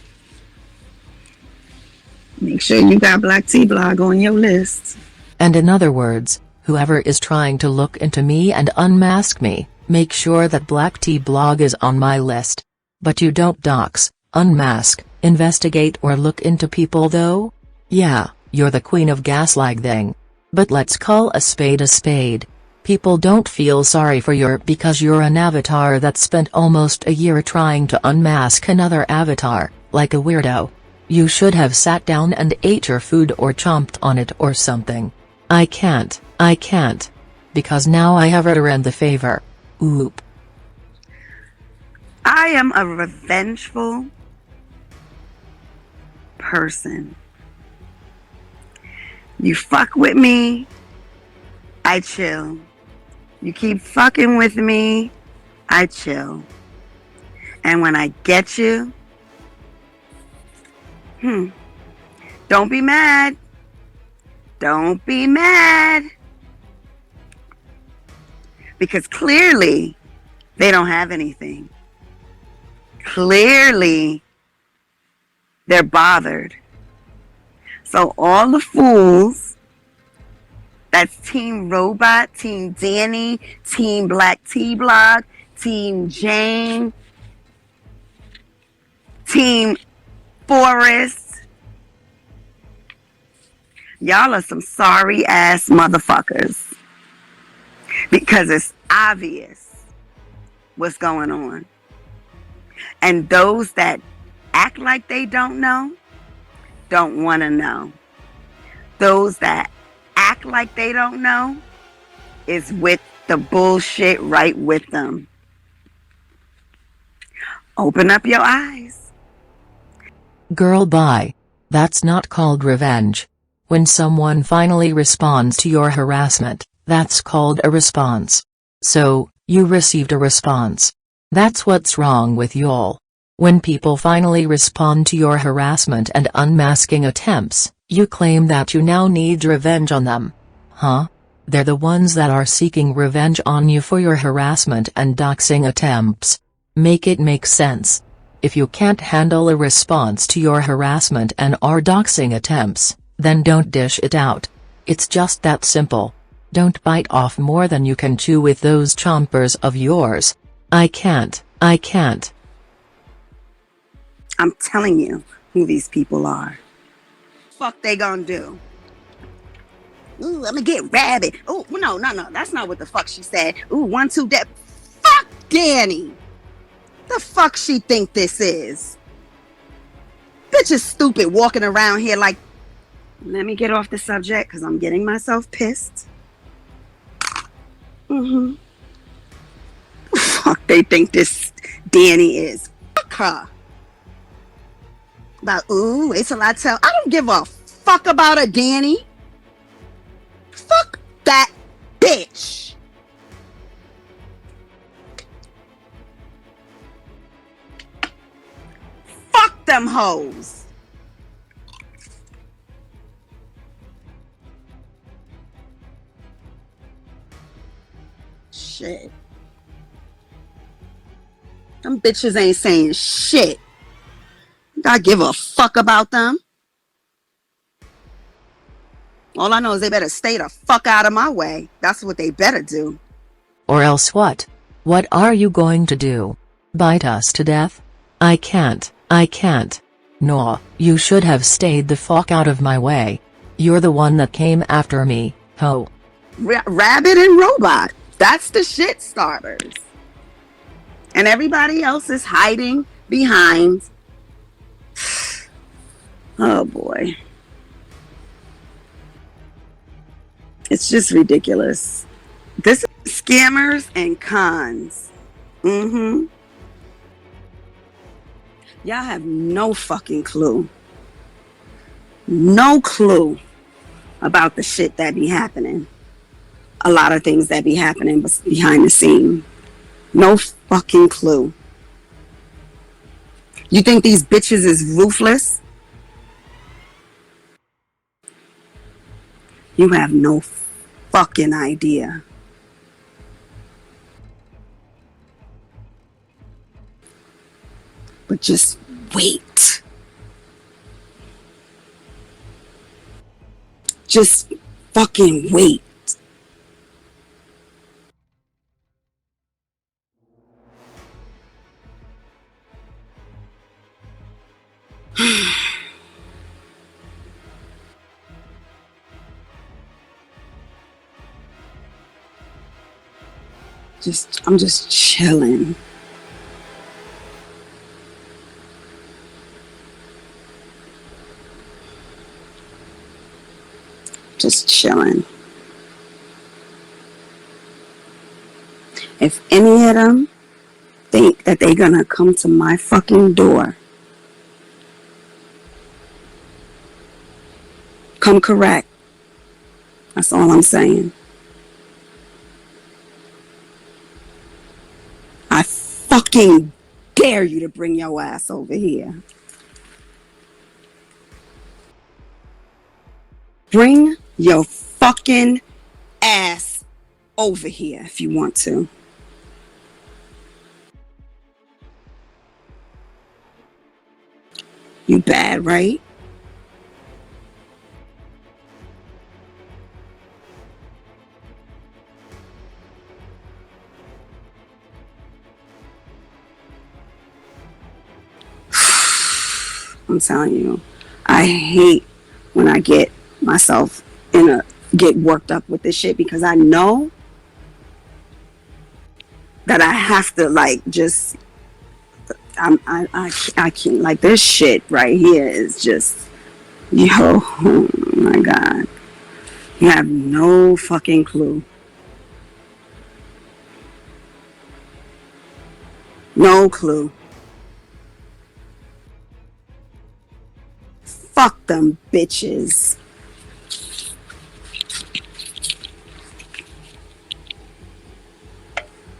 make sure you got Black Tea Blog on your list. And in other words, whoever is trying to look into me and unmask me, make sure that Black Tea Blog is on my list. But you don't dox, unmask, investigate or look into people though? Yeah, you're the queen of gaslighting. But let's call a spade a spade. People don't feel sorry for you because you're an avatar that spent almost a year trying to unmask another avatar, like a weirdo. You should have sat down and ate your food or chomped on it or something. I can't. Because now I have returned the favor. Oop. I am a revengeful person. You fuck with me, I chill. You keep fucking with me, I chill. And when I get you, don't be mad. Don't be mad. Because clearly, they don't have anything. Clearly, they're bothered. So all the fools, that's Team Robot, Team Dani, Team Black Tea Blog, Team Jane, Team Forrest. Y'all are some sorry ass motherfuckers. Because it's obvious what's going on. And those that act like they don't know, don't want to know. Those that act like they don't know is with the bullshit right with them. Open up your eyes. Girl, bye. That's not called revenge. When someone finally responds to your harassment, that's called a response. So, you received a response. That's what's wrong with y'all. When people finally respond to your harassment and unmasking attempts, you claim that you now need revenge on them. Huh? They're the ones that are seeking revenge on you for your harassment and doxing attempts. Make it make sense. If you can't handle a response to your harassment and are doxing attempts, then don't dish it out. It's just that simple. Don't bite off more than you can chew with those chompers of yours. I can't. I'm telling you who these people are. Fuck they gonna do? Ooh, I'm gonna get rabid. Oh, no, that's not what the fuck she said. Ooh, 1, 2, that. Fuck Dani. The fuck she think this is? Bitch is stupid walking around here like. Let me get off the subject because I'm getting myself pissed. Fuck they think this Dani is. Fuck her. About, ooh, wait till I tell. I don't give a fuck about a Dani. Fuck that bitch. Fuck them hoes. Shit. Them bitches ain't saying shit. I give a fuck about them. All I know is they better stay the fuck out of my way. That's what they better do. Or else what? What are you going to do? Bite us to death? I can't. No, you should have stayed the fuck out of my way. You're the one that came after me, ho. Rabbit and Robot. That's the shit starters. And everybody else is hiding behind. Oh boy. It's just ridiculous. This is scammers and cons. Y'all have no fucking clue. No clue about the shit that be happening. a lot of things that be happening behind the scene. No fucking clue. You think these bitches is ruthless? You have no fucking idea. But just wait. Just fucking wait. I'm just chilling. Just chilling. If any of them think that they're gonna come to my fucking door, come correct. That's all I'm saying. I fucking dare you to bring your ass over here. Bring your fucking ass over here if you want to. You bad, right? I'm telling you, I hate when I get myself get worked up with this shit, because I know that I have to I can't, like, this shit right here is just, oh my God. You have no fucking clue. No clue. Fuck them bitches.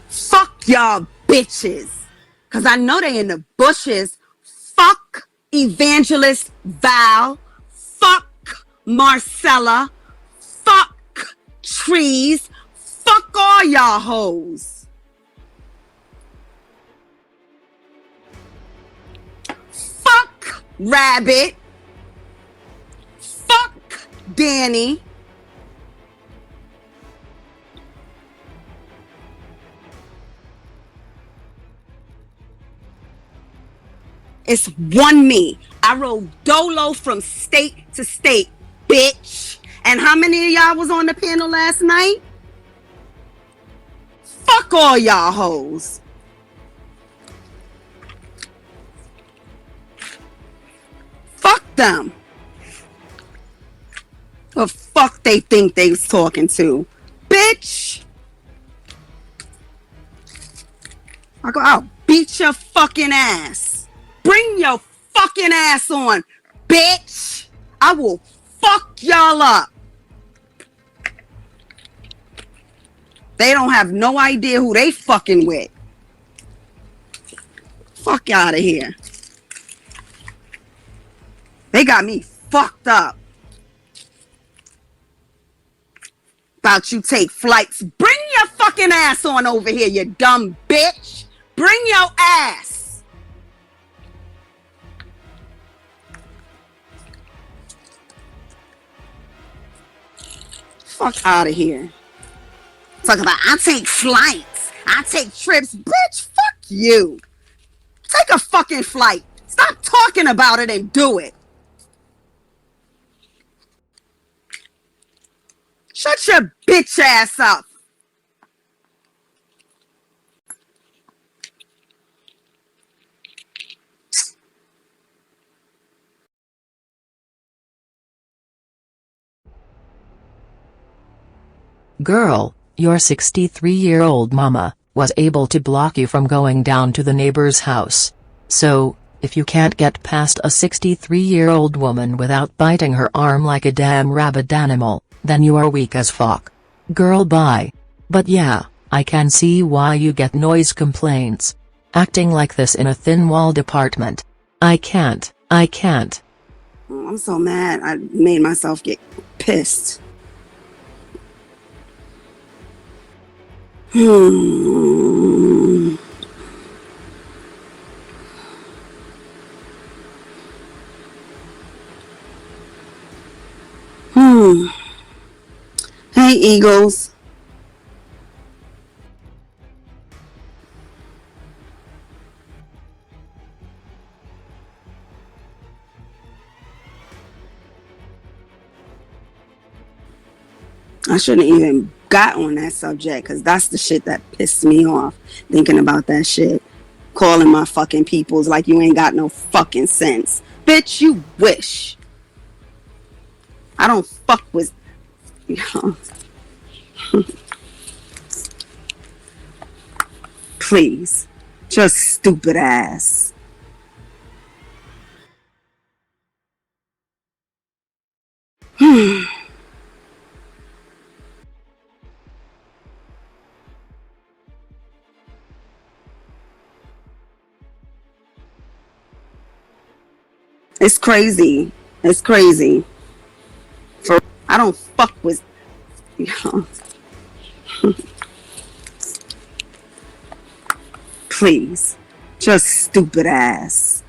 Fuck y'all bitches. Cause I know they in the bushes. Fuck Evangelist Val. Fuck Marcella. Fuck Trees. Fuck all y'all hoes. Fuck Rabbit. Fuck Dani. It's one me. I rode dolo from state to state, bitch. And how many of y'all was on the panel last night? Fuck all y'all hoes. Fuck them. Who the fuck they think they was talking to? Bitch. I'll beat your fucking ass. Bring your fucking ass on, bitch. I will fuck y'all up. They don't have no idea who they fucking with. Fuck out of here. They got me fucked up. About you take flights. Bring your fucking ass on over here, you dumb bitch. Bring your ass. Fuck out of here. Talk about, I take flights. I take trips. Bitch, fuck you. Take a fucking flight. Stop talking about it and do it. Shut your bitch ass up. Girl, your 63-year-old mama was able to block you from going down to the neighbor's house. So, if you can't get past a 63-year-old woman without biting her arm like a damn rabid animal, then you are weak as fuck. Girl bye. But yeah, I can see why you get noise complaints. Acting like this in a thin-walled apartment. I can't. Oh, I'm so mad. I made myself get pissed. Hey, Eagles. I shouldn't even got on that subject because that's the shit that pissed me off. Thinking about that shit. Calling my fucking peoples like you ain't got no fucking sense. Bitch, you wish. I don't fuck with... Please. Just stupid ass. It's crazy. It's crazy. I don't fuck with... Please. Just stupid ass.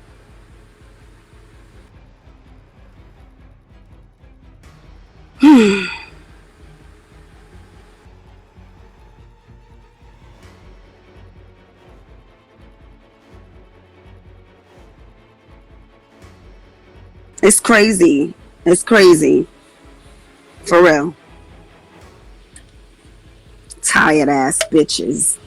It's crazy. It's crazy. For real. Tired ass bitches.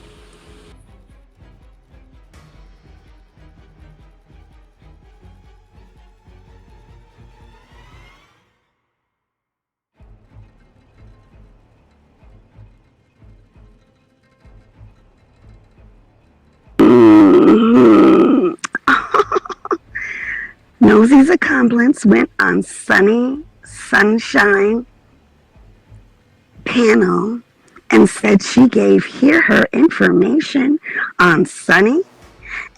Nosie's accomplice went on Sunshine panel and said she gave Hear Her information on Sunny,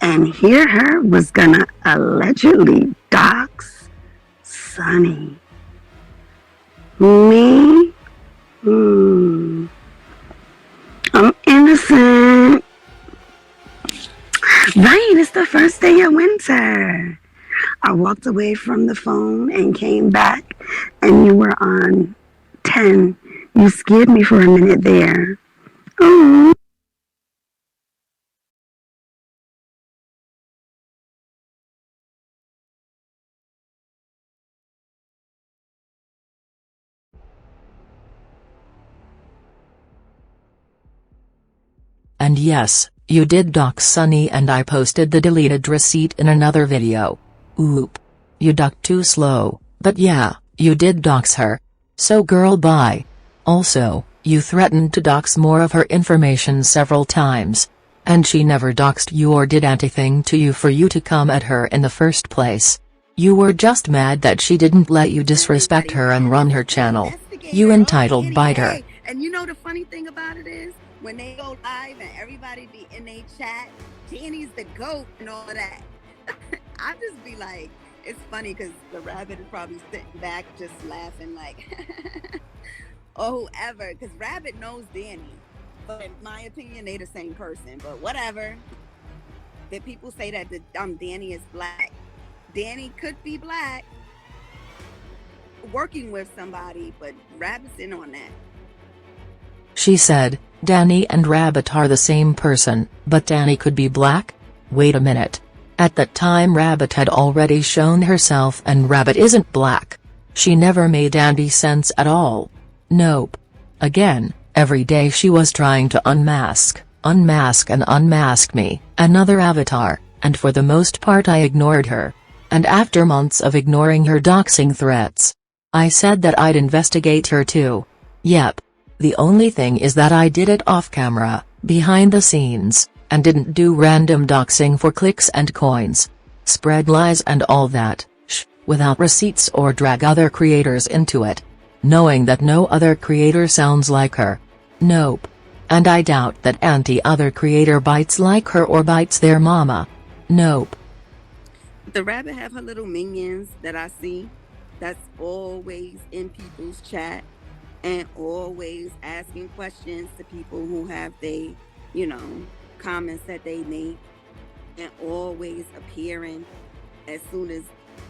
and Hear Her was gonna allegedly dox Sunny. Me? I'm innocent. Right, it's the first day of winter. I walked away from the phone and came back, and you were on 10. You scared me for a minute there. Oh. And yes, you did dox Sunny, and I posted the deleted receipt in another video. Oop. You ducked too slow, but yeah, you did dox her. So girl bye. Also, you threatened to dox more of her information several times. And she never doxed you or did anything to you for you to come at her in the first place. You were just mad that she didn't let you disrespect her and run her channel. You entitled biter. And you know the funny thing about it is, when they go live and everybody be in their chat, Dani's the GOAT and all of that. I just be like, it's funny because the rabbit is probably sitting back just laughing like, or whoever, because Rabbit knows Dani. But in my opinion, they the same person, but whatever. That people say that Dani is black. Dani could be black, working with somebody, but Rabbit's in on that. She said, Dani and Rabbit are the same person, but Dani could be black? Wait a minute. At that time Rabbit had already shown herself and Rabbit isn't black. She never made any sense at all. Nope. Again, every day she was trying to unmask and unmask me, another avatar, and for the most part I ignored her. And after months of ignoring her doxing threats, I said that I'd investigate her too. Yep. The only thing is that I did it off camera, behind the scenes, and didn't do random doxing for clicks and coins. Spread lies and all that, without receipts or drag other creators into it. Knowing that no other creator sounds like her, Nope. And I doubt that anti-other creator bites like her or bites their mama. Nope. The rabbit have her little minions that I see. That's always in people's chat and always asking questions to people who have they, comments that they make, and always appearing as soon as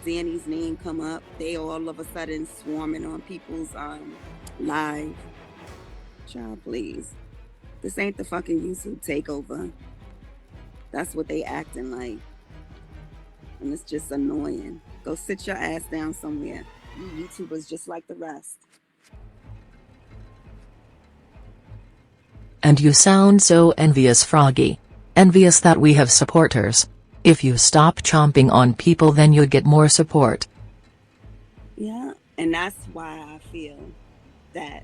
Dani's name come up, they all of a sudden swarming on people's live. Child, please. This ain't the fucking YouTube takeover. That's what they acting like. And it's just annoying. Go sit your ass down somewhere. You YouTubers just like the rest. And you sound so envious, Froggy. Envious that we have supporters. If you stop chomping on people, then you get more support. Yeah, and that's why I feel that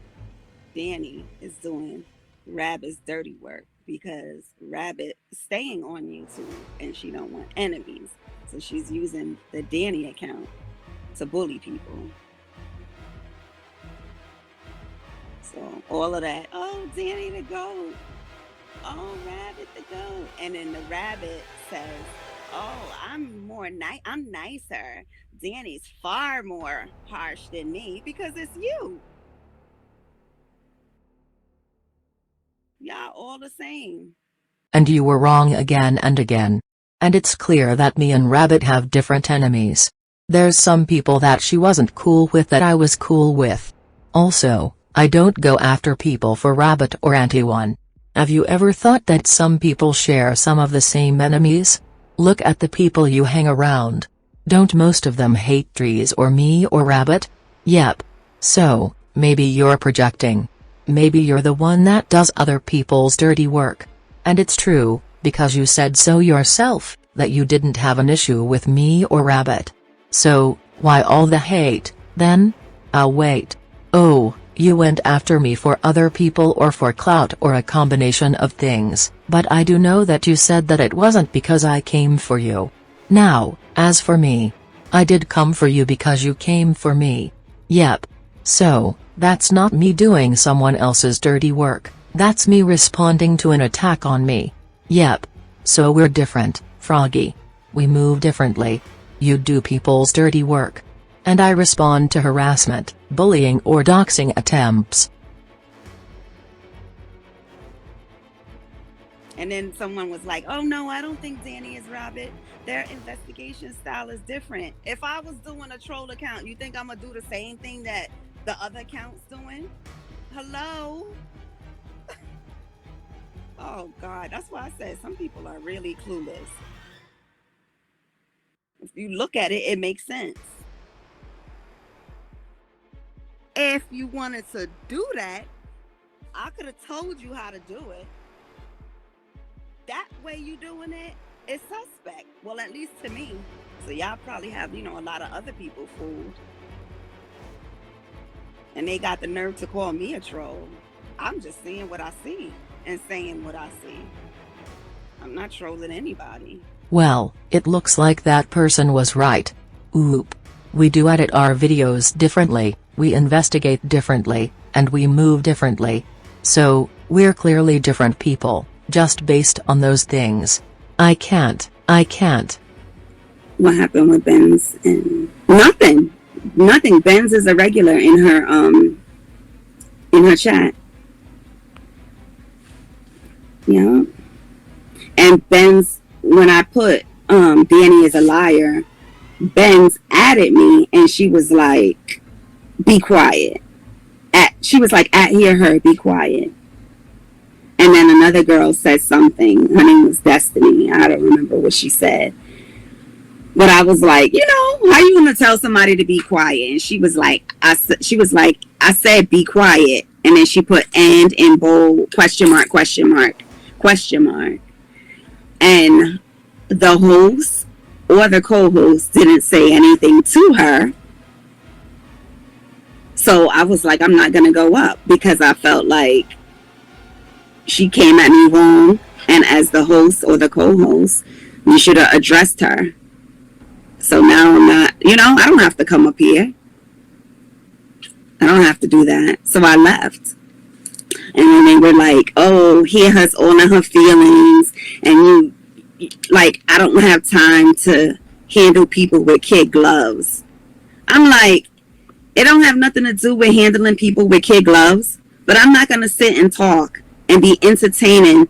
Dani is doing Rabbit's dirty work, because Rabbit is staying on YouTube and she don't want enemies. So she's using the Dani account to bully people. So all of that, oh, Dani the GOAT. Oh, Rabbit the GOAT. And then the Rabbit says, oh, I'm nicer. Dani's far more harsh than me because it's you. Y'all all the same. And you were wrong again and again. And it's clear that me and Rabbit have different enemies. There's some people that she wasn't cool with that I was cool with. Also, I don't go after people for Rabbit or anti-one. Have you ever thought that some people share some of the same enemies? Look at the people you hang around. Don't most of them hate trees or me or Rabbit? Yep. So, maybe you're projecting. Maybe you're the one that does other people's dirty work. And it's true, because you said so yourself, that you didn't have an issue with me or Rabbit. So, why all the hate, then? Wait. Oh, you went after me for other people or for clout or a combination of things, but I do know that you said that it wasn't because I came for you. Now, as for me, I did come for you because you came for me. Yep. So, that's not me doing someone else's dirty work, that's me responding to an attack on me. Yep. So we're different, Froggy. We move differently. You do people's dirty work. And I respond to harassment, bullying or doxing attempts. And then someone was like, oh no, I don't think Dani is Rabbit. Their investigation style is different. If I was doing a troll account, you think I'm gonna do the same thing that the other account's doing? Hello? Oh God, that's why I said some people are really clueless. If you look at it, it makes sense. If you wanted to do that, I could have told you how to do it. That way you doing it is suspect. Well, at least to me. So y'all probably have, a lot of other people fooled. And they got the nerve to call me a troll. I'm just seeing what I see and saying what I see. I'm not trolling anybody. Well, it looks like that person was right. Oop. We do edit our videos differently, we investigate differently, and we move differently. So, we're clearly different people, just based on those things. I can't. What happened with Benz? And nothing. Benz is a regular in her chat. Yeah. And Benz, when I put Dani is a liar, Benz added me and she was like, be quiet. She was like, hear her, be quiet. And then another girl said something. Her name was Destiny. I don't remember what she said. But I was like, how you gonna tell somebody to be quiet? And she was like, I said be quiet. And then she put and in bold, question mark. And the host or the co-host didn't say anything to her. So I was like, I'm not gonna go up because I felt like she came at me wrong. And as the host or the co-host, you should have addressed her. So now I'm not, I don't have to come up here. I don't have to do that. So I left. And then they were like, oh, hear her all of her feelings, and like, I don't have time to handle people with kid gloves. I'm like, it don't have nothing to do with handling people with kid gloves, but I'm not going to sit and talk and be entertaining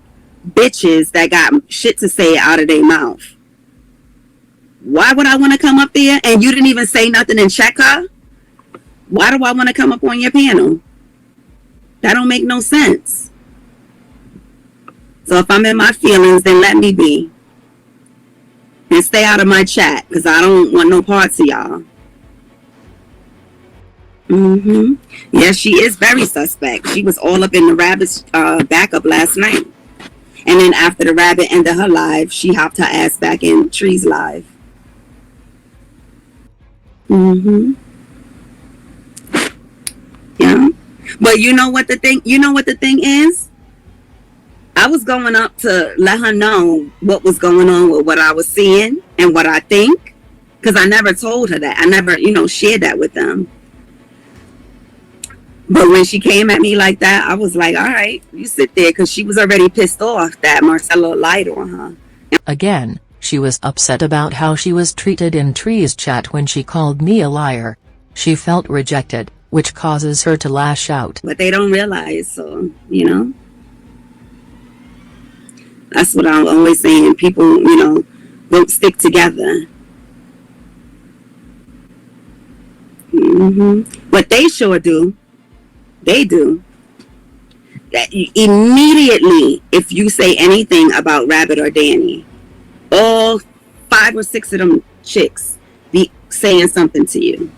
bitches that got shit to say out of their mouth. Why would I want to come up there and you didn't even say nothing and check her? Why do I want to come up on your panel? That don't make no sense. So if I'm in my feelings, then let me be. And stay out of my chat, because I don't want no parts of y'all. Yeah, she is very suspect. She was all up in the rabbit's backup last night. And then after the rabbit ended her live, she hopped her ass back in Tree's live. Yeah. But you know what the thing is? I was going up to let her know what was going on with what I was seeing and what I think, because I never told her that. I never, shared that with them. But when she came at me like that, I was like, all right, you sit there, because she was already pissed off that Marcella lied on her. Again, she was upset about how she was treated in Tree's chat when she called me a liar. She felt rejected, which causes her to lash out. But they don't realize, so, That's what I'm always saying. People, don't stick together. What they sure do, they do. That immediately, if you say anything about Rabbit or Dani, all 5 or 6 of them chicks be saying something to you.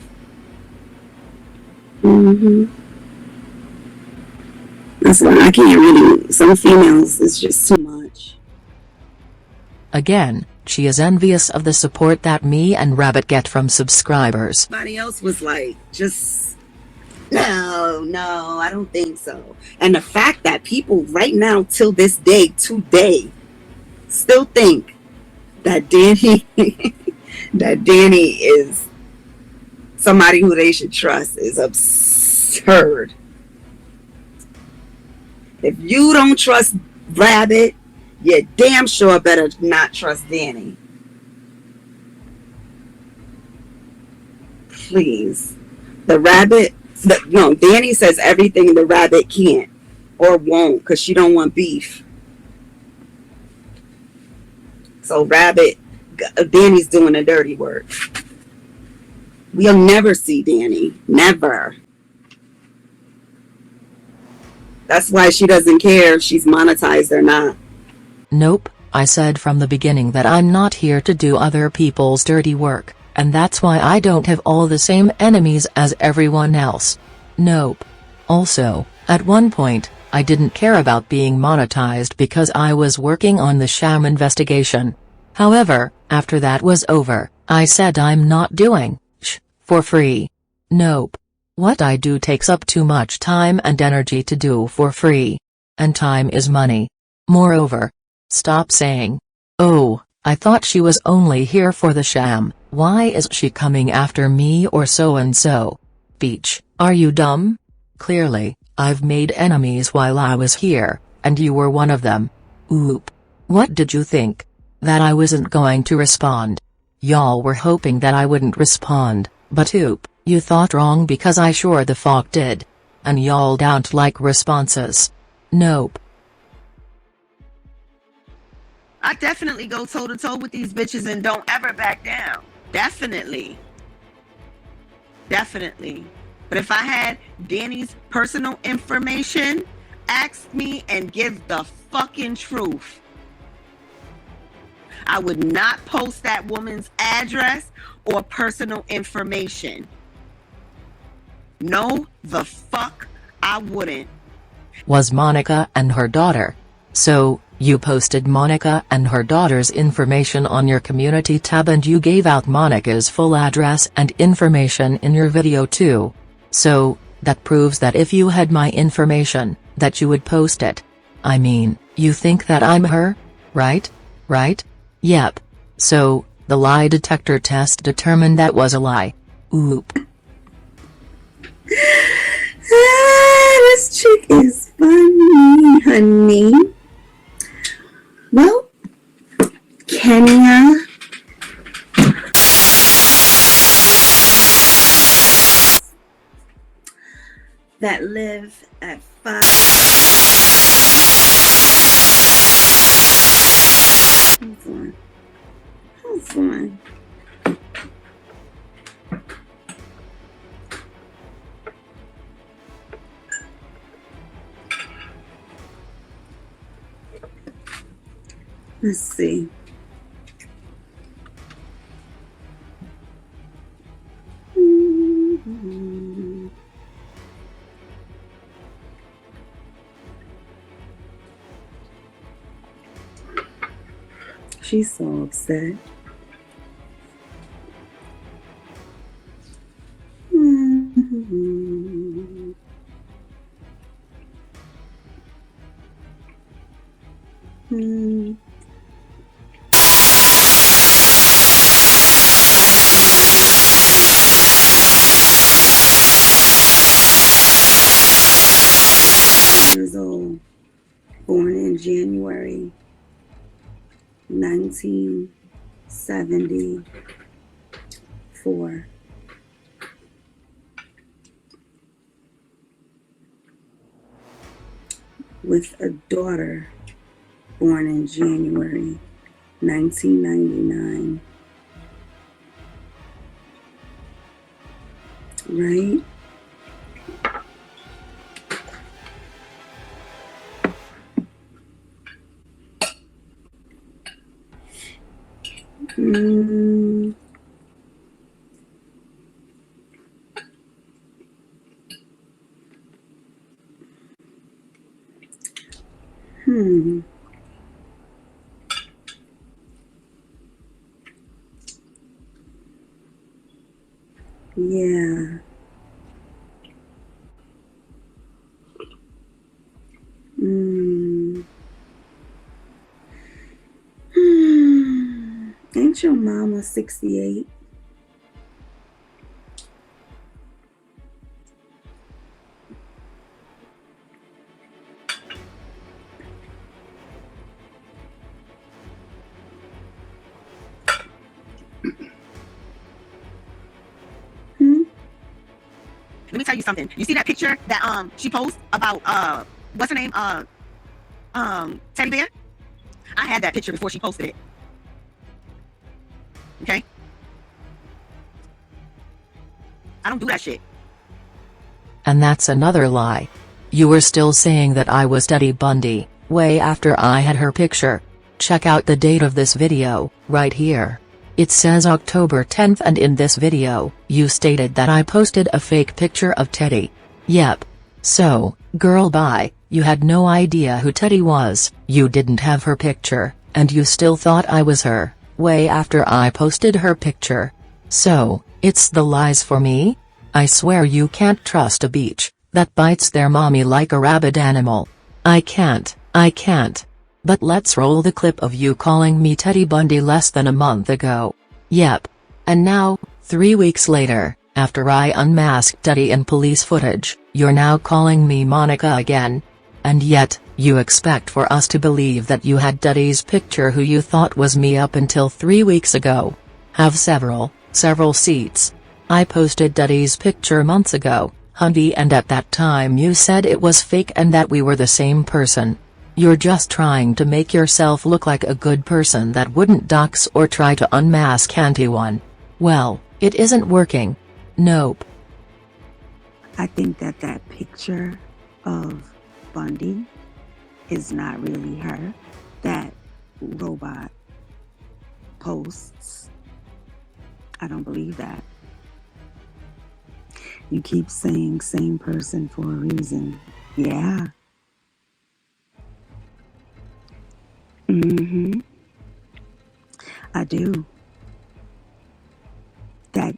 That's why I can't really. Some females, it's just too much. Again, she is envious of the support that me and Rabbit get from subscribers. Everybody else was like, just, no, I don't think so. And the fact that people right now, till this day, today, still think that Dani, is somebody who they should trust is absurd. If you don't trust Rabbit, you damn sure better not trust Dani. Please. Dani says everything the Rabbit can't or won't, because she don't want beef. So Dani's doing the dirty work. We'll never see Dani. Never. That's why she doesn't care if she's monetized or not. Nope, I said from the beginning that I'm not here to do other people's dirty work, and that's why I don't have all the same enemies as everyone else. Nope. Also, at one point, I didn't care about being monetized because I was working on the sham investigation. However, after that was over, I said I'm not doing for free. Nope. What I do takes up too much time and energy to do for free. And time is money. Moreover, stop saying, oh, I thought she was only here for the sham, why is she coming after me or so and so? Beach, are you dumb? Clearly, I've made enemies while I was here, and you were one of them. Oop. What did you think? That I wasn't going to respond? Y'all were hoping that I wouldn't respond, but oop. You thought wrong because I sure the fuck did. And y'all don't like responses. Nope. I definitely go toe to toe with these bitches and don't ever back down. Definitely. But if I had Dani's personal information, ask me and give the fucking truth. I would not post that woman's address or personal information. No, the fuck I wouldn't. Was Monica and her daughter. So, you posted Monica and her daughter's information on your community tab and you gave out Monica's full address and information in your video too. So, that proves that if you had my information, that you would post it. I mean, you think that I'm her? Right? Yep. So, the lie detector test determined that was a lie. Oop. This chick is funny. honey. Well, Kenya that live at 5. Hold on. Hold on. Let's see. She's so upset. Years old, born in January 1974. With a daughter born in January 1999. Right? Yeah. Ain't your mama 68? Let me tell you something. You see that picture that she posted about what's her name? Teddy Bear? I had that picture before she posted it. Okay? I don't do that shit. And that's another lie. You were still saying that I was Teddy Bundy, way after I had her picture. Check out the date of this video, right here. It says October 10th, and in this video, you stated that I posted a fake picture of Teddy. Yep. So, girl bye, you had no idea who Teddy was, you didn't have her picture, and you still thought I was her, way after I posted her picture. So, it's the lies for me? I swear you can't trust a beach that bites their mommy like a rabid animal. I can't. But let's roll the clip of you calling me Teddy Bundy less than a month ago. Yep. And now, 3 weeks later, after I unmasked Teddy in police footage, you're now calling me Monica again. And yet, you expect for us to believe that you had Teddy's picture, who you thought was me, up until 3 weeks ago. Have several seats. I posted Teddy's picture months ago, honey, and at that time you said it was fake and that we were the same person. You're just trying to make yourself look like a good person that wouldn't dox or try to unmask anyone. Well, it isn't working. Nope. I think that picture of Bundy is not really her. That robot posts. I don't believe that. You keep saying same person for a reason. Yeah. I do. That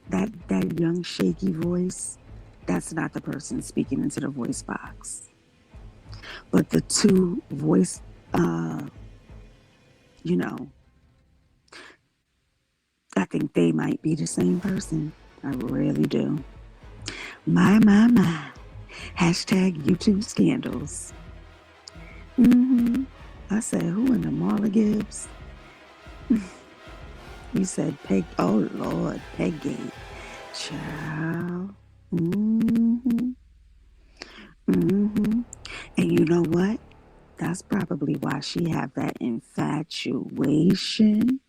young shaky voice, that's not the person speaking into the voice box. But the two voice, I think they might be the same person. I really do. My. Hashtag YouTube scandals. Mm-hmm. I said, who in the Marla Gibbs? You said Peg. Oh, Lord, Peggy. Child. Mm-hmm. Mm-hmm. And you know what? That's probably why she have that infatuation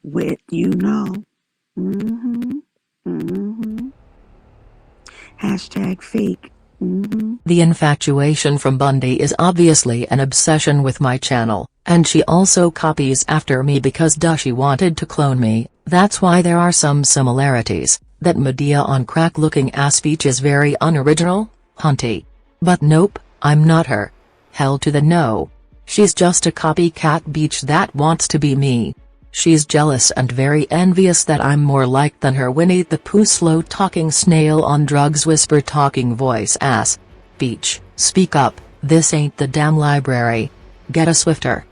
with, Mm-hmm. Mm-hmm. Hashtag fake. Mm-hmm. The infatuation from Bundy is obviously an obsession with my channel, and she also copies after me because she wanted to clone me. That's why there are some similarities. That Medea on crack looking ass Beach is very unoriginal, hunty. But nope, I'm not her. Hell to the no. She's just a copycat Beach that wants to be me. She's jealous and very envious that I'm more like than her Winnie the Pooh slow talking snail on drugs whisper talking voice ass. Beach, speak up, this ain't the damn library. Get a swifter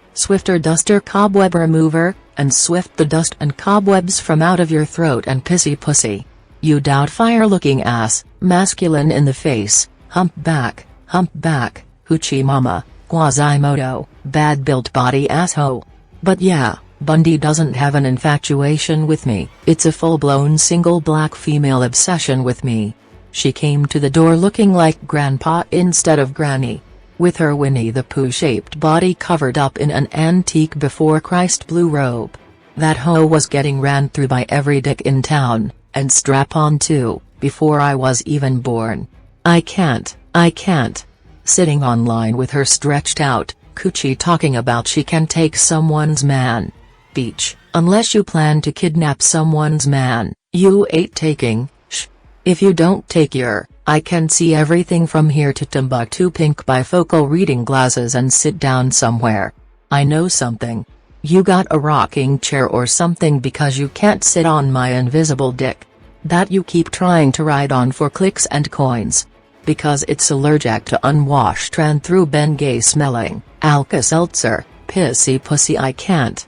duster cobweb remover, and swift the dust and cobwebs from out of your throat and pissy pussy. You doubtfire looking ass, masculine in the face, humpback, hoochie mama, Quasimodo, bad built body asshole. But yeah, Bundy doesn't have an infatuation with me, it's a full-blown single black female obsession with me. She came to the door looking like Grandpa instead of Granny. With her Winnie the Pooh-shaped body covered up in an antique before Christ blue robe. That hoe was getting ran through by every dick in town, and strap-on too, before I was even born. I can't. Sitting online with her stretched out, coochie talking about she can take someone's man. Beach, unless you plan to kidnap someone's man, you ain't taking, If you don't take your, I can see everything from here to Timbuktu pink bifocal reading glasses and sit down somewhere. I know something. You got a rocking chair or something because you can't sit on my invisible dick. That you keep trying to ride on for clicks and coins. Because it's allergic to unwashed and through Bengay smelling, Alka-Seltzer, pissy pussy I can't.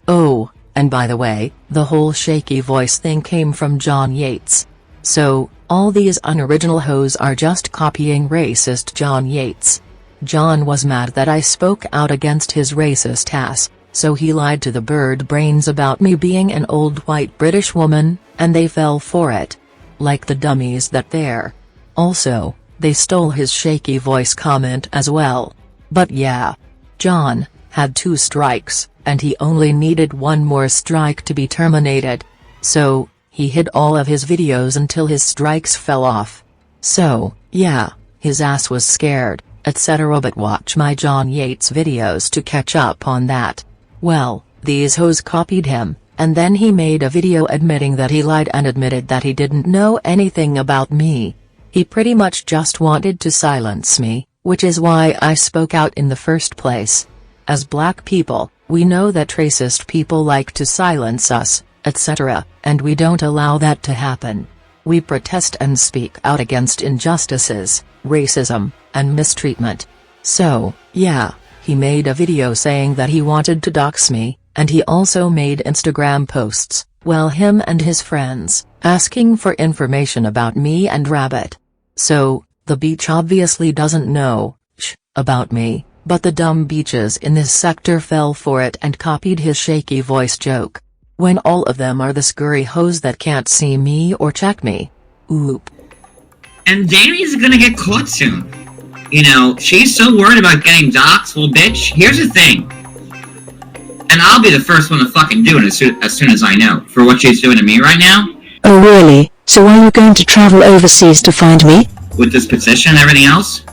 Oh, and by the way, the whole shaky voice thing came from John Yates. So, all these unoriginal hoes are just copying racist John Yates. John was mad that I spoke out against his racist ass, so he lied to the bird brains about me being an old white British woman, and they fell for it. Like the dummies that they're. Also, they stole his shaky voice comment as well. But yeah. John had 2 strikes, and he only needed 1 more strike to be terminated. So, he hid all of his videos until his strikes fell off. So, yeah, his ass was scared, etc. But watch my John Yates videos to catch up on that. Well, these hoes copied him, and then he made a video admitting that he lied and admitted that he didn't know anything about me. He pretty much just wanted to silence me, which is why I spoke out in the first place. As black people, we know that racist people like to silence us, etc., and we don't allow that to happen. We protest and speak out against injustices, racism, and mistreatment. So, yeah, he made a video saying that he wanted to dox me, and he also made Instagram posts, well him and his friends, asking for information about me and Rabbit. So, the beach obviously doesn't know, about me, but the dumb beaches in this sector fell for it and copied his shaky voice joke. When all of them are the scurry hoes that can't see me or check me. Oop. And Dani's gonna get caught soon. You know, she's so worried about getting doxxed. Well, bitch, here's the thing. And I'll be the first one to fucking do it as soon as I know. For what she's doing to me right now. Oh really? So are you going to travel overseas to find me? With this position and everything else?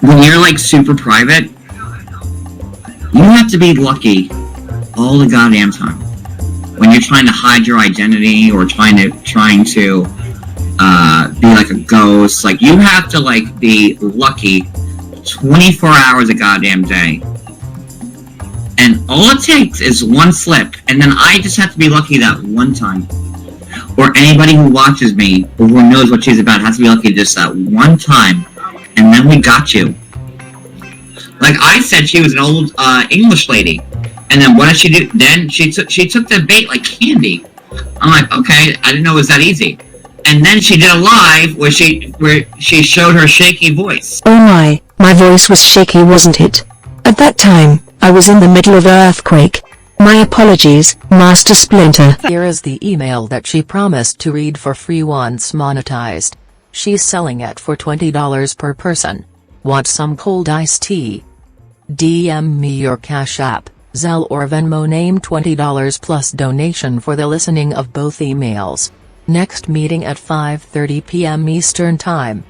When you're like super private, you have to be lucky all the goddamn time. When you're trying to hide your identity or trying to be like a ghost, like you have to like be lucky 24 hours a goddamn day. And all it takes is one slip, and then I just have to be lucky that one time. Or anybody who watches me or who knows what she's about has to be lucky just that one time, and then we got you. Like I said, she was an old English lady, and then what did she do? Then she took the bait like candy. I'm like, okay, I didn't know it was that easy. And then she did a live where she showed her shaky voice. Oh my voice was shaky, wasn't it? At that time, I was in the middle of an earthquake. My apologies, Master Splinter. Here is the email that she promised to read for free once monetized. She's selling it for $20 per person. Want some cold iced tea? DM me your Cash App, Zelle or Venmo, name $20 plus donation for the listening of both emails. Next meeting at 5:30 p.m. Eastern Time.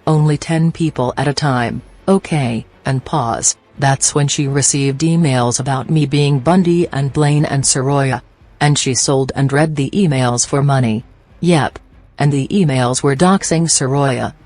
Only 10 people at a time, okay, and pause. That's when she received emails about me being Bundy and Blaine and Soroya. And she sold and read the emails for money. Yep. And the emails were doxing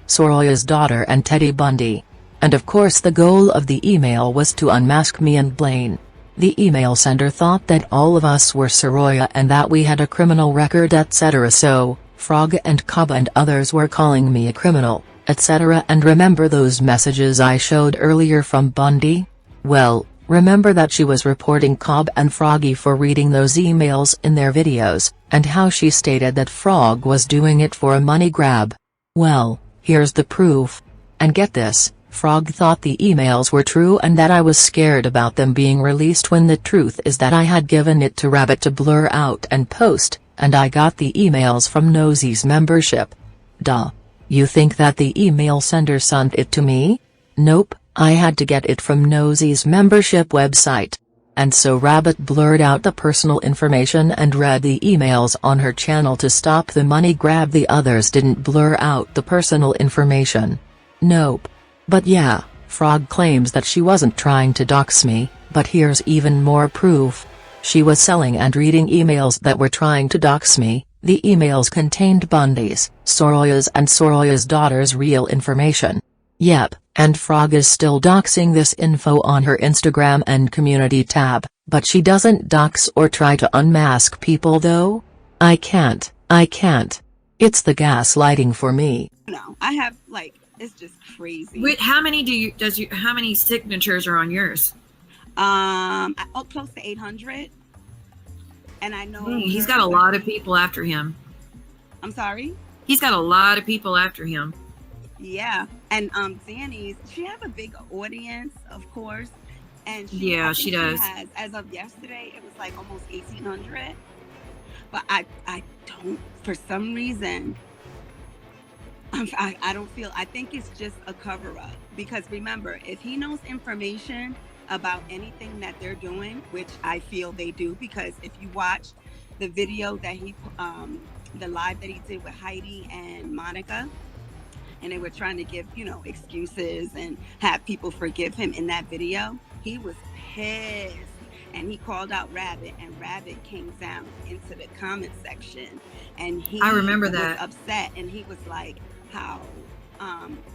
Soroya's daughter and Teddy Bundy. And of course the goal of the email was to unmask me and Blaine. The email sender thought that all of us were Soroya and that we had a criminal record, etc. So, Frog and Cobb and others were calling me a criminal, etc. And remember those messages I showed earlier from Bundy? Well, remember that she was reporting Cobb and Froggy for reading those emails in their videos, and how she stated that Frog was doing it for a money grab. Well, here's the proof. And get this, Frog thought the emails were true and that I was scared about them being released, when the truth is that I had given it to Rabbit to blur out and post, and I got the emails from Nosy's membership. Duh. You think that the email sender sent it to me? Nope, I had to get it from Nosy's membership website. And so Rabbit blurred out the personal information and read the emails on her channel to stop the money grab. The others didn't blur out the personal information. Nope. But yeah, Frog claims that she wasn't trying to dox me, but here's even more proof. She was selling and reading emails that were trying to dox me. The emails contained Bundy's, Soroya's and Soroya's daughter's real information. Yep, and Frog is still doxing this info on her Instagram and community tab, but she doesn't dox or try to unmask people though? I can't. It's the gaslighting for me. No, I have it's just crazy. Wait, how many how many signatures are on yours? Close to 800. And I know he's got a lot of people after him. I'm sorry? He's got a lot of people after him. Yeah. And Dani's, she has a big audience, of course. And she does. She has, as of yesterday, it was like almost 1,800. But I don't, for some reason, I don't feel, I think it's just a cover up. Because remember, if he knows information about anything that they're doing, which I feel they do, because if you watch the video that he, the live that he did with Heidi and Monica, and they were trying to give, excuses and have people forgive him in that video, he was pissed. And he called out Rabbit, and Rabbit came down into the comment section, and I remember that. Was upset, and he was like, how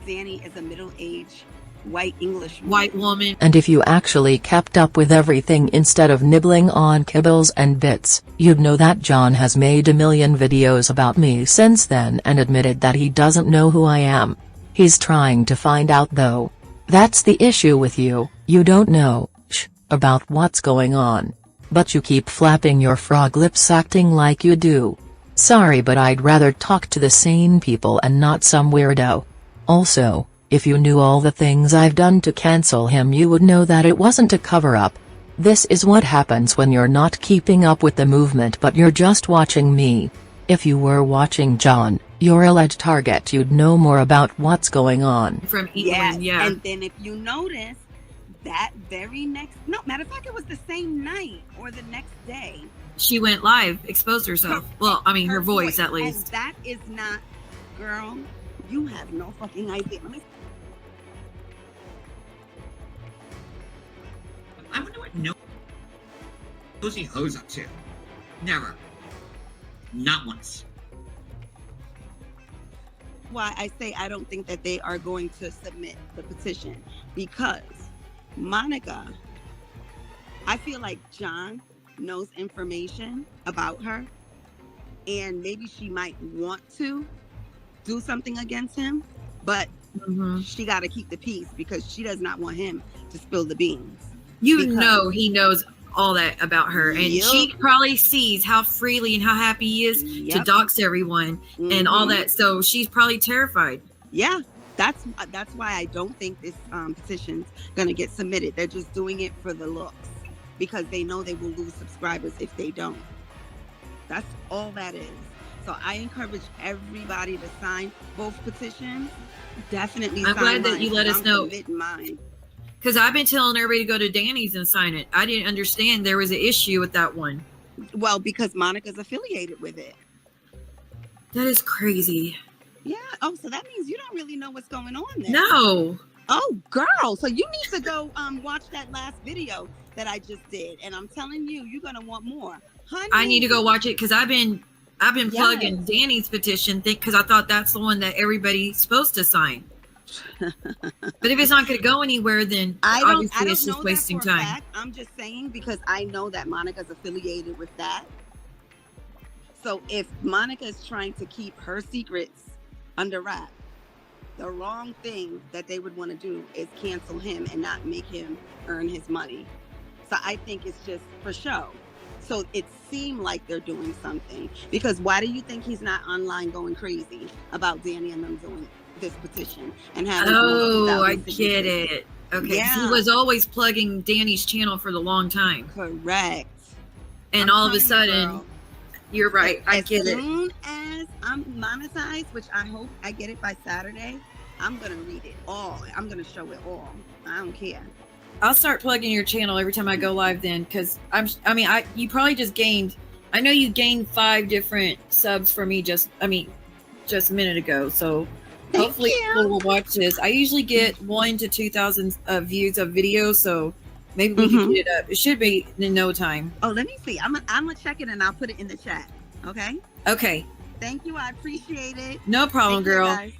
Dani is a middle-aged white woman. And if you actually kept up with everything instead of nibbling on kibbles and bits, you'd know that John has made a million videos about me since then and admitted that he doesn't know who I am. He's trying to find out though. That's the issue with you, you don't know about what's going on. But you keep flapping your frog lips acting like you do. Sorry, but I'd rather talk to the sane people and not some weirdo. Also, if you knew all the things I've done to cancel him, you would know that it wasn't a cover-up. This is what happens when you're not keeping up with the movement but you're just watching me. If you were watching John, your alleged target, you'd know more about what's going on. From England, yeah. And then if you notice, that very matter of fact, it was the same night or the next day, she went live, exposed herself. Well, I mean, her voice at least. And that is not, girl, you have no fucking idea. I wonder what Nosy Ho's up to. Never. Not once. Why I say I don't think that they are going to submit the petition, because Monica, I feel like John knows information about her, and maybe she might want to do something against him, but she got to keep the peace because she does not want him to spill the beans. He knows all that about her, and she probably sees how freely and how happy he is to dox everyone and all that. So she's probably terrified. Yeah, that's why I don't think this petition's gonna get submitted. They're just doing it for the looks because they know they will lose subscribers if they don't. That's all that is. So I encourage everybody to sign both petitions. Definitely. I'm glad that you let us know. Mine. Because I've been telling everybody to go to Dani's and sign it. I didn't understand there was an issue with that one. Well, because Monica's affiliated with it. That is crazy. Yeah. Oh, so that means you don't really know what's going on there. No. Oh, girl. So you need to go watch that last video that I just did. And I'm telling you, you're going to want more. Honey. I need to go watch it because I've been plugging Dani's petition because I thought that's the one that everybody's supposed to sign. But if it's not going to go anywhere, then obviously it's just wasting time. Fact. I'm just saying because I know that Monica's affiliated with that. So if Monica is trying to keep her secrets under wraps, the wrong thing that they would want to do is cancel him and not make him earn his money. So I think it's just for show. So it seemed like they're doing something because why do you think he's not online going crazy about Dani and them doing this petition and having? Oh, I get it. Okay, yeah. He was always plugging Dani's channel for the long time. Correct. And all of a sudden, you're right. I get it. As soon as I'm monetized, which I hope I get it by Saturday, I'm gonna read it all. I'm gonna show it all. I don't care. I'll start plugging your channel every time I go live then, because you probably just gained. I know you gained 5 different subs for me just a minute ago. So hopefully people will watch this. I usually get 1,000 to 2,000 views of videos, so maybe we can get it up. It should be in no time. Oh, let me see. I'm gonna check it and I'll put it in the chat. Okay. Okay. Thank you. I appreciate it. No problem, girl.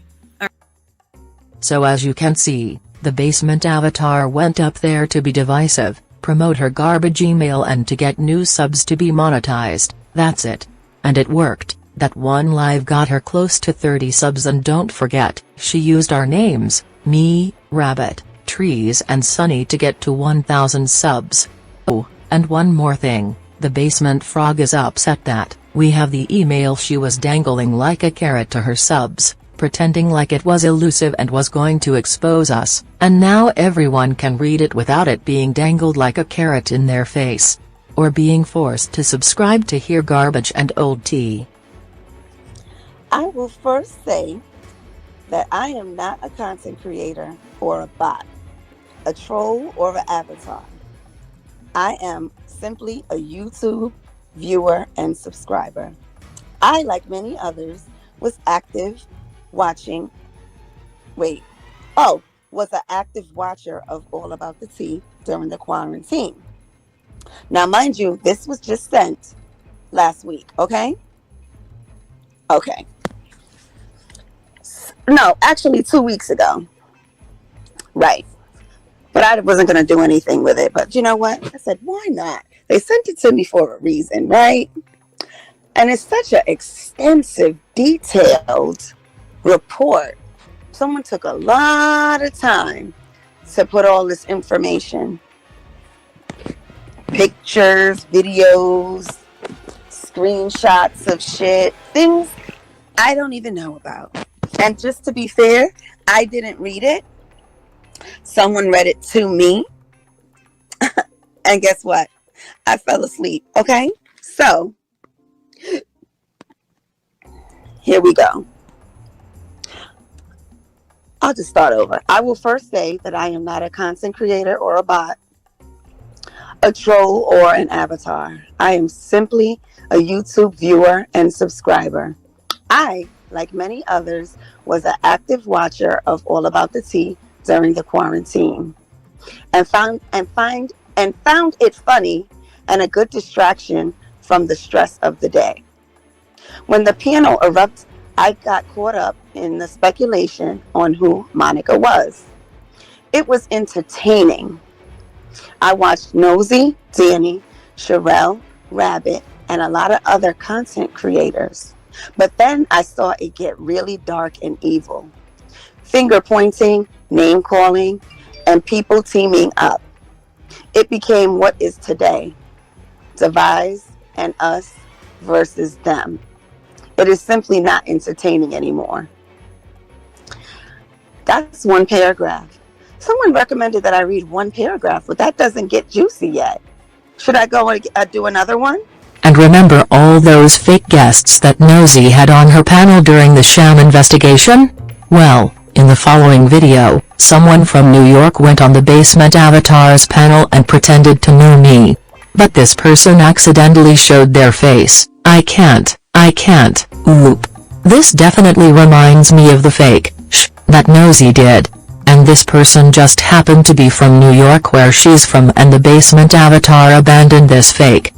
So as you can see, the basement avatar went up there to be divisive, promote her garbage email and to get new subs to be monetized. That's it. And it worked. That one live got her close to 30 subs, and don't forget, she used our names, me, Rabbit, Trees and Sunny to get to 1,000 subs. Oh, and one more thing, the basement frog is upset that we have the email she was dangling like a carrot to her subs, pretending like it was elusive and was going to expose us, and now everyone can read it without it being dangled like a carrot in their face. Or being forced to subscribe to hear garbage and old tea. I will first say that I am not a content creator or a bot, a troll or an avatar. I am simply a YouTube viewer and subscriber. I, like many others, was an active watcher of All About the Tea during the quarantine. Now, mind you, this was just sent last week, okay? Okay. No, actually 2 weeks ago. Right. But I wasn't going to do anything with it. But you know what? I said, why not? They sent it to me for a reason, right? And it's such an extensive, detailed report. Someone took a lot of time to put all this information. Pictures, videos, screenshots of shit. Things I don't even know about. And just to be fair, I didn't read it. Someone read it to me. And guess what? I fell asleep. Okay? So, here we go. I'll just start over. I will first say that I am not a content creator or a bot, a troll or an avatar. I am simply a YouTube viewer and subscriber. I, like many others, was an active watcher of All About the Tea during the quarantine, and found it funny and a good distraction from the stress of the day. When the piano erupted, I got caught up in the speculation on who Monica was. It was entertaining. I watched Nosy, Dani, Sherelle, Rabbit, and a lot of other content creators. But then I saw it get really dark and evil. Finger pointing, name calling, and people teaming up. It became what is today devise and us versus them. It is simply not entertaining anymore. That's one paragraph. Someone recommended that I read one paragraph, but that doesn't get juicy yet. Should I go and do another one? And remember all those fake guests that Nosy had on her panel during the sham investigation? Well, in the following video, someone from New York went on the Basement Avatars panel and pretended to know me. But this person accidentally showed their face. I can't, oop. This definitely reminds me of the fake that Nosy did. And this person just happened to be from New York where she's from, and the Basement Avatar abandoned this fake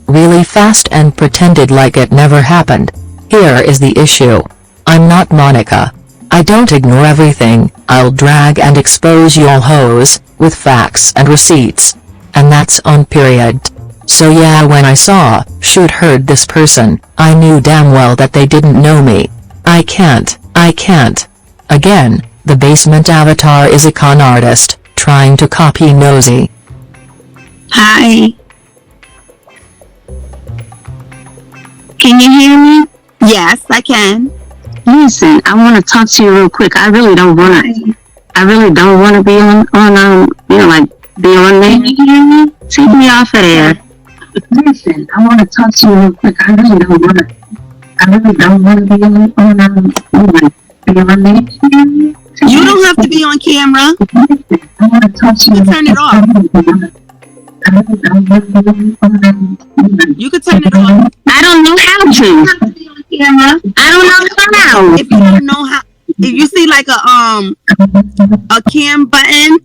really fast and pretended like it never happened. Here is the issue. I'm not Monica. I don't ignore everything. I'll drag and expose y'all hoes, with facts and receipts. And that's on period. So yeah, when I heard this person, I knew damn well that they didn't know me. I can't. Again, the Basement Avatar is a con artist, trying to copy Nosy. Hi. Can you hear me? Yes, I can. Listen, I want to talk to you real quick. I really don't want to be be on there. Can you hear me? Take me off of there. Listen, I want to talk to you real quick. I really don't want to be on there. You don't have to be on camera. I want to talk to you. Turn it off. You can turn it off. I don't know how to. I don't know how. If you don't know how, if you see like a cam button.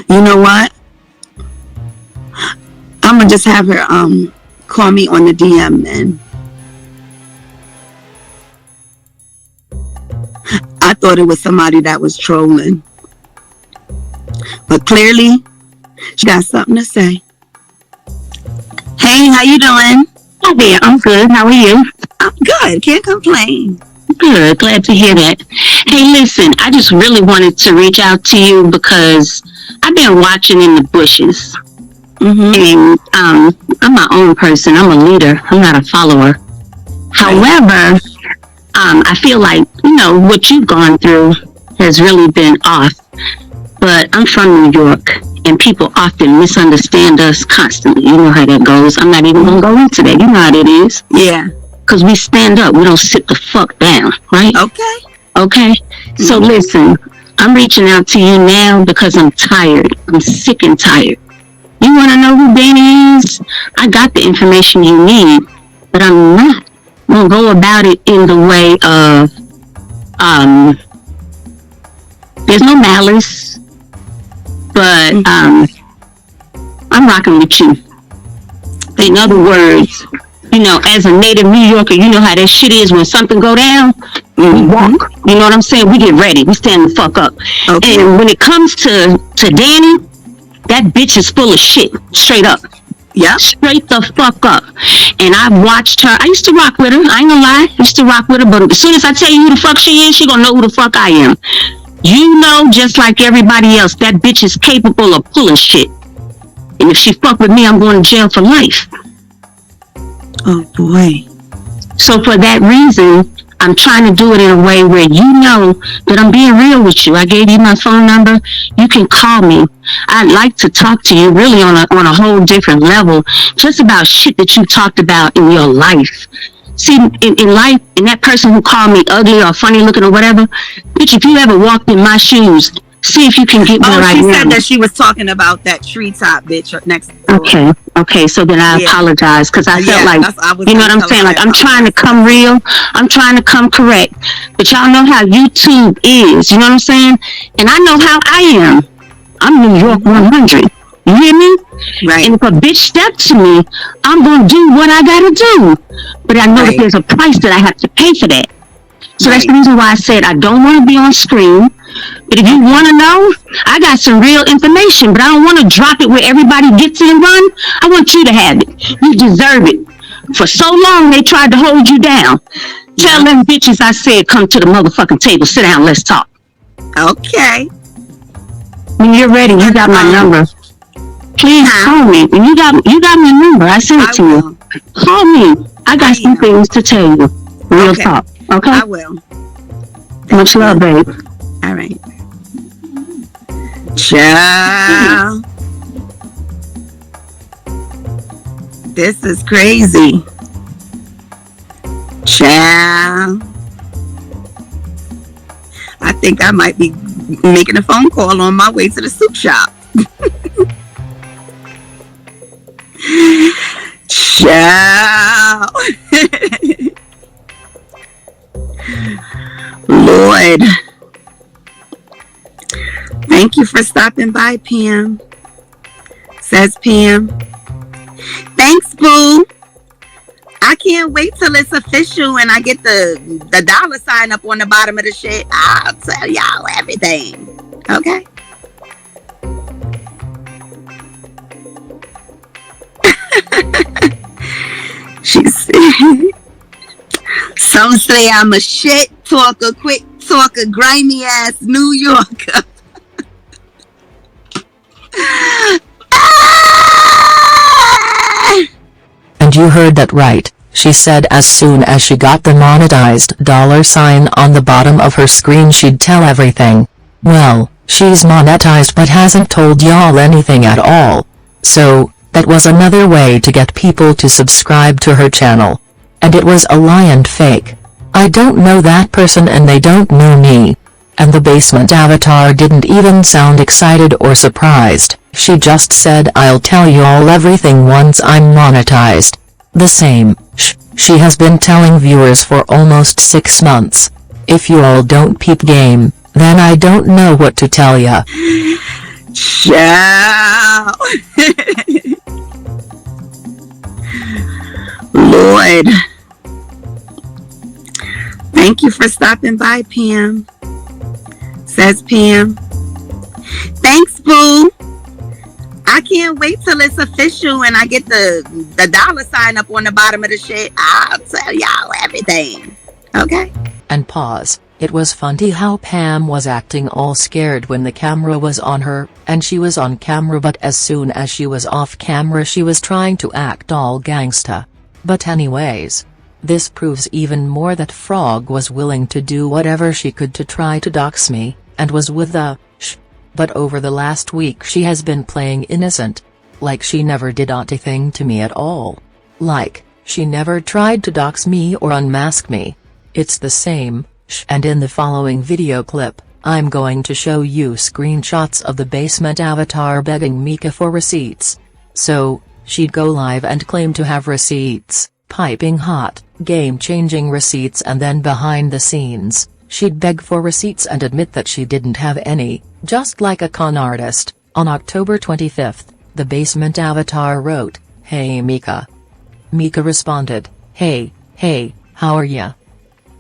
You know what? I'm gonna just have her call me on the DM then. I thought it was somebody that was trolling, but clearly she got something to say. Hey, how you doing? Hi there, I'm good. How are you? I'm good. Can't complain. Good. Glad to hear that. Hey, listen, I just really wanted to reach out to you because I've been watching in the bushes. And I'm my own person. I'm a leader. I'm not a follower. However, I feel like, what you've gone through has really been off. But I'm from New York, and people often misunderstand us constantly. You know how that goes. I'm not even going to go into that. You know how that is. Yeah. Because we stand up. We don't sit the fuck down, right? Okay? So listen, I'm reaching out to you now because I'm tired. I'm sick and tired. You want to know who Dani is? I got the information you need, but I'm not going to go about it in the way of, there's no malice, but I'm rocking with you. In other words, as a native New Yorker, you know how that shit is when something go down, we walk. You know what I'm saying? We get ready. We stand the fuck up. Okay. And when it comes to Dani, that bitch is full of shit, straight up. Yeah. Straight the fuck up. And I've watched her. I used to rock with her. I ain't gonna lie. I used to rock with her. But as soon as I tell you who the fuck she is, she gonna know who the fuck I am. You know, just like everybody else, that bitch is capable of pulling shit. And if she fuck with me, I'm going to jail for life. Oh, boy. So for that reason, I'm trying to do it in a way where you know that I'm being real with you. I gave you my phone number. You can call me. I'd like to talk to you really on a whole different level, just about shit that you talked about in your life. See, in life, and that person who called me ugly or funny looking or whatever, bitch, if you ever walked in my shoes, see if you can get me right now. She said that she was talking about that treetop bitch next door. Okay, so then I apologize because I felt like, you know what I'm saying? Like, I'm trying to come real. I'm trying to come correct. But y'all know how YouTube is. You know what I'm saying? And I know how I am. I'm New York 100. You hear me? Right. And if a bitch steps to me, I'm going to do what I got to do. But I know that there's a price that I have to pay for that. So that's the reason why I said I don't want to be on screen. But if you want to know, I got some real information, but I don't want to drop it where everybody gets it and run. I want you to have it. You deserve it. For so long, they tried to hold you down. Tell them bitches I said come to the motherfucking table. Sit down, let's talk. Okay. When you're ready, you got my number. Please call me. When you got my number, I sent it to you. Call me. I got some things to tell you. Real talk. Okay? I will. Much love, babe. All right. Ciao. This is crazy. Ciao. I think I might be making a phone call on my way to the soup shop. Ciao. Lord. Thank you for stopping by, Pam. Says Pam. Thanks, boo. I can't wait till it's official and I get the dollar sign up on the bottom of the shit. I'll tell y'all everything. Okay? She's some say I'm a shit talker, quick talker, grimy ass New Yorker. And you heard that right, she said as soon as she got the monetized dollar sign on the bottom of her screen she'd tell everything. Well, she's monetized but hasn't told y'all anything at all. So, that was another way to get people to subscribe to her channel. And it was a lie and fake. I don't know that person and they don't know me. And the basement avatar didn't even sound excited or surprised. She just said I'll tell you all everything once I'm monetized. The same she has been telling viewers for almost 6 months. If you all don't peep game, then I don't know what to tell ya. Ciao. Lord. Thank you for stopping by, Pam. Says Pam. Thanks, boo. I can't wait till it's official and I get the dollar sign up on the bottom of the shit. I'll tell y'all everything. Okay? And pause. It was funny how Pam was acting all scared when the camera was on her, and she was on camera, but as soon as she was off camera she was trying to act all gangsta. But anyways, this proves even more that Frog was willing to do whatever she could to try to dox me, and was with the but over the last week she has been playing innocent. Like she never did anything to me at all. Like, she never tried to dox me or unmask me. It's the same, and in the following video clip, I'm going to show you screenshots of the basement avatar begging Mika for receipts. So, she'd go live and claim to have receipts, piping hot, game-changing receipts, and then behind the scenes, she'd beg for receipts and admit that she didn't have any, just like a con artist. On October 25th, the basement avatar wrote, "Hey Mika." Mika responded, Hey, how are ya?"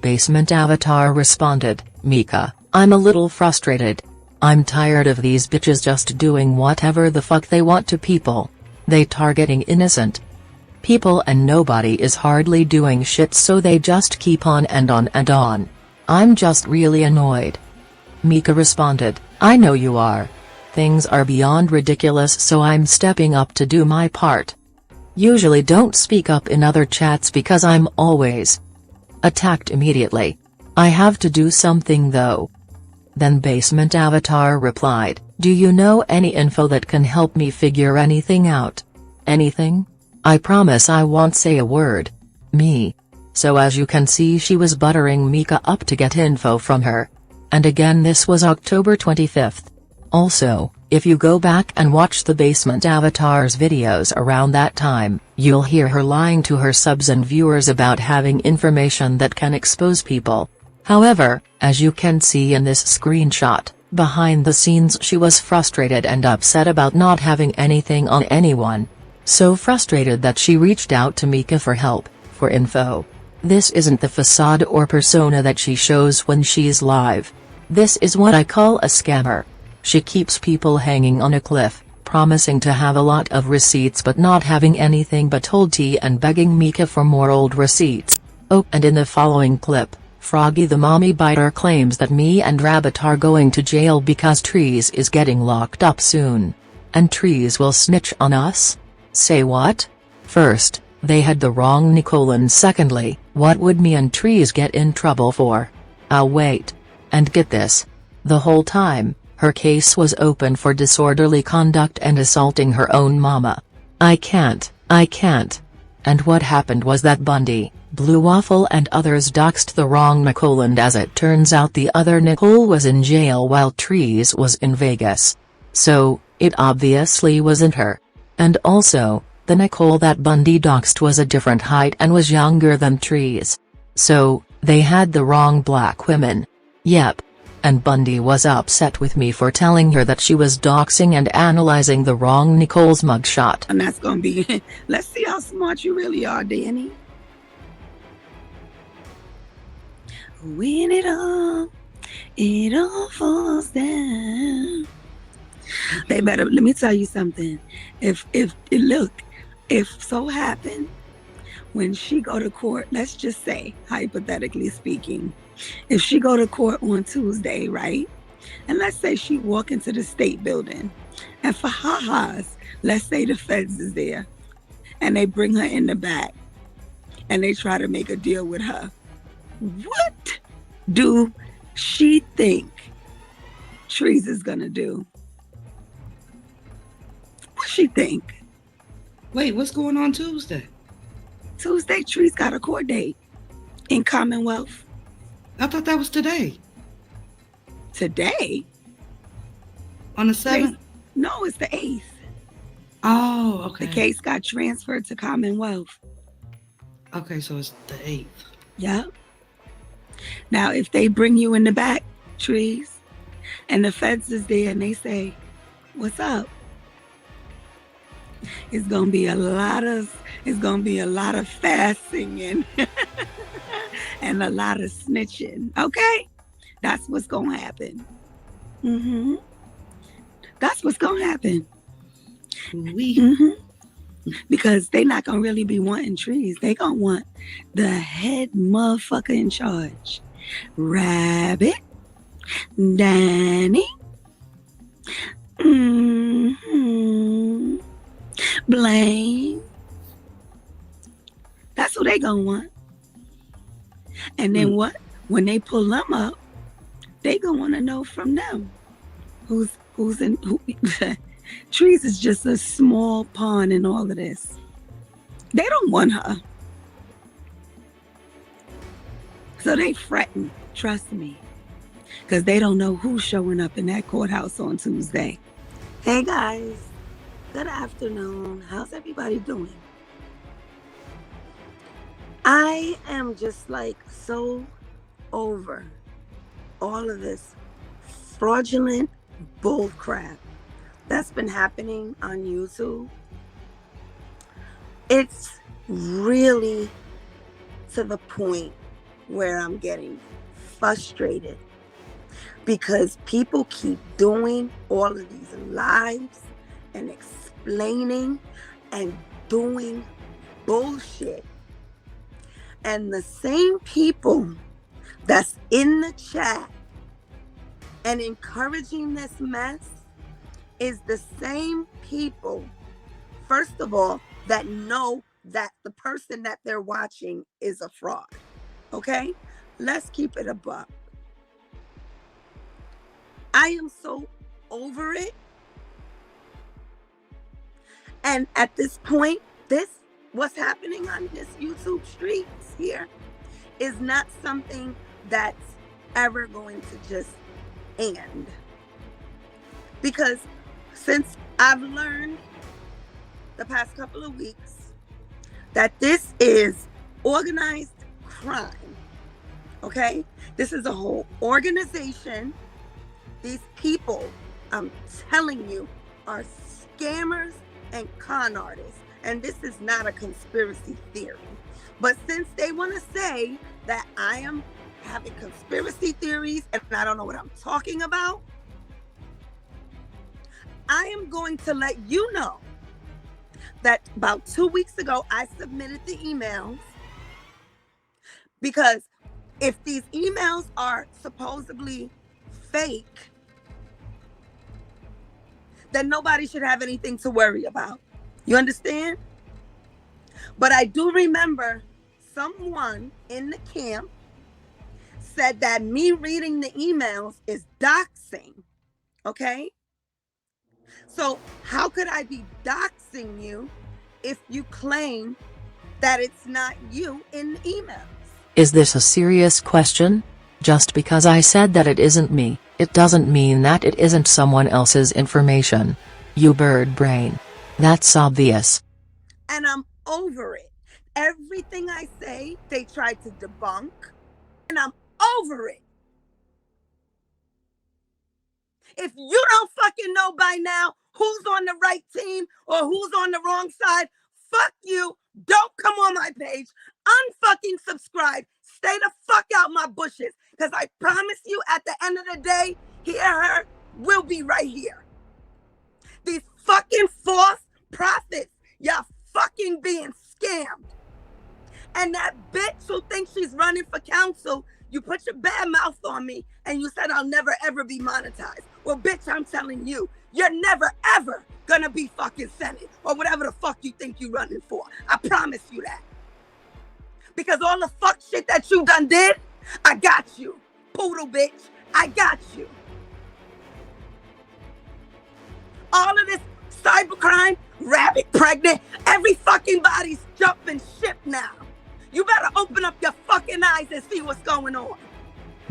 Basement avatar responded, "Mika, I'm a little frustrated. I'm tired of these bitches just doing whatever the fuck they want to people. They targeting innocent people and nobody is hardly doing shit, so they just keep on and on and on. I'm just really annoyed." Mika responded, "I know you are. Things are beyond ridiculous, so I'm stepping up to do my part. Usually don't speak up in other chats because I'm always attacked immediately. I have to do something though." Then basement avatar replied, "Do you know any info that can help me figure anything out? Anything? I promise I won't say a word. Me." So as you can see, she was buttering Mika up to get info from her. And again, this was October 25th. Also, if you go back and watch the basement avatar's videos around that time, you'll hear her lying to her subs and viewers about having information that can expose people. However, as you can see in this screenshot, behind the scenes she was frustrated and upset about not having anything on anyone. So frustrated that she reached out to Mika for help, for info. This isn't the facade or persona that she shows when she's live. This is what I call a scammer. She keeps people hanging on a cliff, promising to have a lot of receipts but not having anything but told tea and begging Mika for more old receipts. Oh, and in the following clip, Froggy the mommy biter claims that me and Rabbit are going to jail because Trees is getting locked up soon. And Trees will snitch on us? Say what? First, they had the wrong Nicole, and secondly, what would me and Trees get in trouble for? I'll wait. And get this. The whole time, her case was open for disorderly conduct and assaulting her own mama. I can't. And what happened was that Bundy, Blue Waffle and others doxed the wrong Nicole, and as it turns out the other Nicole was in jail while Trees was in Vegas. So, it obviously wasn't her. And also, the Nicole that Bundy doxed was a different height and was younger than Trees. So, they had the wrong black women. Yep. And Bundy was upset with me for telling her that she was doxing and analyzing the wrong Nicole's mugshot. And that's gonna be, let's see how smart you really are, Dani. When it all falls down. They better, let me tell you something. If so happen, when she go to court, let's just say, hypothetically speaking, if she go to court on Tuesday, right? And let's say she walk into the state building, and for ha-has, let's say the feds is there, and they bring her in the back, and they try to make a deal with her. What do she think Trees is gonna do? What she think? Wait, what's going on Tuesday? Tuesday, Trees got a court date in Commonwealth. I thought that was today. Today? On the 7th? No, it's the 8th. Oh, okay. The case got transferred to Commonwealth. Okay, so it's the 8th. Yep. Now, if they bring you in the back, Trees, and the feds is there and they say, what's up? It's gonna be a lot of fast singing and a lot of snitching. Okay? That's what's gonna happen. That's what's gonna happen. Because they not gonna really be wanting Trees. They gonna want the head motherfucker in charge. Rabbit, Dani, Blaine. That's who they gonna want. And then what? When they pull them up, they gonna want to know from them who's in who. Trees is just a small pawn in all of this. They don't want her. So they fretting, trust me. Because they don't know who's showing up in that courthouse on Tuesday. Hey guys, good afternoon. How's everybody doing? I am just like so over all of this fraudulent bull crap that's been happening on YouTube. It's really to the point where I'm getting frustrated because people keep doing all of these lives and explaining and doing bullshit. And the same people that's in the chat and encouraging this mess is the same people, first of all, that know that the person that they're watching is a fraud. Okay? Let's keep it a buck. I am so over it. And at this point, what's happening on this YouTube streets here is not something that's ever going to just end. Because since I've learned the past couple of weeks that this is organized crime, okay? This is a whole organization. These people, I'm telling you, are scammers and con artists. And this is not a conspiracy theory. But since they want to say that I am having conspiracy theories and I don't know what I'm talking about, I am going to let you know that about 2 weeks ago, I submitted the emails Because if these emails are supposedly fake, then nobody should have anything to worry about. You understand? But I do remember someone in the camp said that me reading the emails is doxing. Okay? So how could I be doxing you if you claim that it's not you in the emails? Is this a serious question? Just because I said that it isn't me, it doesn't mean that it isn't someone else's information. You bird brain. That's obvious. And I'm over it. Everything I say, they try to debunk, and I'm over it. If you don't fucking know by now who's on the right team or who's on the wrong side, fuck you. Don't come on my page. Unfucking subscribe. Stay the fuck out my bushes. Because I promise you at the end of the day, her will be right here. These fucking false prophets, y'all fucking being scammed. And that bitch who thinks she's running for council, you put your bad mouth on me and you said I'll never ever be monetized. Well, bitch, I'm telling you, you're never ever gonna be fucking Senate or whatever the fuck you think you running for. I promise you that. Because all the fuck shit that you done did, I got you. Poodle bitch, I got you. All of this cybercrime, rabbit pregnant, every fucking body's jumping ship now. You better open up your fucking eyes and see what's going on.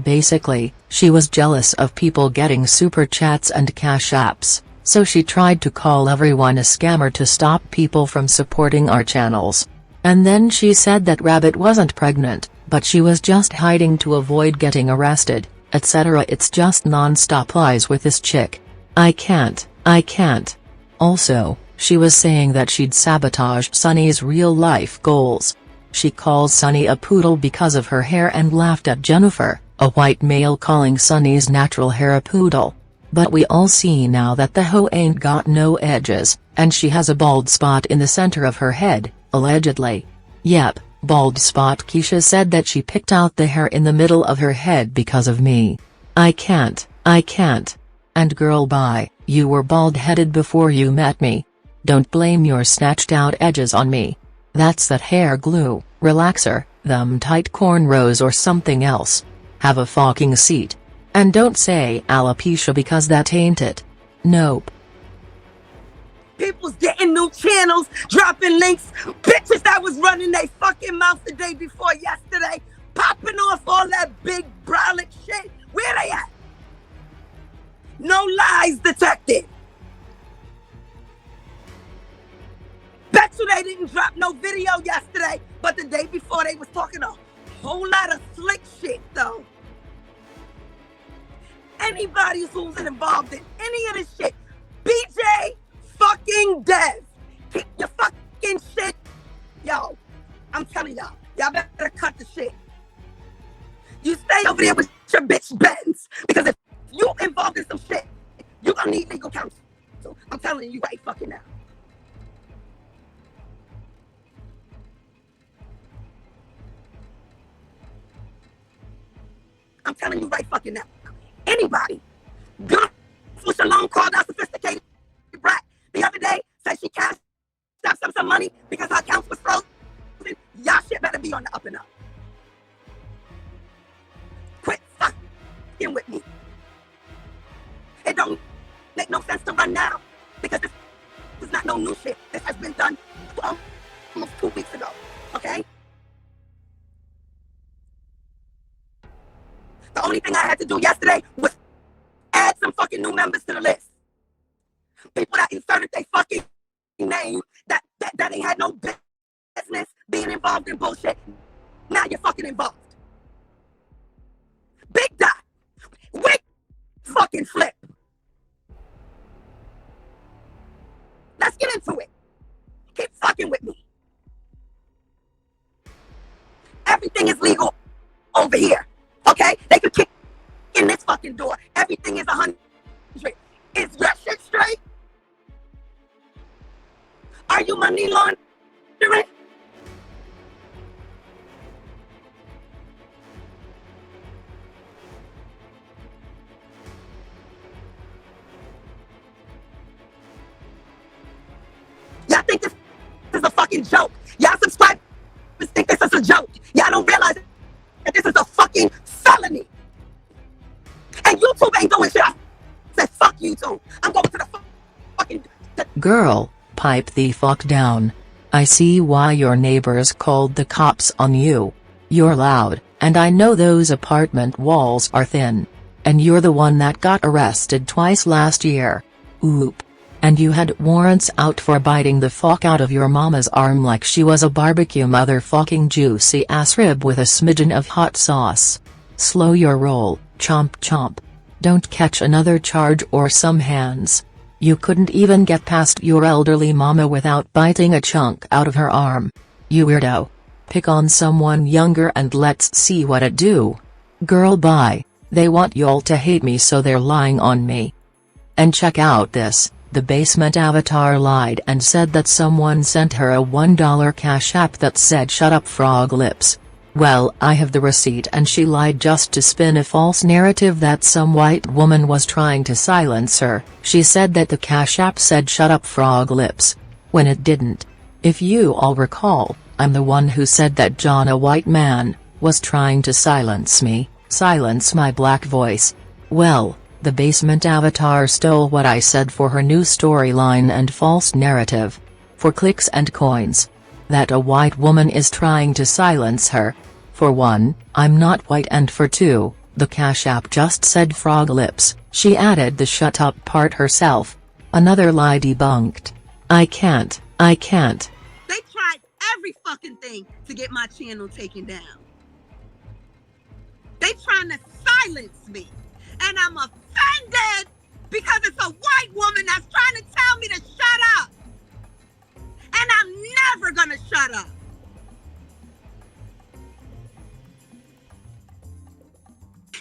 Basically, she was jealous of people getting super chats and cash apps, so she tried to call everyone a scammer to stop people from supporting our channels. And then she said that Rabbit wasn't pregnant, but she was just hiding to avoid getting arrested, etc. It's just non-stop lies with this chick. I can't. Also, she was saying that she'd sabotaged Sunny's real-life goals. She calls Sunny a poodle because of her hair and laughed at Jennifer, a white male calling Sunny's natural hair a poodle. But we all see now that the hoe ain't got no edges, and she has a bald spot in the center of her head, allegedly. Yep, bald spot. Keisha said that she picked out the hair in the middle of her head because of me. I can't. And girl bye, you were bald-headed before you met me. Don't blame your snatched out edges on me. That's that hair glue, relaxer, them tight cornrows or something else. Have a fucking seat. And don't say alopecia because that ain't it. Nope. People's getting new channels, dropping links. Bitches that was running their fucking mouth the day before yesterday, popping off all that big brolic shit. Where they at? No lies detected. Bet you they didn't drop no video yesterday, but the day before they was talking a whole lot of slick shit though. Anybody who's involved in any of this shit, BJ fucking Dev, keep your fucking shit. Yo, I'm telling y'all better cut the shit. You stay over there with your bitch Benz, because if you involved in some shit, you gonna need legal counsel. So I'm telling you right fucking now. I'm telling you right fucking now. Anybody, beautiful Shalom called out sophisticated brat the other day, said she cashed out some money because her account was frozen. Y'all shit better be on the up and up. Quit fucking with me. It don't make no sense to run now because this is not no new shit. This has been done almost 2 weeks ago, okay? The only thing I had to do yesterday was add some fucking new members to the list. People that inserted their fucking name that ain't had no business being involved in bullshit. Now you're fucking involved. Big Dot. Wait. Fucking flip. Let's get into it. Keep fucking with me. Everything is legal over here. Okay? They could kick in this fucking door. Everything is 100. Is your shit straight? Are you money laundering? a fucking joke. Y'all subscribers think this is a joke. Y'all don't realize that this is a fucking felony. And YouTube ain't doing shit. I said, fuck YouTube. I'm going to the fucking... Girl, pipe the fuck down. I see why your neighbors called the cops on you. You're loud, and I know those apartment walls are thin. And you're the one that got arrested twice last year. Oop. And you had warrants out for biting the fuck out of your mama's arm like she was a barbecue motherfucking juicy ass rib with a smidgen of hot sauce. Slow your roll, chomp chomp. Don't catch another charge or some hands. You couldn't even get past your elderly mama without biting a chunk out of her arm. You weirdo. Pick on someone younger and let's see what it do. Girl bye, they want y'all to hate me so they're lying on me. And check out this, the basement avatar lied and said that someone sent her a $1 cash app that said shut up frog lips. Well, I have the receipt and she lied just to spin a false narrative that some white woman was trying to silence her. She said that the cash app said shut up frog lips, when it didn't. If you all recall, I'm the one who said that John, a white man, was trying to silence me, silence my black voice. Well, the basement avatar stole what I said for her new storyline and false narrative. For clicks and coins. That a white woman is trying to silence her. For one, I'm not white, and for two, the cash app just said frog lips. She added the shut up part herself. Another lie debunked. I can't. They tried every fucking thing to get my channel taken down. They trying to silence me. And I'm offended because it's a white woman that's trying to tell me to shut up. And I'm never gonna shut up.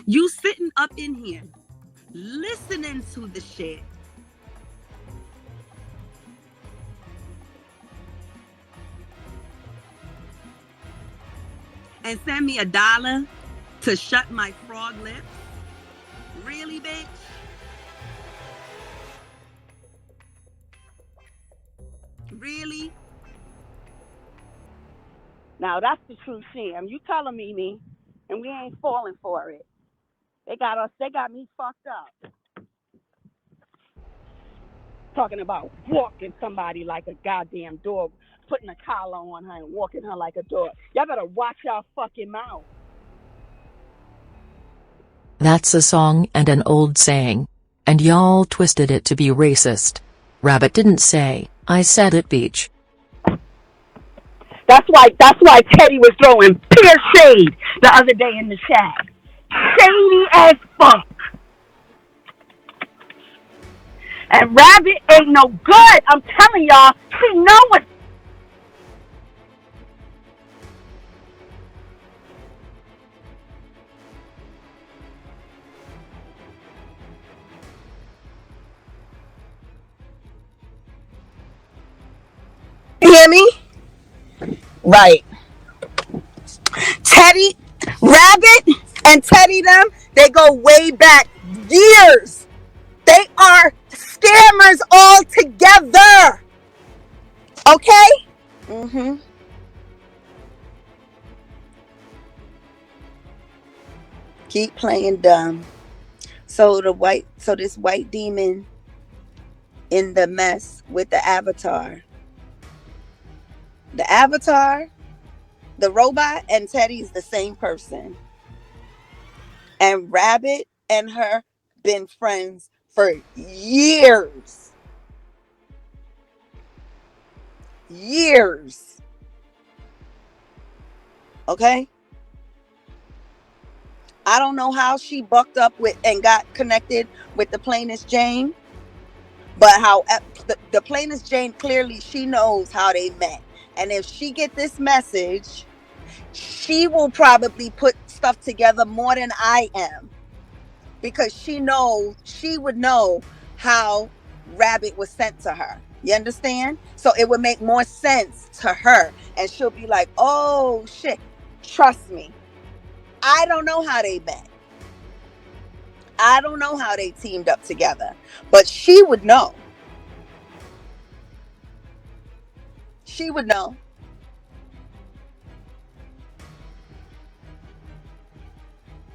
You sitting up in here, listening to the shit. And send me $1 to shut my frog lips? Really, bitch? Really? Now that's the true sham. You telling me, and we ain't falling for it. They got me fucked up. Talking about walking somebody like a goddamn dog, putting a collar on her and walking her like a dog. Y'all better watch y'all fucking mouth. That's a song and an old saying. And y'all twisted it to be racist. Rabbit didn't say, I said it, Beach. That's why Teddy was throwing pure shade the other day in the chat. Shady as fuck. And Rabbit ain't no good. I'm telling y'all, she know what. You hear me? Right. Teddy, Rabbit, and Teddy them, they go way back years. They are scammers all together. Okay? Mm-hmm. Keep playing dumb. So this white demon in the mess with the avatar. The avatar, the robot, and Teddy's the same person. And Rabbit and her been friends for years. Years. Okay? I don't know how she bucked up with and got connected with the plainest Jane. But how the plainest Jane, clearly she knows how they met. And if she get this message, she will probably put stuff together more than I am. Because she would know how Rabbit was sent to her. You understand? So it would make more sense to her. And she'll be like, oh shit, trust me. I don't know how they met. I don't know how they teamed up together. But she would know. She would know.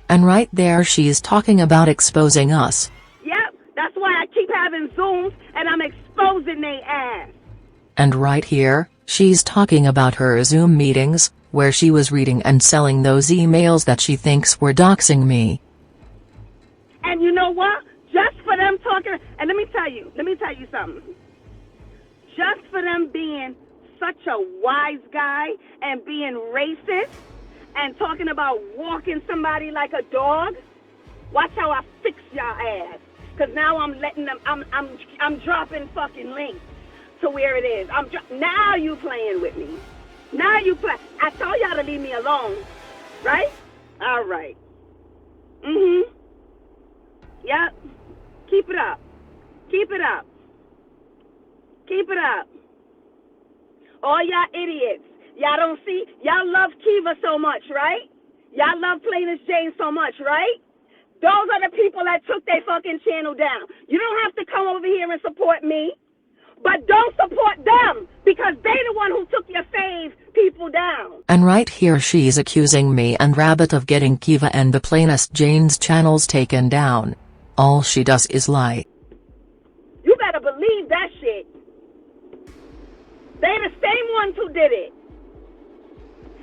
And right there she's talking about exposing us. Yep, that's why I keep having Zooms and I'm exposing they ass. And right here, she's talking about her Zoom meetings, where she was reading and selling those emails that she thinks were doxing me. And you know what? Just for them talking, and let me tell you something. Just for them being such a wise guy and being racist and talking about walking somebody like a dog, watch how I fix y'all ass. Cause now I'm letting them, I'm dropping fucking links to where it is. Now you playing with me. Now you play. I told y'all to leave me alone, right? All right. Yep. Keep it up. Keep it up. Keep it up. All y'all idiots. Y'all don't see? Y'all love Kiva so much, right? Y'all love Plainest Jane so much, right? Those are the people that took their fucking channel down. You don't have to come over here and support me, but don't support them because they the one who took your fave people down. And right here she's accusing me and Rabbit of getting Kiva and the Plainest Jane's channels taken down. All she does is lie. You better believe that shit. They the same ones who did it.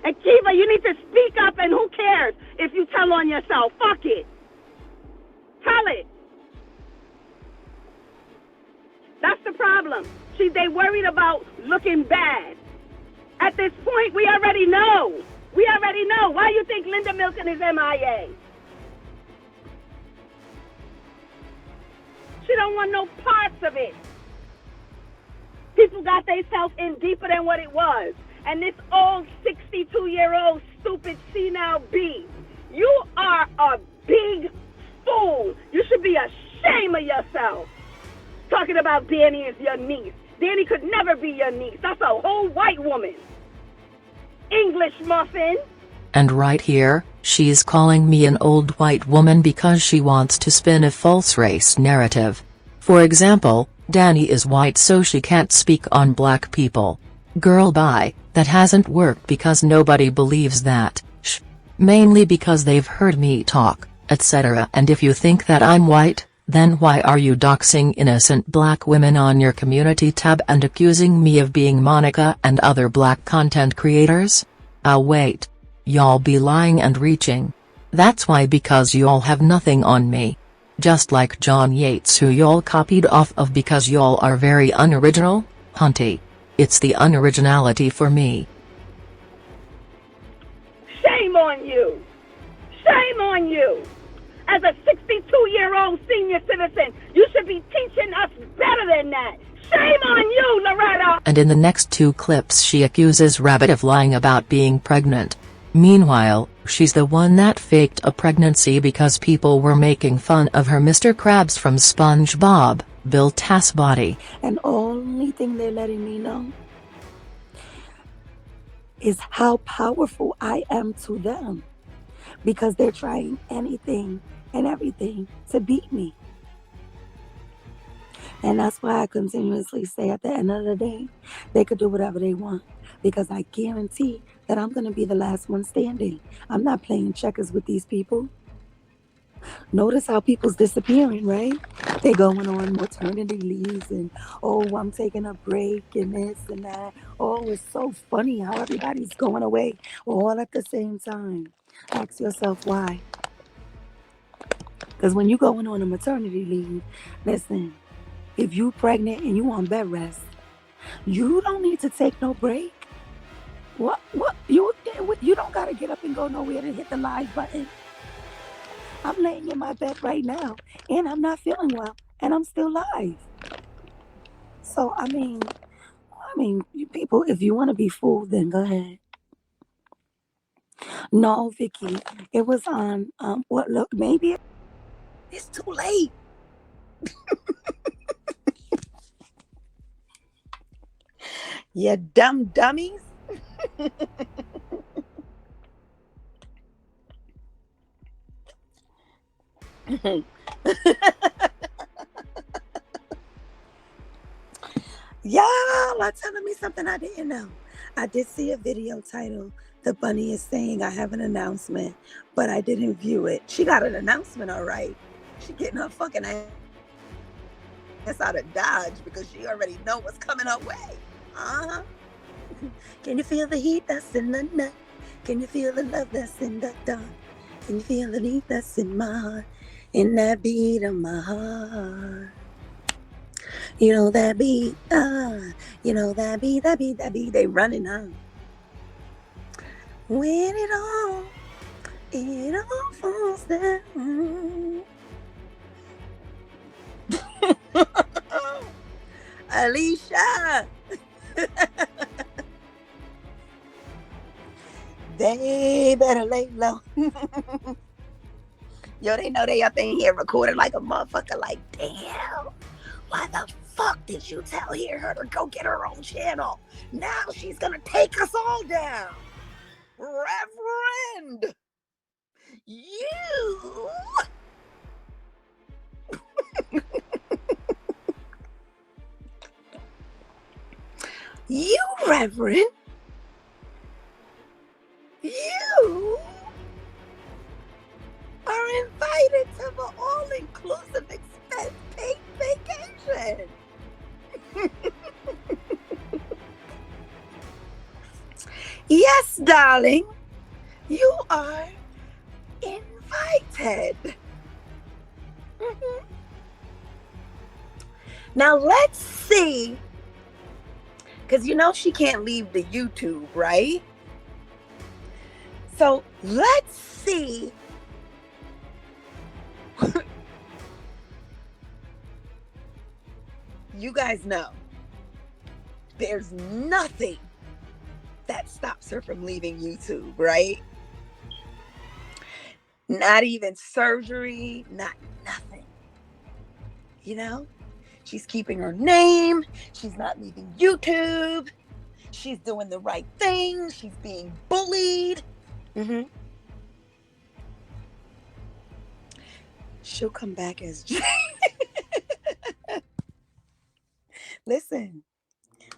And Kiva, you need to speak up, and who cares if you tell on yourself? Fuck it. Tell it. That's the problem. They worried about looking bad. At this point, we already know. We already know. Why you think Linda Milton is MIA? She don't want no parts of it. People got themselves in deeper than what it was. And this old 62-year-old stupid senile B, you are a big fool. You should be ashamed of yourself. Talking about Dani is your niece. Dani could never be your niece. That's a whole white woman. English muffin. And right here, she's calling me an old white woman because she wants to spin a false race narrative. For example, Dani is white so she can't speak on black people. Girl bye, that hasn't worked because nobody believes that. Mainly because they've heard me talk, etc. And if you think that I'm white, then why are you doxing innocent black women on your community tab and accusing me of being Monica and other black content creators? Wait. Y'all be lying and reaching. That's why, because y'all have nothing on me. Just like John Yates, who y'all copied off of because y'all are very unoriginal, hunty. It's the unoriginality for me. Shame on you. Shame on you. As a 62-year-old senior citizen, you should be teaching us better than that. Shame on you, Loretta. And in the next two clips she accuses Rabbit of lying about being pregnant. Meanwhile, she's the one that faked a pregnancy because people were making fun of her Mr. Krabs from SpongeBob, Bill Tass body. And only thing they're letting me know is how powerful I am to them. Because they're trying anything and everything to beat me. And that's why I continuously say at the end of the day, they could do whatever they want. Because I guarantee that I'm going to be the last one standing. I'm not playing checkers with these people. Notice how people's disappearing, right? They going on maternity leaves and, oh, I'm taking a break and this and that. Oh, it's so funny how everybody's going away all at the same time. Ask yourself why. Because when you're going on a maternity leave, listen, if you pregnant and you on bed rest, you don't need to take no break. What? You don't got to get up and go nowhere to hit the live button. I'm laying in my bed right now, and I'm not feeling well, and I'm still live. So, I mean, you people, if you want to be fooled, then go ahead. No, Vicky, it was on, look, maybe it's too late. You dumb dummies. Y'all are telling me something I didn't know. I did see a video titled "The Bunny is Saying I Have an Announcement," but I didn't view it. She got an announcement, all right. She getting her fucking ass out of Dodge because she already know what's coming her way. Uh-huh. Can you feel the heat that's in the night? Can you feel the love that's in the dark? Can you feel the beat that's in my heart? In that beat of my heart. You know that beat, you know that beat, they running, huh? When it all falls down. Alicia. They better lay low. Yo, they know they up in here recording like a motherfucker. Like, damn, why the fuck did you tell her to go get her own channel? Now she's gonna take us all down. Reverend, you. You, Reverend, you are invited to the all-inclusive expense-paid vacation. Yes, darling, you are invited. Now let's see, because you know she can't leave the YouTube, right? So let's see you guys know there's nothing that stops her from leaving YouTube, right? Not even surgery, not nothing. You know, she's keeping her name. She's not leaving YouTube. She's doing the right thing. She's being bullied. She'll come back as Listen,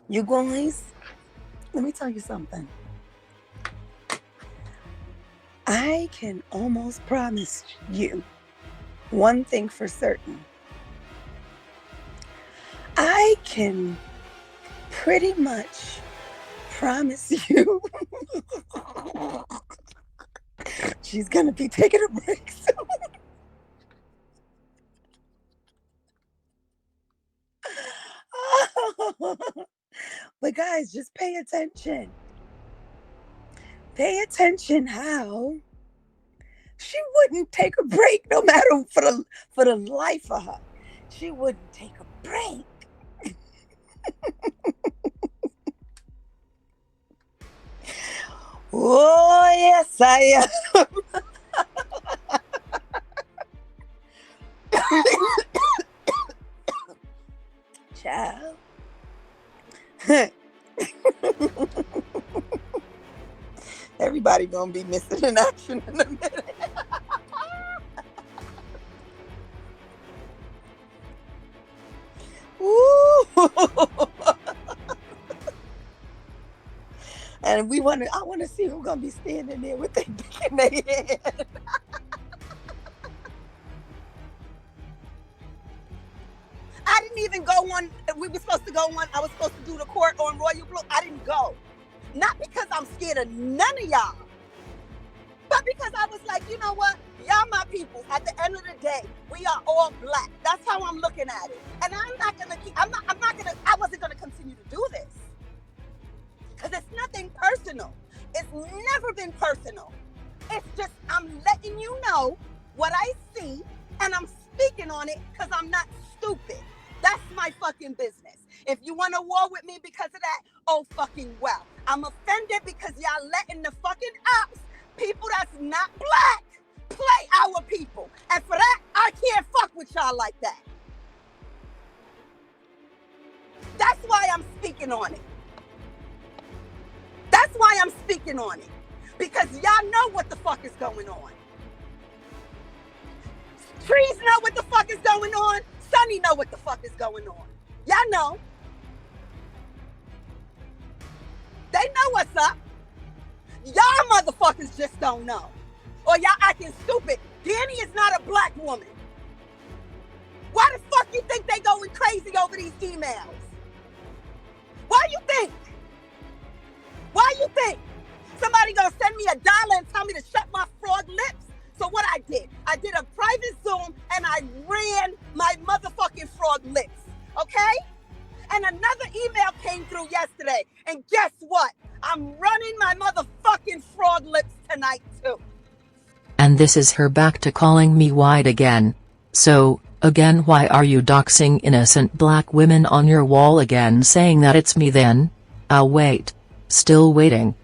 you guys, let me tell you something. I can almost promise you one thing for certain. I can pretty much promise you she's gonna be taking a break soon. But guys, just pay attention. Pay attention how she wouldn't take a break no matter for the life of her. She wouldn't take a break. Oh, yes, I am. Child. Everybody gonna be missing in action in a minute. Ooh. And I want to see who's gonna be standing there with their dick in their hand. I didn't even go on. We were supposed to go on. I was supposed to do the court on Royal Blue. I didn't go. Not because I'm scared of none of y'all, but because I was like, you know what? Y'all my people. At the end of the day, we are all black. That's how I'm looking at it. And I wasn't gonna continue to do this. Because it's nothing personal. It's never been personal. It's just I'm letting you know what I see, and I'm speaking on it because I'm not stupid. That's my fucking business. If you want to war with me because of that, oh fucking well. I'm offended because y'all letting the fucking ops, people that's not black, play our people. And for that, I can't fuck with y'all like that. That's why I'm speaking on it. That's why I'm speaking on it. Because y'all know what the fuck is going on. Trees know what the fuck is going on. Sunny know what the fuck is going on. Y'all know. know what's up. Y'all motherfuckers just don't know. Or y'all acting stupid. Dani is not a black woman. Why the fuck you think they going crazy over these emails? Why you think? Why you think? Somebody gonna send me $1 and tell me to shut my frog lips? So what I did a private Zoom and I ran my motherfucking frog lips, okay? And another email came through yesterday. And guess what? I'm running my motherfucking frog lips tonight too. And this is her back to calling me white again. So, again, why are you doxing innocent black women on your wall again, saying that it's me then? I'll wait. Still waiting.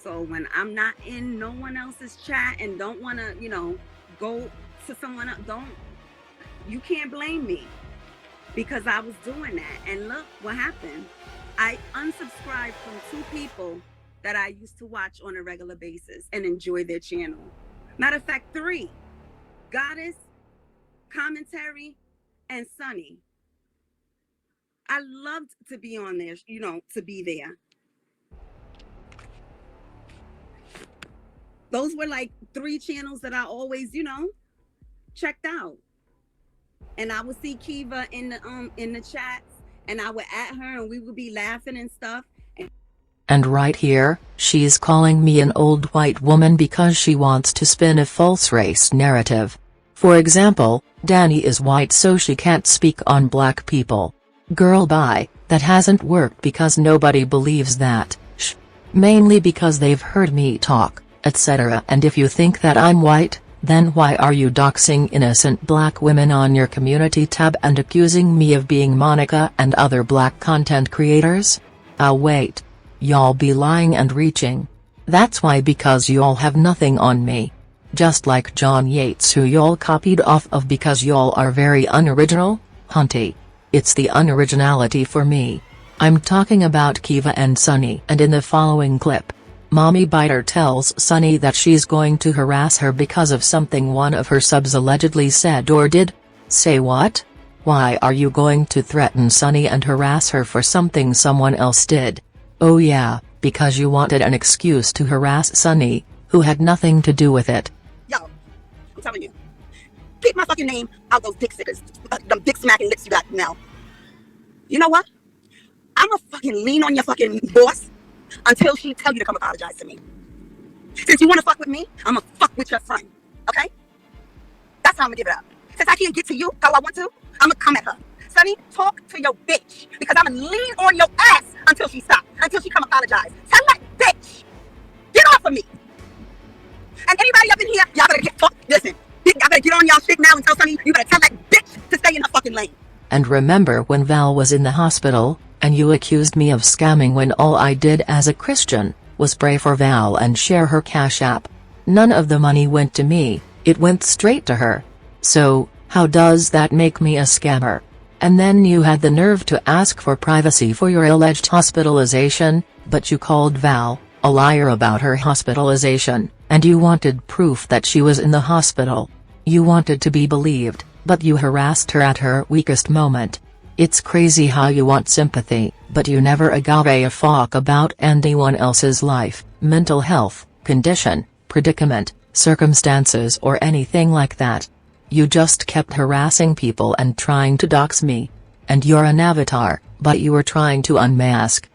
So when I'm not in no one else's chat and don't want to, go to someone else, you can't blame me because I was doing that. And look what happened. I unsubscribed from 2 people that I used to watch on a regular basis and enjoy their channel. Matter of fact, 3, Goddess, Commentary, and Sunny. I loved to be on there, to be there. Those were like 3 channels that I always, checked out. And I would see Kiva in the chats, and I would at her, and we would be laughing and stuff. And right here, she's calling me an old white woman because she wants to spin a false race narrative. For example, Dani is white so she can't speak on black people. Girl, bye, that hasn't worked because nobody believes that. Mainly because they've heard me talk, etc. And if you think that I'm white, then why are you doxing innocent black women on your community tab and accusing me of being Monica and other black content creators? I'll wait. Y'all be lying and reaching. That's why, because y'all have nothing on me. Just like John Yates, who y'all copied off of because y'all are very unoriginal, hunty. It's the unoriginality for me. I'm talking about Kiva and Sunny. And in the following clip, Mommy Biter tells Sunny that she's going to harass her because of something one of her subs allegedly said or did. Say what? Why are you going to threaten Sunny and harass her for something someone else did? Oh yeah, because you wanted an excuse to harass Sunny, who had nothing to do with it. Yo, I'm telling you, keep my fucking name out those dick stickers, them dick smacking lips you got now. You know what? I'ma fucking lean on your fucking boss until she tell you to come apologize to me. Since you wanna fuck with me, I'ma fuck with your friend, okay? That's how I'ma give it up. Since I can't get to you how I want to, I'ma come at her. Sunny, talk to your bitch, because I'ma lean on your ass until she stops, until she come apologize. Tell that bitch, get off of me. And anybody up in here, y'all better listen, y'all better get on y'all shit now and tell Sunny, you better tell that bitch to stay in her fucking lane. And remember when Val was in the hospital, and you accused me of scamming when all I did as a Christian was pray for Val and share her Cash App. None of the money went to me, it went straight to her. So, how does that make me a scammer? And then you had the nerve to ask for privacy for your alleged hospitalization, but you called Val a liar about her hospitalization, and you wanted proof that she was in the hospital. You wanted to be believed, but you harassed her at her weakest moment. It's crazy how you want sympathy, but you never agave a fuck about anyone else's life, mental health, condition, predicament, circumstances or anything like that. You just kept harassing people and trying to dox me. And you're an avatar, but you were trying to unmask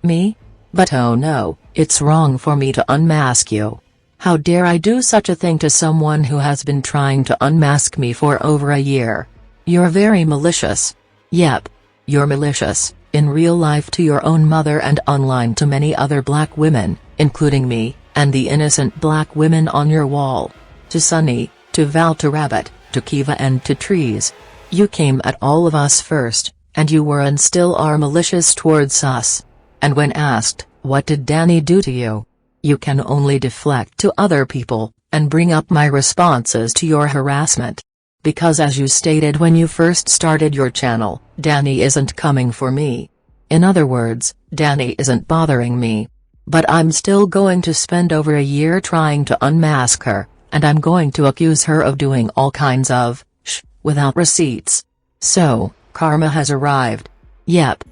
me? But oh no, it's wrong for me to unmask you. How dare I do such a thing to someone who has been trying to unmask me for over a year? You're very malicious. Yep. You're malicious, in real life to your own mother and online to many other black women, including me, and the innocent black women on your wall. To Sunny, to Val, to Rabbit, to Kiva and to Trees. You came at all of us first, and you were and still are malicious towards us. And when asked, what did Dani do to you? You can only deflect to other people, and bring up my responses to your harassment. Because as you stated when you first started your channel, Dani isn't coming for me. In other words, Dani isn't bothering me. But I'm still going to spend over a year trying to unmask her, and I'm going to accuse her of doing all kinds of without receipts. So, karma has arrived. Yep.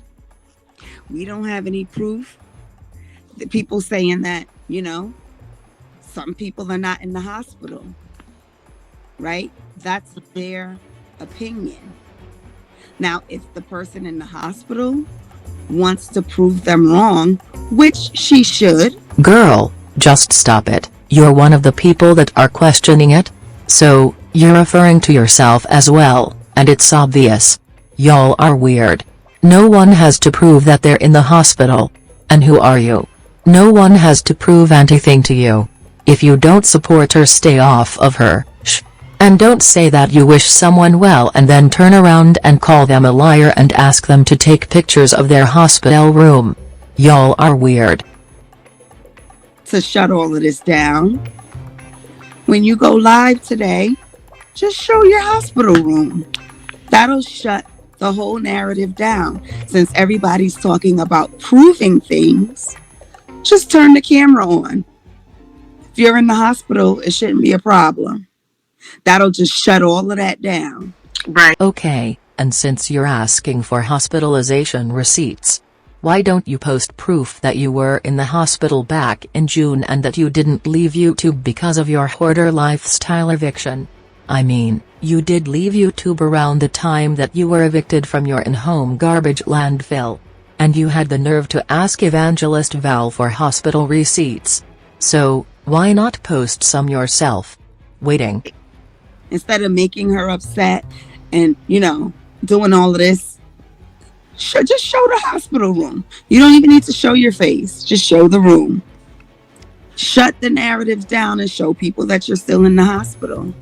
We don't have any proof. The people saying that, some people are not in the hospital, right? That's their opinion. Now, if the person in the hospital wants to prove them wrong, which she should. Girl, just stop it. You're one of the people that are questioning it. So, you're referring to yourself as well, and it's obvious. Y'all are weird. No one has to prove that they're in the hospital. And who are you? No one has to prove anything to you. If you don't support her, stay off of her. And don't say that you wish someone well and then turn around and call them a liar and ask them to take pictures of their hospital room. Y'all are weird. To shut all of this down, when you go live today, just show your hospital room. That'll shut the whole narrative down. Since everybody's talking about proving things, just turn the camera on. If you're in the hospital, it shouldn't be a problem. That'll just shut all of that down. Right. Okay, and since you're asking for hospitalization receipts, why don't you post proof that you were in the hospital back in June and that you didn't leave YouTube because of your hoarder lifestyle eviction? I mean, you did leave YouTube around the time that you were evicted from your in-home garbage landfill. And you had the nerve to ask Evangelist Val for hospital receipts. So, why not post some yourself? Waiting. Instead of making her upset and, doing all of this, just show the hospital room. You don't even need to show your face. Just show the room. Shut the narratives down and show people that you're still in the hospital.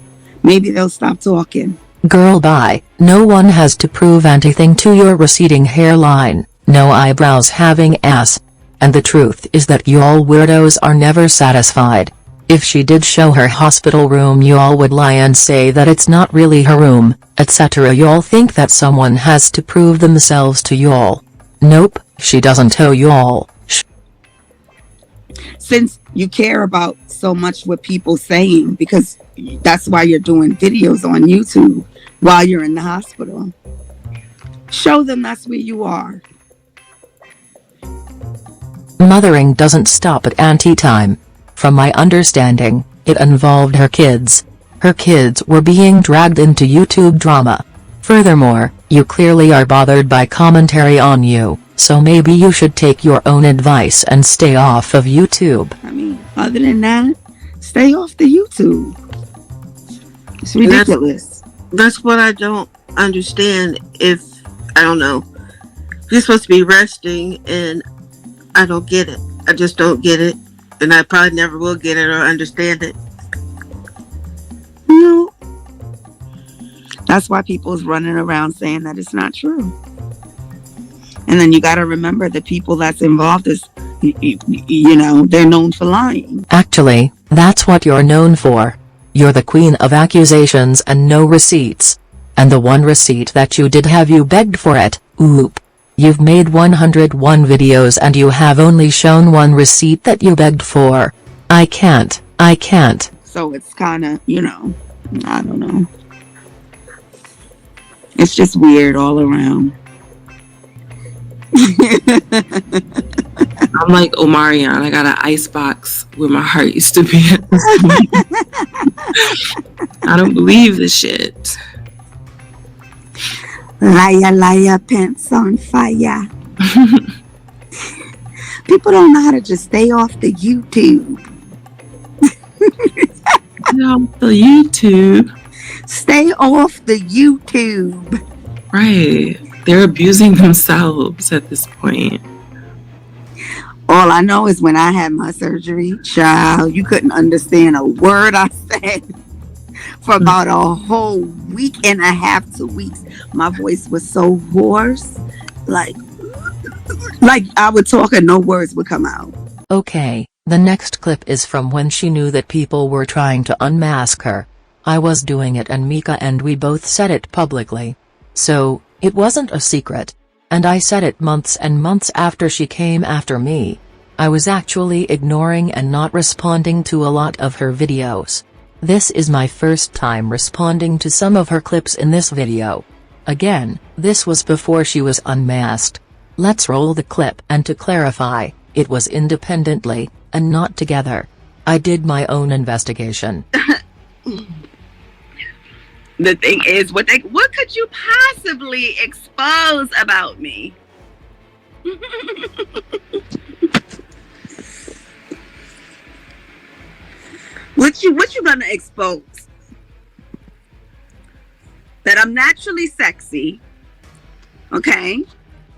Maybe they'll stop talking. Girl, bye. No one has to prove anything to your receding hairline, no eyebrows having ass. And the truth is that y'all weirdos are never satisfied. If she did show her hospital room, y'all would lie and say that it's not really her room, etc. Y'all think that someone has to prove themselves to y'all. Nope, she doesn't owe y'all. Since you care about so much what people saying, because that's why you're doing videos on YouTube while you're in the hospital, show them that's where you are. Mothering doesn't stop at anti-time. From my understanding, it involved her kids. Her kids were being dragged into YouTube drama. Furthermore, you clearly are bothered by commentary on you, so maybe you should take your own advice and stay off of YouTube. I mean, other than that, stay off the YouTube. It's ridiculous. That's what I don't understand. I don't know. You're supposed to be resting, and I don't get it. I just don't get it. And I probably never will get it or understand it. No. That's why people's running around saying that it's not true. And then you got to remember the people that's involved is, they're known for lying. Actually, that's what you're known for. You're the queen of accusations and no receipts. And the one receipt that you did have, you begged for it. Oop. You've made 101 videos and you have only shown one receipt that you begged for. I can't. So it's kind of, I don't know. It's just weird all around. I'm like Omarion. I got an ice box where my heart used to be at. I don't believe this shit. Liar, liar, pants on fire. People don't know how to just stay off the YouTube. Off the YouTube. Stay off the YouTube. Right. They're abusing themselves at this point. All I know is when I had my surgery, child, you couldn't understand a word I said. For about a whole week and a half, 2 weeks, my voice was so hoarse, like I would talk and no words would come out. Okay, the next clip is from when she knew that people were trying to unmask her. I was doing it and Mika and we both said it publicly. So, it wasn't a secret. And I said it months and months after she came after me. I was actually ignoring and not responding to a lot of her videos. This is my first time responding to some of her clips in this video. Again, this was before she was unmasked. Let's roll the clip. And to clarify, it was independently, and not together. I did my own investigation. The thing is, what could you possibly expose about me? What you gonna expose? That I'm naturally sexy, okay?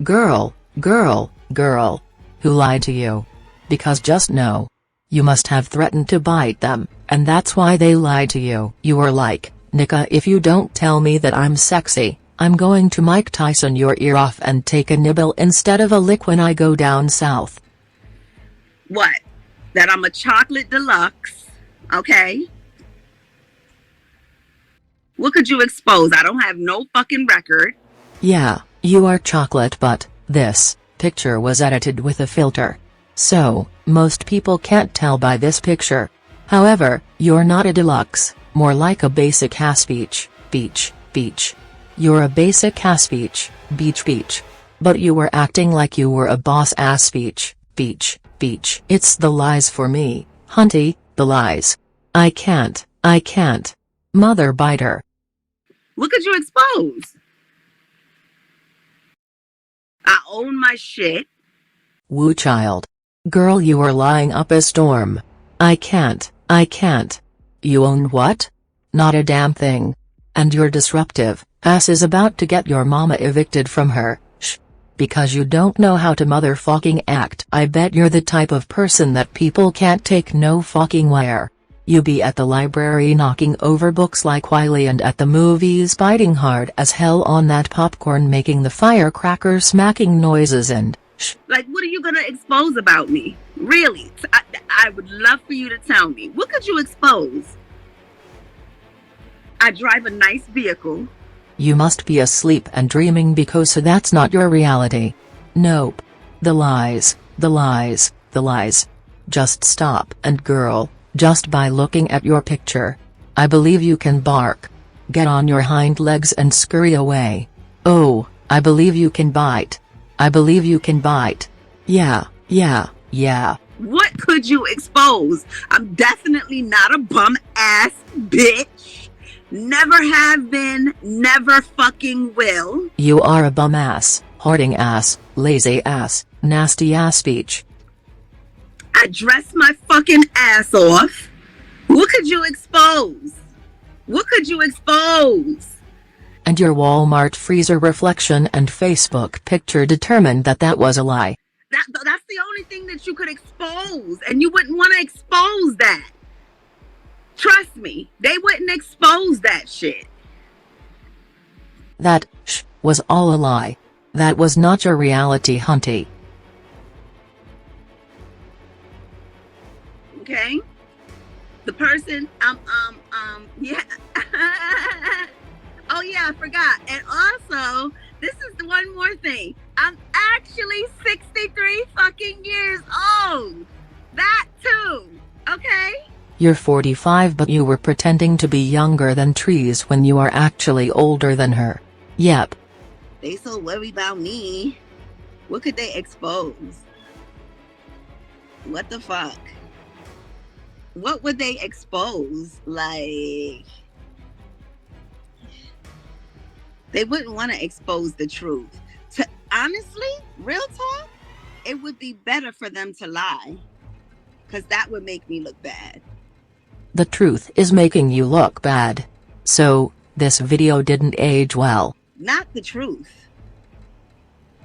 Girl, who lied to you? Because just know, you must have threatened to bite them, and that's why they lied to you. You were like, Nika, if you don't tell me that I'm sexy, I'm going to Mike Tyson your ear off and take a nibble instead of a lick when I go down south. What? That I'm a chocolate deluxe, okay? What could you expose? I don't have no fucking record. Yeah, you are chocolate, but this picture was edited with a filter. So, most people can't tell by this picture. However, you're not a deluxe, more like a basic ass beach. You're a basic ass beach. But you were acting like you were a boss ass beach. It's the lies for me, Hunty, the lies. I can't. Mother biter. What could you expose? I own my shit. Woo child. Girl, you are lying up a storm. I can't. You own what? Not a damn thing. And your disruptive ass is about to get your mama evicted from her. Shh. Because you don't know how to motherfucking act. I bet you're the type of person that people can't take no fucking where. You be at the library knocking over books like Wiley and at the movies biting hard as hell on that popcorn making the firecracker smacking noises and shh. Like, what are you gonna expose about me? Really? I would love for you to tell me. What could you expose? I drive a nice vehicle. You must be asleep and dreaming because that's not your reality. Nope. The lies. Just stop. And girl, just by looking at your picture, I believe you can bark. Get on your hind legs and scurry away. Oh, I believe you can bite. Yeah. What could you expose? I'm definitely not a bum ass bitch. Never have been, never fucking will. You are a bum ass, hoarding ass, lazy ass, nasty ass beach. I dress my fucking ass off. What could you expose? And your Walmart freezer reflection and Facebook picture determined that was a lie. That's the only thing that you could expose, and you wouldn't want to expose that. Trust me, they wouldn't expose that shit. That was all a lie. That was not your reality, Hunty. Okay? The person, yeah. Oh yeah, I forgot. And also, this is the one more thing. I'm actually 63 fucking years old. That too. Okay? You're 45, but you were pretending to be younger than Trees when you are actually older than her. Yep. They so worried about me. What could they expose? What the fuck? What would they expose? Like, they wouldn't want to expose the truth. Honestly, real talk, it would be better for them to lie, because that would make me look bad. The truth is making you look bad. So, this video didn't age well. Not the truth.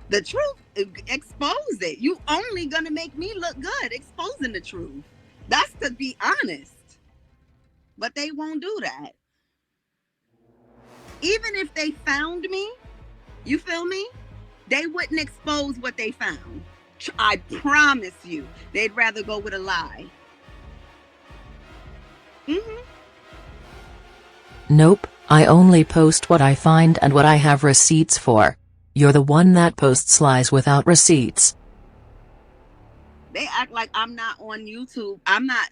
The truth, expose it. You only gonna make me look good exposing the truth. That's to be honest. But they won't do that. Even if they found me, you feel me? They wouldn't expose what they found. I promise you, they'd rather go with a lie. Nope, I only post what I find and what I have receipts for. You're the one that posts lies without receipts. They act like I'm not on YouTube.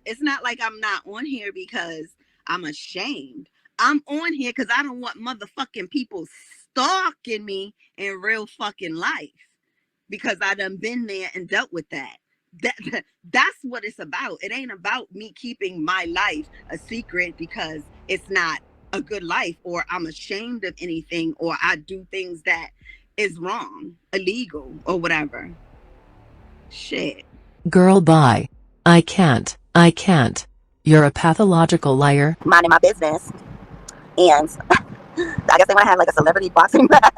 It's not like I'm not on here because I'm ashamed. I'm on here because I don't want motherfucking people stalking me in real fucking life, because I done been there and dealt with that. That's what it's about. It ain't about me keeping my life a secret because it's not a good life, or I'm ashamed of anything, or I do things that is wrong, illegal, or whatever. Shit. Girl, bye. I can't. You're a pathological liar. Minding my business. And I guess they want to have like a celebrity boxing match.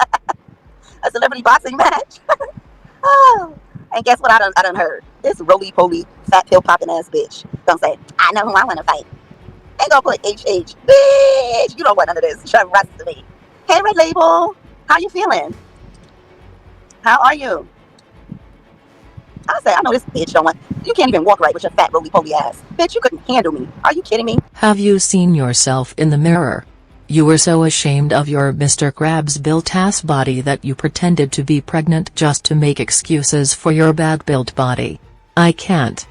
A celebrity boxing match. Oh. And guess what I done heard? This roly-poly, fat pill popping ass bitch don't say, I know who I want to fight. Ain't gonna put HH. Bitch, you don't want none of this. Trust me. Hey, Red Label. How you feeling? How are you? I say, I know this bitch don't want. You can't even walk right with your fat roly-poly ass. Bitch, you couldn't handle me. Are you kidding me? Have you seen yourself in the mirror? You were so ashamed of your Mr. Krabs built ass body that you pretended to be pregnant just to make excuses for your bad built body. I can't.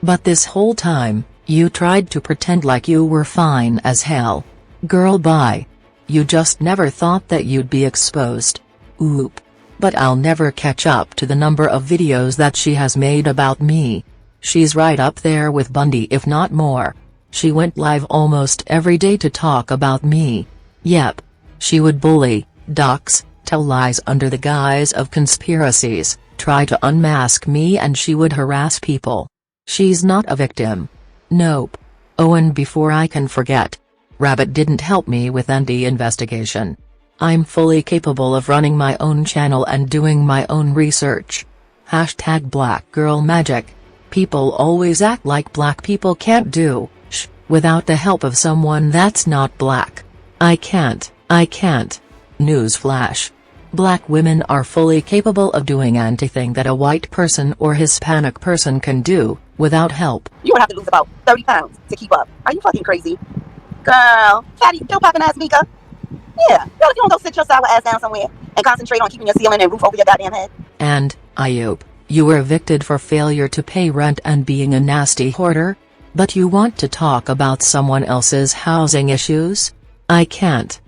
But this whole time, you tried to pretend like you were fine as hell. Girl, bye. You just never thought that you'd be exposed. Oop. But I'll never catch up to the number of videos that she has made about me. She's right up there with Bundy, if not more. She went live almost every day to talk about me. Yep. She would bully, dox, tell lies under the guise of conspiracies, try to unmask me, and she would harass people. She's not a victim. Nope. Oh, and before I can forget, Rabbit didn't help me with any investigation. I'm fully capable of running my own channel and doing my own research. Hashtag Black Girl Magic. People always act like black people can't do shh without the help of someone that's not black. I can't. Newsflash. Black women are fully capable of doing anything that a white person or Hispanic person can do, without help. You would have to lose about 30 pounds to keep up. Are you fucking crazy? Girl, fatty, pill popping ass Mika. Yeah, girl, if you don't go sit your sour ass down somewhere and concentrate on keeping your ceiling and roof over your goddamn head. And, Ayub, you were evicted for failure to pay rent and being a nasty hoarder? But you want to talk about someone else's housing issues? I can't.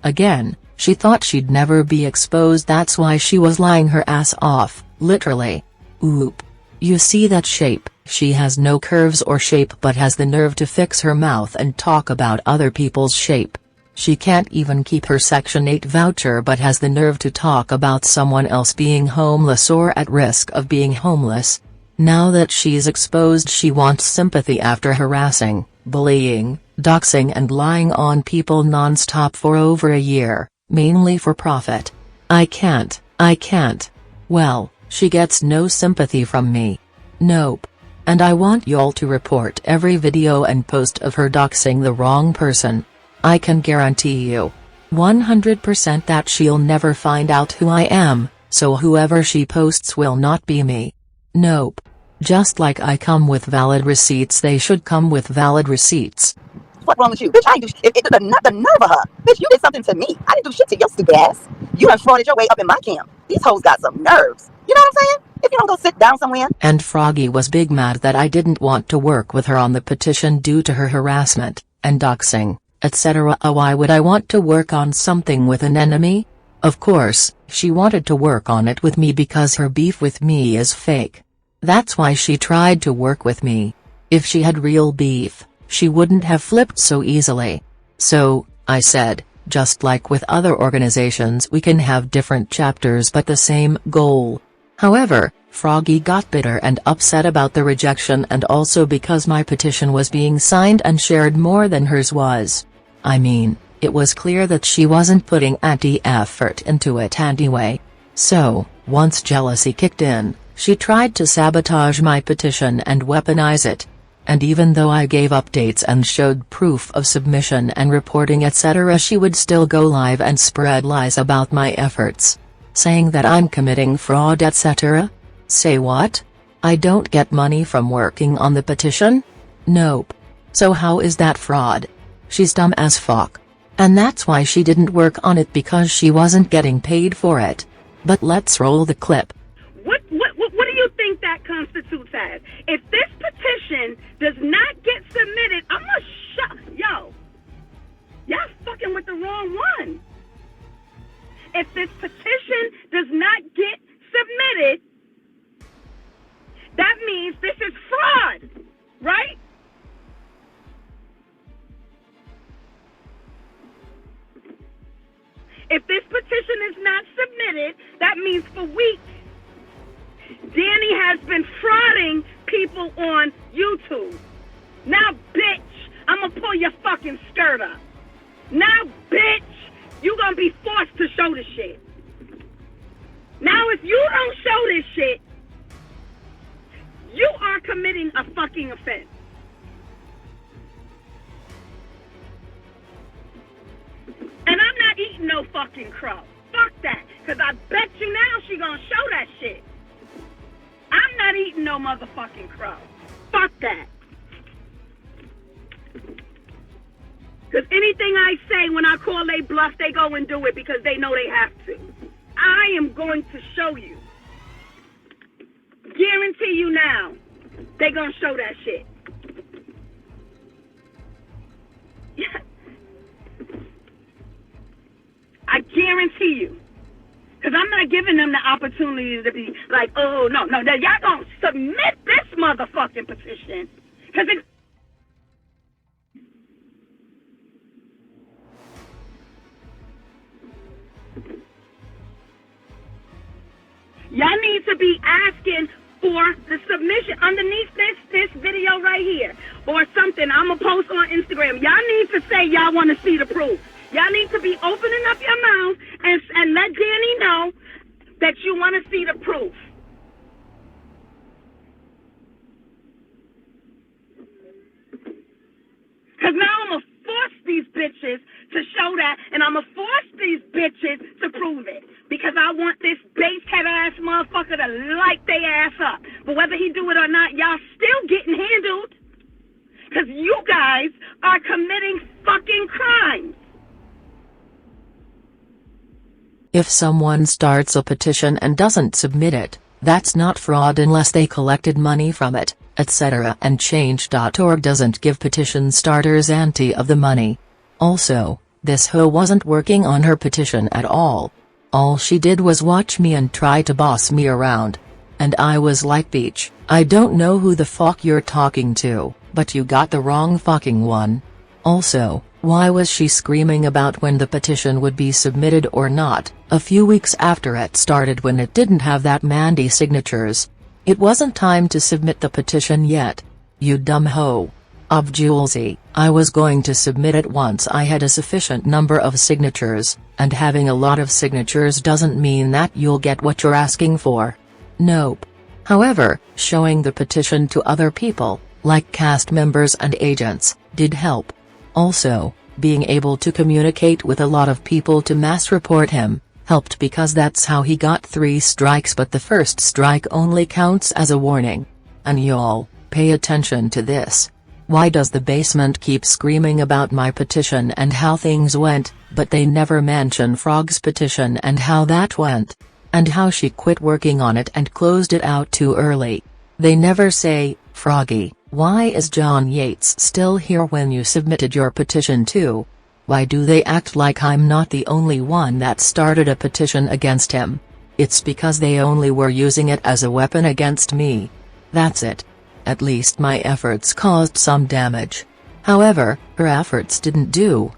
Again, she thought she'd never be exposed, that's why she was lying her ass off, literally. Oop. You see that shape? She has no curves or shape but has the nerve to fix her mouth and talk about other people's shape. She can't even keep her Section 8 voucher but has the nerve to talk about someone else being homeless or at risk of being homeless. Now that she's exposed, she wants sympathy after harassing, bullying, doxing and lying on people non-stop for over a year, mainly for profit. I can't. Well, she gets no sympathy from me. Nope. And I want y'all to report every video and post of her doxing the wrong person. I can guarantee you 100% that she'll never find out who I am, so whoever she posts will not be me. Nope. Just like I come with valid receipts, they should come with valid receipts. What's wrong with you? Bitch, I ain't do the nerve of her. Bitch, you did something to me. I didn't do shit to your stupid ass. You done frauded your way up in my camp. These hoes got some nerves. You know what I'm saying? If you don't go sit down somewhere. And Froggy was big mad that I didn't want to work with her on the petition due to her harassment, and doxing, etc. Why would I want to work on something with an enemy? Of course, she wanted to work on it with me because her beef with me is fake. That's why she tried to work with me. If she had real beef, she wouldn't have flipped so easily. So, I said, just like with other organizations, we can have different chapters but the same goal. However, Froggy got bitter and upset about the rejection, and also because my petition was being signed and shared more than hers was. I mean, it was clear that she wasn't putting any effort into it anyway. So, once jealousy kicked in, she tried to sabotage my petition and weaponize it. And even though I gave updates and showed proof of submission and reporting etc., she would still go live and spread lies about my efforts, saying that I'm committing fraud etc. Say what? I don't get money from working on the petition? Nope. So how is that fraud? She's dumb as fuck. And that's why she didn't work on it, because she wasn't getting paid for it. But let's roll the clip. What do you think that constitutes as. If this petition does not get submitted, I'm gonna y'all fucking with the wrong one. If this petition does not get submitted, that means this is fraud, right? If this petition is not submitted, that means for weeks, Dani has been frauding people on YouTube. Now, bitch, I'm gonna pull your fucking skirt up. Now, bitch, you gonna be forced to show the shit. Now, if you don't show this shit, you are committing a fucking offense. And I'm not eating no fucking crow. Fuck that. Because I bet you now she gonna show that shit. I'm not eating no motherfucking crow. Fuck that. Because anything I say when I call they bluff, they go and do it because they know they have to. I am going to show you. Guarantee you now, they gonna show that shit. I guarantee you. Because I'm not giving them the opportunity to be like, oh, no, y'all gonna submit this motherfucking petition. Because it... Y'all need to be asking for the submission underneath this video right here. Or something I'm going to post on Instagram. Y'all need to say y'all want to see the proof. Y'all need to be opening up your mouth and let Dani know that you want to see the proof. Because now I'm going to force these bitches to show that, and I'm going to force these bitches to prove it. Because I want this base-head ass motherfucker to light their ass up. But whether he do it or not, y'all still getting handled. Because you guys are committing fucking crimes. If someone starts a petition and doesn't submit it, that's not fraud unless they collected money from it, etc. And Change.org doesn't give petition starters ante of the money. Also, this hoe wasn't working on her petition at all. All she did was watch me and try to boss me around. And I was like, bitch, I don't know who the fuck you're talking to, but you got the wrong fucking one. Also, why was she screaming about when the petition would be submitted or not, a few weeks after it started when it didn't have that many signatures? It wasn't time to submit the petition yet. You dumb hoe. Of Julesy, I was going to submit it once I had a sufficient number of signatures, and having a lot of signatures doesn't mean that you'll get what you're asking for. Nope. However, showing the petition to other people, like cast members and agents, did help. Also, being able to communicate with a lot of people to mass report him, helped because that's how he got 3 strikes, but the first strike only counts as a warning. And y'all, pay attention to this. Why does the basement keep screaming about my petition and how things went, but they never mention Frog's petition and how that went? And how she quit working on it and closed it out too early. They never say, Froggy, why is John Yates still here when you submitted your petition too? Why do they act like I'm not the only one that started a petition against him? It's because they only were using it as a weapon against me. That's it. At least my efforts caused some damage. However, her efforts didn't do.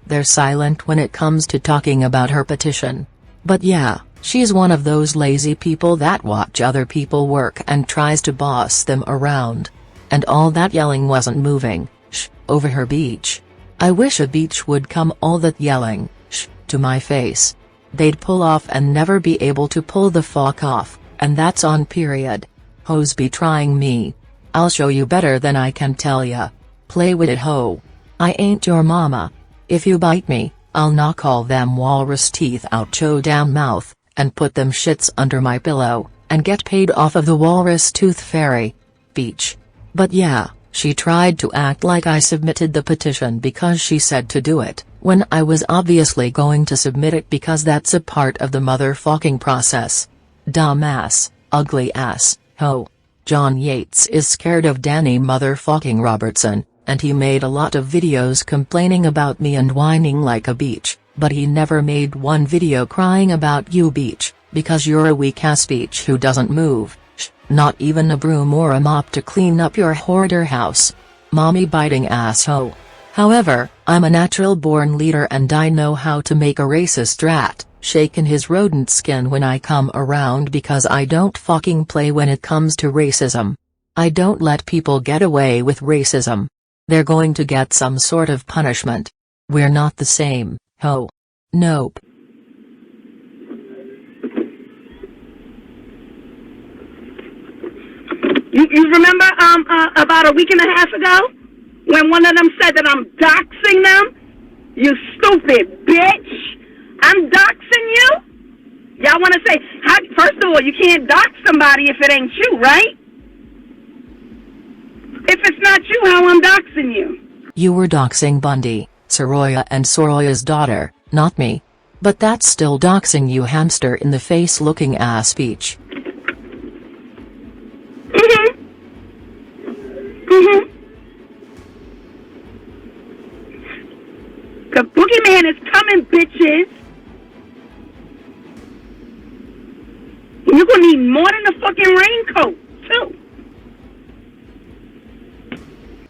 They're silent when it comes to talking about her petition. But yeah, she's one of those lazy people that watch other people work and tries to boss them around. And all that yelling wasn't moving, over her beach. I wish a beach would come all that yelling, to my face. They'd pull off and never be able to pull the fuck off, and that's on period. Hoes be trying me. I'll show you better than I can tell ya. Play with it, hoe. I ain't your mama. If you bite me, I'll knock all them walrus teeth out your damn mouth, and put them shits under my pillow, and get paid off of the walrus tooth fairy. Beach. But yeah, she tried to act like I submitted the petition because she said to do it, when I was obviously going to submit it because that's a part of the motherfucking process. Dumbass, ugly ass, Ho. John Yates is scared of Dani motherfucking Robertson, and he made a lot of videos complaining about me and whining like a bitch, but he never made one video crying about you bitch, because you're a weak ass bitch who doesn't move, not even a broom or a mop to clean up your hoarder house. Mommy biting asshole. However, I'm a natural born leader and I know how to make a racist rat shake in his rodent skin when I come around because I don't fucking play when it comes to racism. I don't let people get away with racism. They're going to get some sort of punishment. We're not the same, ho. Nope. You remember about a week and a half ago when one of them said that I'm doxing them? You stupid bitch. I'm doxing you? Y'all want to say, first of all, you can't dox somebody if it ain't you, right? If it's not you, how I'm doxing you? You were doxing Bundy, Soroya and Soroya's daughter, not me. But that's still doxing you hamster in the face looking ass bitch. The boogeyman is coming, bitches. You're gonna need more than a fucking raincoat, too.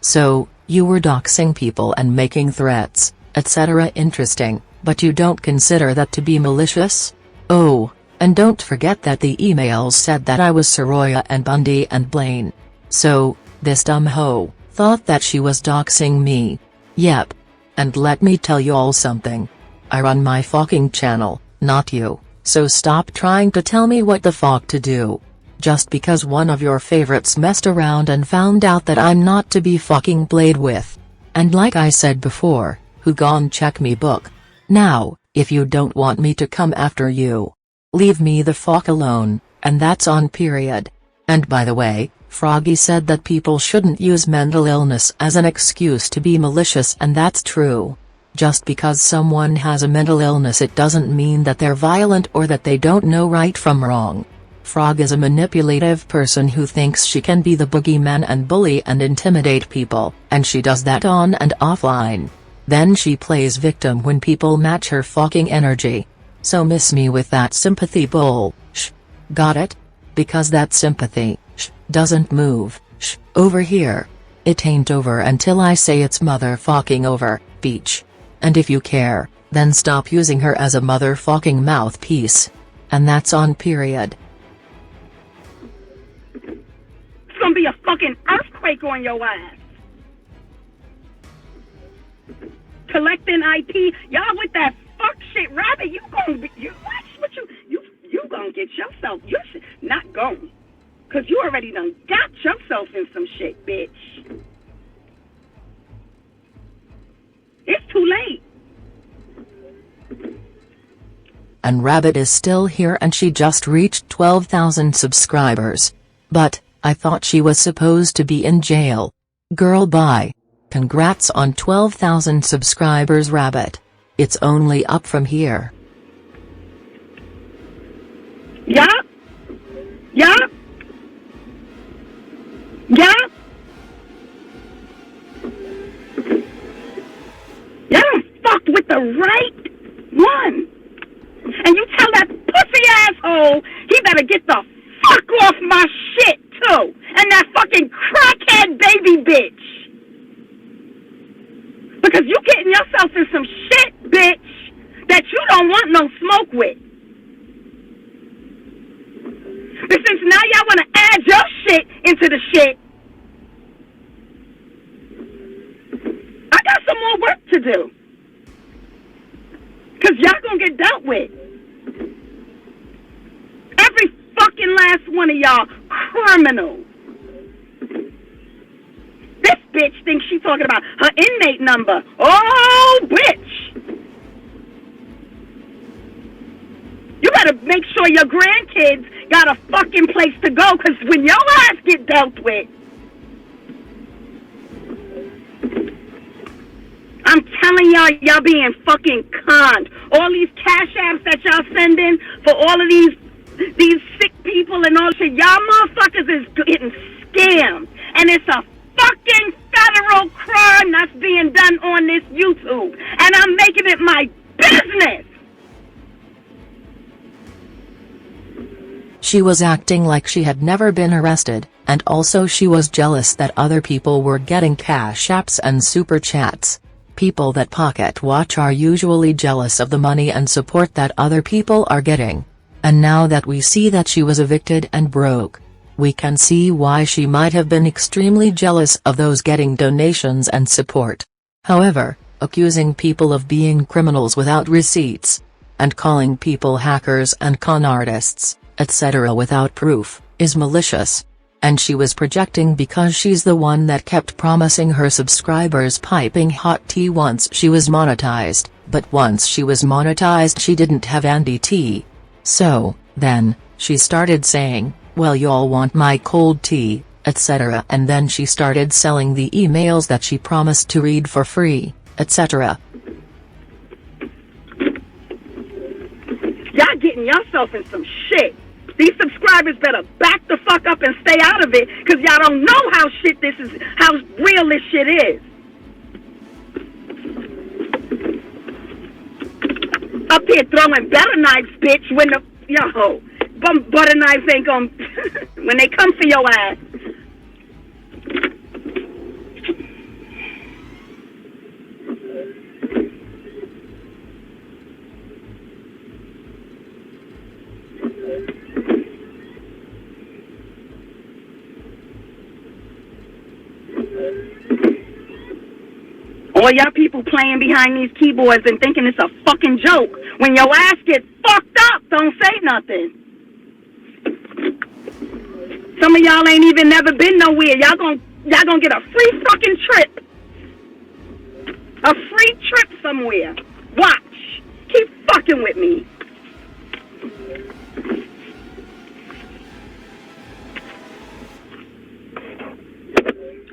So, you were doxing people and making threats, etc. Interesting, but you don't consider that to be malicious? Oh, and don't forget that the emails said that I was Soroya and Bundy and Blaine. So, this dumb hoe thought that she was doxing me. Yep. And let me tell you all something. I run my fucking channel, not you, so stop trying to tell me what the fuck to do. Just because one of your favorites messed around and found out that I'm not to be fucking played with. And like I said before, who gon' check me book? Now, if you don't want me to come after you, leave me the fuck alone, and that's on period. And by the way, Froggy said that people shouldn't use mental illness as an excuse to be malicious, and that's true. Just because someone has a mental illness it doesn't mean that they're violent or that they don't know right from wrong. Frog is a manipulative person who thinks she can be the boogeyman and bully and intimidate people, and she does that on and offline. Then she plays victim when people match her fucking energy. So miss me with that sympathy bull. Got it? Because that sympathy doesn't move over here. It ain't over until I say it's motherfucking over, bitch. And if you care, then stop using her as a motherfucking mouthpiece. And that's on period. It's gonna be a fucking earthquake on your ass. Collecting IP, y'all with that fuck shit, Rabbit. You watch what you gonna get yourself. You should not go. Cause you already done got yourself in some shit, bitch. It's too late. And Rabbit is still here and she just reached 12,000 subscribers. But, I thought she was supposed to be in jail. Girl bye. Congrats on 12,000 subscribers Rabbit. It's only up from here. Yup. Yup. Yeah? Y'all done fucked with the right one. And you tell that pussy asshole he better get the fuck off my shit, too. And that fucking crackhead baby bitch. Because you getting yourself in some shit, bitch, that you don't want no smoke with. But since now y'all want to add your shit into the shit, I got some more work to do. Because y'all going to get dealt with. Every fucking last one of y'all criminals. This bitch thinks she's talking about her inmate number. Oh, bitch. You better make sure your grandkids got a fucking place to go, because when your ass get dealt with, I'm telling y'all, y'all being fucking conned. All these cash apps that y'all sending for all of these these sick people and all shit. Y'all motherfuckers is getting scammed. And it's a fucking federal crime that's being done on this YouTube. And I'm making it my business. She was acting like she had never been arrested, and also she was jealous that other people were getting cash apps and super chats. People that pocket watch are usually jealous of the money and support that other people are getting. And now that we see that she was evicted and broke, we can see why she might have been extremely jealous of those getting donations and support. However, accusing people of being criminals without receipts, and calling people hackers and con artists, etc. without proof, is malicious. And she was projecting because she's the one that kept promising her subscribers piping hot tea once she was monetized, but once she was monetized she didn't have any tea. So, then, she started saying, well y'all want my cold tea, etc. and then she started selling the emails that she promised to read for free, etc. Y'all getting yourself in some shit. These subscribers better back the fuck up and stay out of it, cause y'all don't know how real this shit is. Up here throwing butter knives, bitch, when butter knives ain't gonna, when they come for your ass. All y'all people playing behind these keyboards and thinking it's a fucking joke. When your ass gets fucked up, don't say nothing. Some of y'all ain't even never been nowhere. Y'all gonna get a free fucking trip. A free trip somewhere. Watch. Keep fucking with me.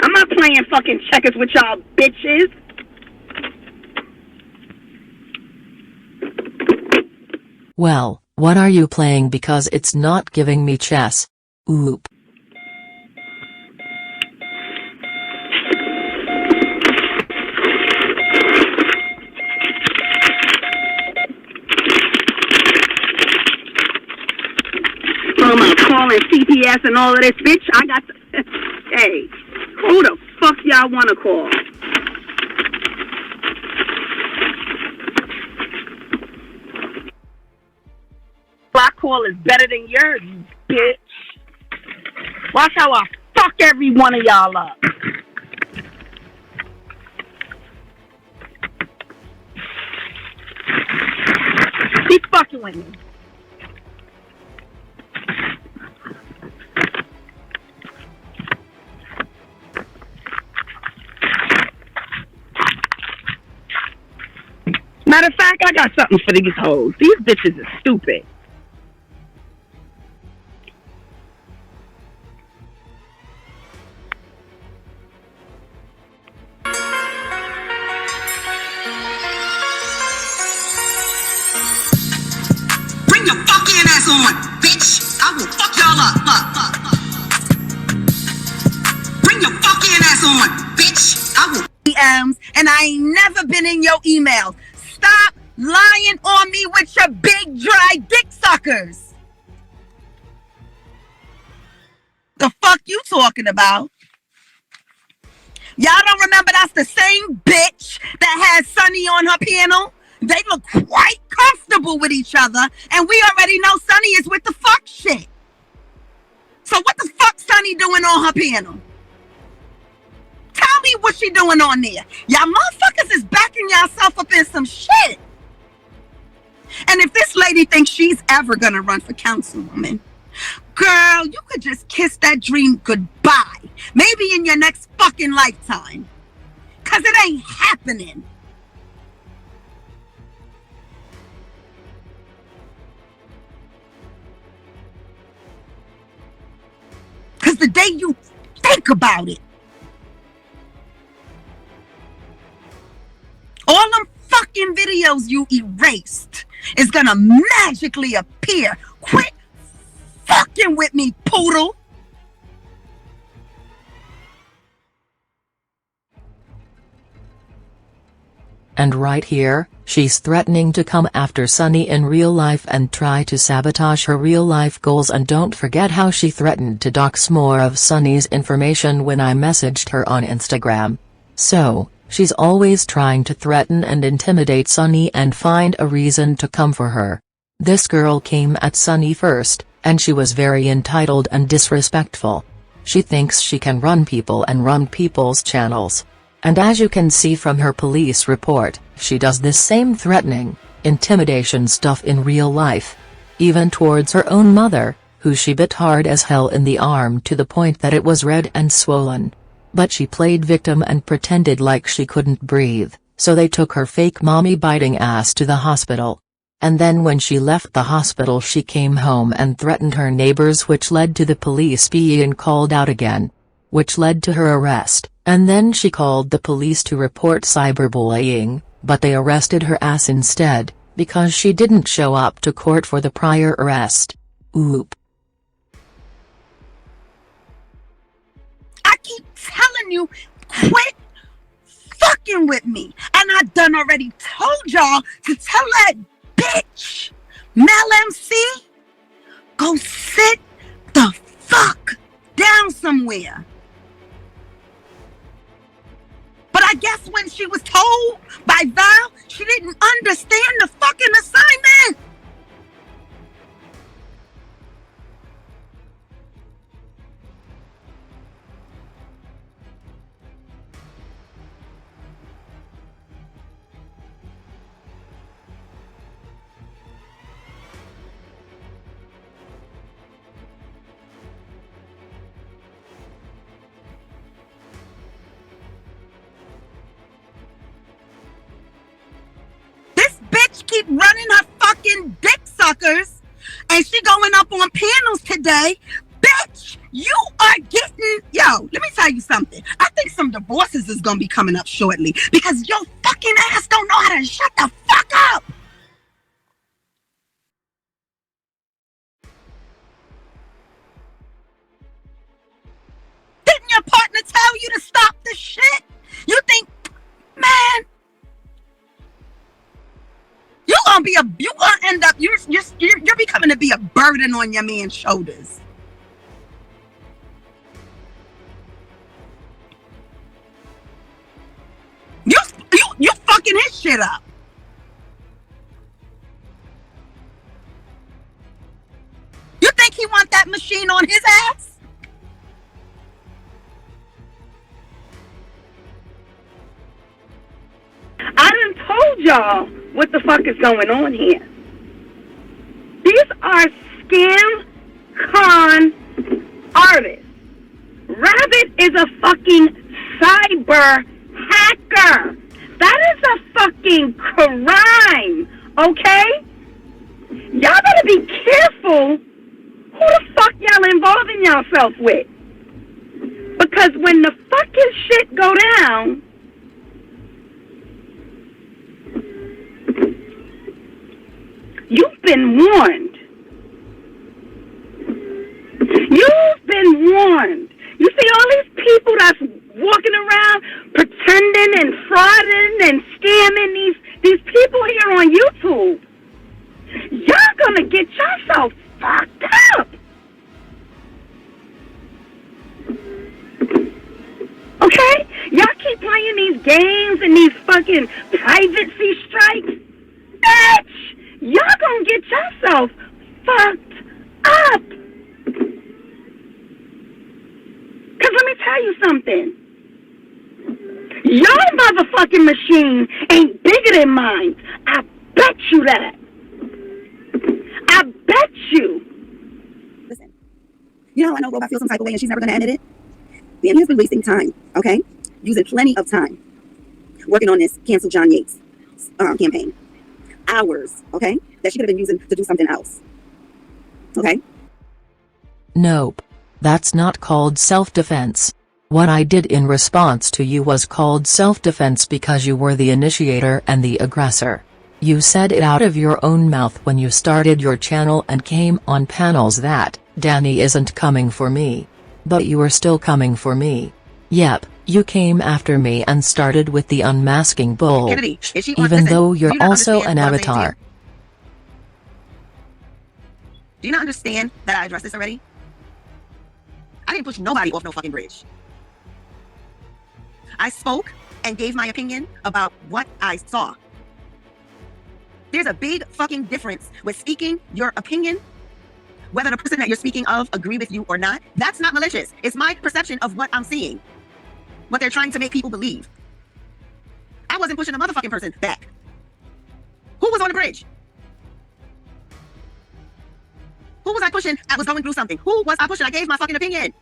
I'm not playing fucking checkers with y'all bitches. Well, what are you playing because it's not giving me chess? Oop. I'm calling CPS and all of this, bitch. I got to... Hey, who the fuck y'all want to call? My call is better than yours, you bitch. Watch how I fuck every one of y'all up. Keep fucking with me. Matter of fact, I got something for these hoes. These bitches are stupid. Bring your fucking ass on, bitch. I will fuck y'all up. Bring your fucking ass on, bitch. I will. DMs, and I ain't never been in your emails. Stop lying on me with your big dry dick suckers. The fuck you talking about? Y'all don't remember that's the same bitch that has Sunny on her panel? They look quite comfortable with each other, and we already know Sunny is with the fuck shit. So what the fuck Sunny doing on her panel? Tell me what she doing on there. Y'all motherfuckers is backing yourself up in some shit. And if this lady thinks she's ever gonna run for councilwoman, girl, you could just kiss that dream goodbye. Maybe in your next fucking lifetime. Cause it ain't happening. Cause the day you think about it, all them fucking videos you erased is gonna magically appear. Quit fucking with me, poodle. And right here, she's threatening to come after Sunny in real life and try to sabotage her real life goals. And don't forget how she threatened to dox more of Sunny's information when I messaged her on Instagram. So, she's always trying to threaten and intimidate Sunny and find a reason to come for her. This girl came at Sunny first, and she was very entitled and disrespectful. She thinks she can run people and run people's channels. And as you can see from her police report, she does this same threatening, intimidation stuff in real life. Even towards her own mother, who she bit hard as hell in the arm to the point that it was red and swollen. But she played victim and pretended like she couldn't breathe, so they took her fake mommy biting ass to the hospital. And then when she left the hospital she came home and threatened her neighbors, which led to the police being called out again. Which led to her arrest, and then she called the police to report cyberbullying, but they arrested her ass instead, because she didn't show up to court for the prior arrest. Oop. I keep telling you, quit fucking with me. And I done already told y'all to tell that bitch, Mel MC, go sit the fuck down somewhere. But I guess when she was told by Val, she didn't understand the fucking assignment. Keep running her fucking dick suckers, and she going up on panels today. Bitch, you are getting, let me tell you something. I think some divorces is gonna be coming up shortly because your fucking ass don't know how to shut the fuck up. Didn't your partner tell you to stop the shit? You think, man, you're gonna end up, you're becoming to be a burden on your man's shoulders. You fucking his shit up. You think he want that machine on his ass? I done told y'all what the fuck is going on here. These are scam con artists. Rabbit is a fucking cyber hacker. That is a fucking crime, okay? Y'all better be careful who the fuck y'all involving yourself with. Because when the fucking shit go down, you've been warned. You've been warned. You see all these people that's walking around pretending and frauding and scamming these people here on YouTube. Y'all gonna get yourself fucked up. Okay? Y'all keep playing these games and these fucking privacy strikes. Bitch! Y'all gonna get yourself fucked up. Cause let me tell you something. Your motherfucking machine ain't bigger than mine. I bet you that. I bet you. Listen, you know how I know Robot feels some type of way and she's never gonna admit it? Dani has been wasting time, okay? Using plenty of time. Working on this Cancel John Yates campaign. Hours, okay? That she could have been using to do something else. Okay? Nope. That's not called self-defense. What I did in response to you was called self-defense because you were the initiator and the aggressor. You said it out of your own mouth when you started your channel and came on panels that, Dani isn't coming for me. But you are still coming for me. Yep, you came after me and started with the unmasking bull. Kennedy, is she on- Even listen, though do you're you not also understand an what I'm saying to you? avatar. Do you not understand that I addressed this already? I didn't push nobody off no fucking bridge. I spoke and gave my opinion about what I saw. There's a big fucking difference with speaking your opinion, whether the person that you're speaking of agree with you or not. That's not malicious. It's my perception of what I'm seeing, what they're trying to make people believe. I wasn't pushing a motherfucking person back. Who was on the bridge? Who was I pushing? I was going through something. Who was I pushing? I gave my fucking opinion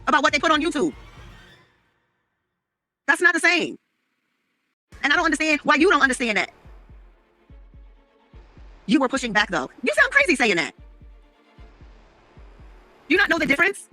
about what they put on YouTube. That's not the same. And I don't understand why you don't understand that. You were pushing back though. You sound crazy saying that. Do you not know the difference?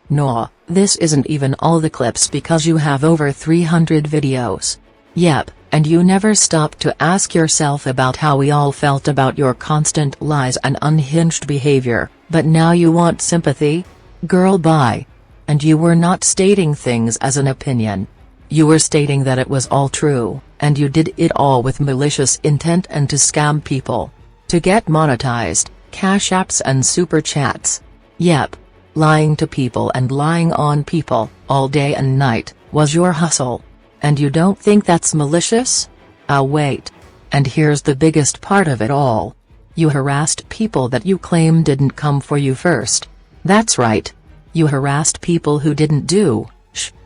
No, this isn't even all the clips because you have over 300 videos. Yep, and you never stopped to ask yourself about how we all felt about your constant lies and unhinged behavior, but now you want sympathy? Girl, bye. And you were not stating things as an opinion. You were stating that it was all true, and you did it all with malicious intent and to scam people. To get monetized, cash apps and super chats. Yep. Lying to people and lying on people, all day and night, was your hustle. And you don't think that's malicious? Wait. And here's the biggest part of it all. You harassed people that you claim didn't come for you first. That's right. You harassed people who didn't do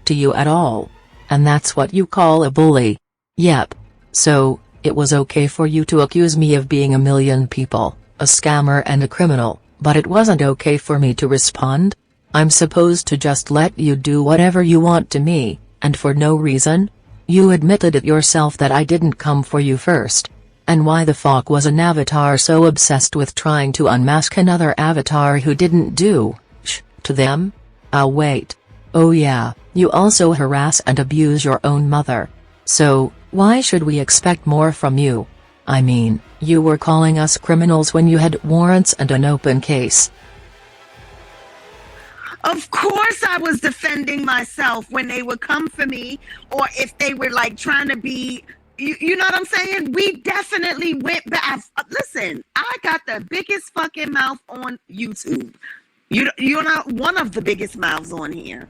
to you at all. And that's what you call a bully. Yep. So, it was okay for you to accuse me of being a million people, a scammer and a criminal, but it wasn't okay for me to respond? I'm supposed to just let you do whatever you want to me, and for no reason? You admitted it yourself that I didn't come for you first. And why the fuck was an avatar so obsessed with trying to unmask another avatar who didn't do to them? Wait. Oh yeah, you also harass and abuse your own mother. So, why should we expect more from you? I mean, you were calling us criminals when you had warrants and an open case. Of course I was defending myself when they would come for me, or if they were like trying to be, you know what I'm saying? We definitely went back. Listen, I got the biggest fucking mouth on YouTube. You're not one of the biggest mouths on here.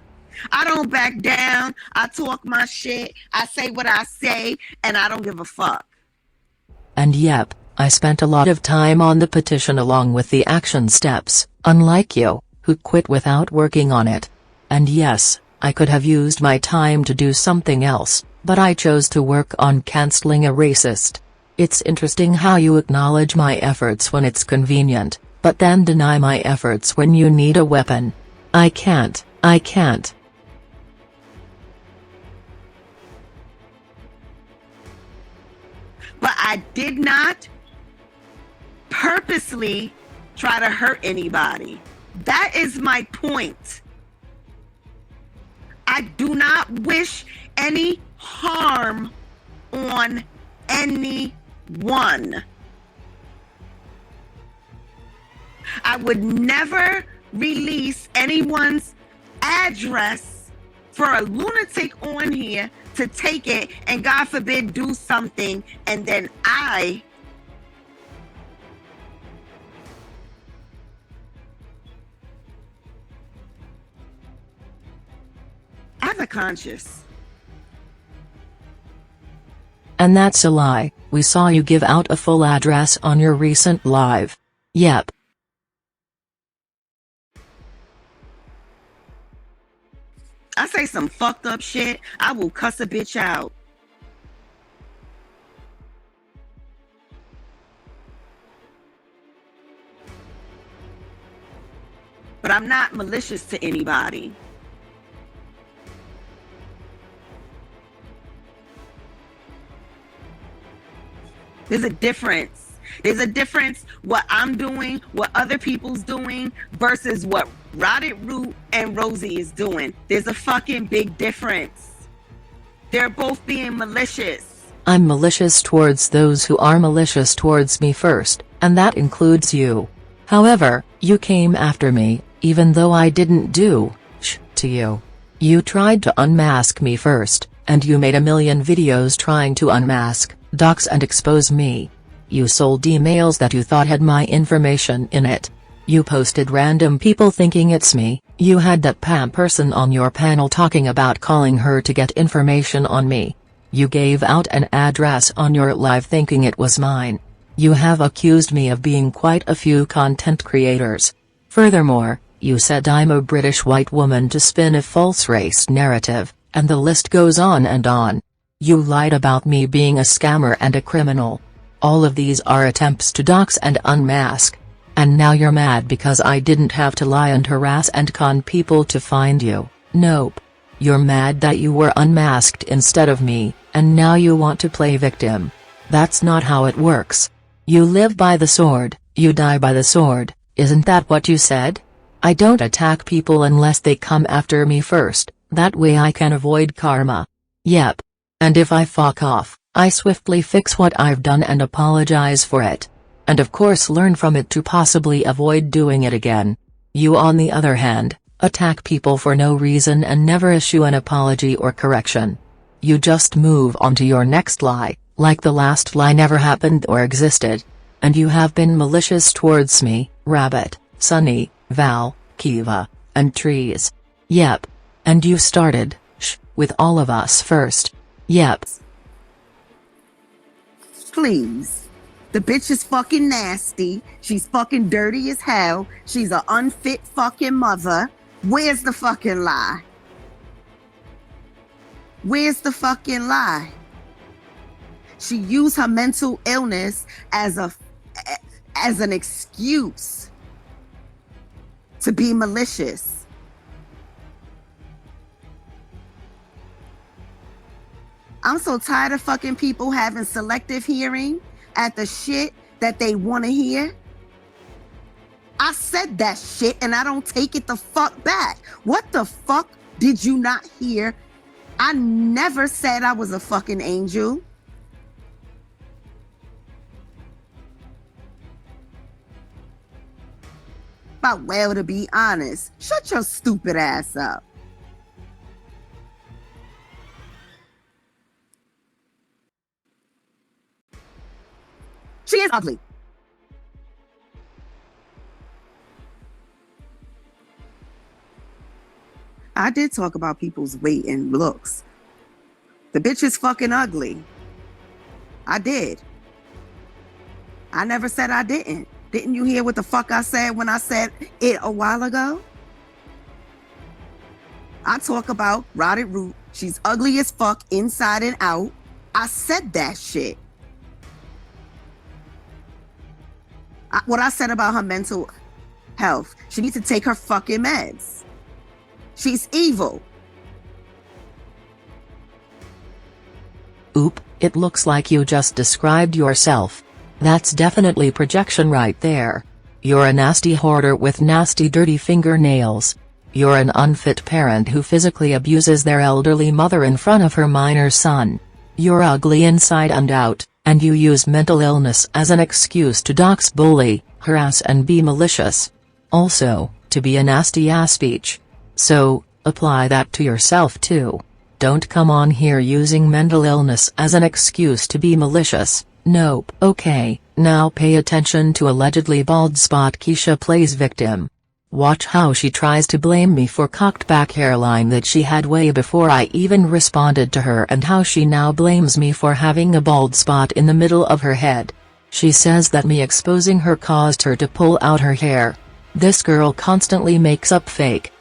I don't back down. I talk my shit. I say what I say, and I don't give a fuck. And yep, I spent a lot of time on the petition along with the action steps, unlike you, who quit without working on it. And yes, I could have used my time to do something else, but I chose to work on canceling a racist. It's interesting how you acknowledge my efforts when it's convenient, but then deny my efforts when you need a weapon. I can't. But I did not purposely try to hurt anybody. That is my point. I do not wish any harm on anyone. I would never release anyone's address for a lunatic on here to take it and God forbid do something, and then I have a conscience. And that's a lie. We saw you give out a full address on your recent live. Yep. I say some fucked up shit, I will cuss a bitch out. But I'm not malicious to anybody. There's a difference. There's a difference what I'm doing, what other people's doing, versus what Rotted Root and Rosie is doing. There's a fucking big difference. They're both being malicious. I'm malicious towards those who are malicious towards me first, and that includes you. However, You came after me, even though I didn't do to you. You tried to unmask me first, and you made a million videos trying to unmask, dox and expose me. You sold emails that you thought had my information in it. You posted random people thinking it's me. You had that Pam person on your panel talking about calling her to get information on me. You gave out an address on your live thinking it was mine. You have accused me of being quite a few content creators. Furthermore, you said I'm a British white woman to spin a false race narrative, and the list goes on and on. You lied about me being a scammer and a criminal. All of these are attempts to dox and unmask. And now you're mad because I didn't have to lie and harass and con people to find you. Nope. You're mad that you were unmasked instead of me, and now you want to play victim. That's not how it works. You live by the sword, you die by the sword, isn't that what you said? I don't attack people unless they come after me first, that way I can avoid karma. Yep. And if I fuck off, I swiftly fix what I've done and apologize for it. And of course learn from it to possibly avoid doing it again. You on the other hand, attack people for no reason and never issue an apology or correction. You just move on to your next lie, like the last lie never happened or existed. And you have been malicious towards me, Rabbit, Sunny, Val, Kiva, and Trees. Yep. And you started, with all of us first. Yep. Please. The bitch is fucking nasty. She's fucking dirty as hell. She's an unfit fucking mother. Where's the fucking lie? Where's the fucking lie? She used her mental illness as an excuse to be malicious. I'm so tired of fucking people having selective hearing at the shit that they want to hear. I said that shit and I don't take it the fuck back. What the fuck did you not hear? I never said I was a fucking angel. But well, to be honest, shut your stupid ass up. She is ugly. I did talk about people's weight and looks. The bitch is fucking ugly. I did. I never said I didn't. Didn't you hear what the fuck I said when I said it a while ago? I talk about rotted root. She's ugly as fuck inside and out. I said that shit. What I said about her mental health. She needs to take her fucking meds. She's evil. Oop, it looks like you just described yourself. That's definitely projection right there. You're a nasty hoarder with nasty dirty fingernails. You're an unfit parent who physically abuses their elderly mother in front of her minor son. You're ugly inside and out, and you use mental illness as an excuse to dox, bully, harass and be malicious. Also, to be a nasty ass bitch. So, apply that to yourself too. Don't come on here using mental illness as an excuse to be malicious. Nope. Okay, now pay attention to allegedly bald spot Keisha plays victim. Watch how she tries to blame me for cocked back hairline that she had way before I even responded to her, and how she now blames me for having a bald spot in the middle of her head. She says that me exposing her caused her to pull out her hair. This girl constantly makes up fake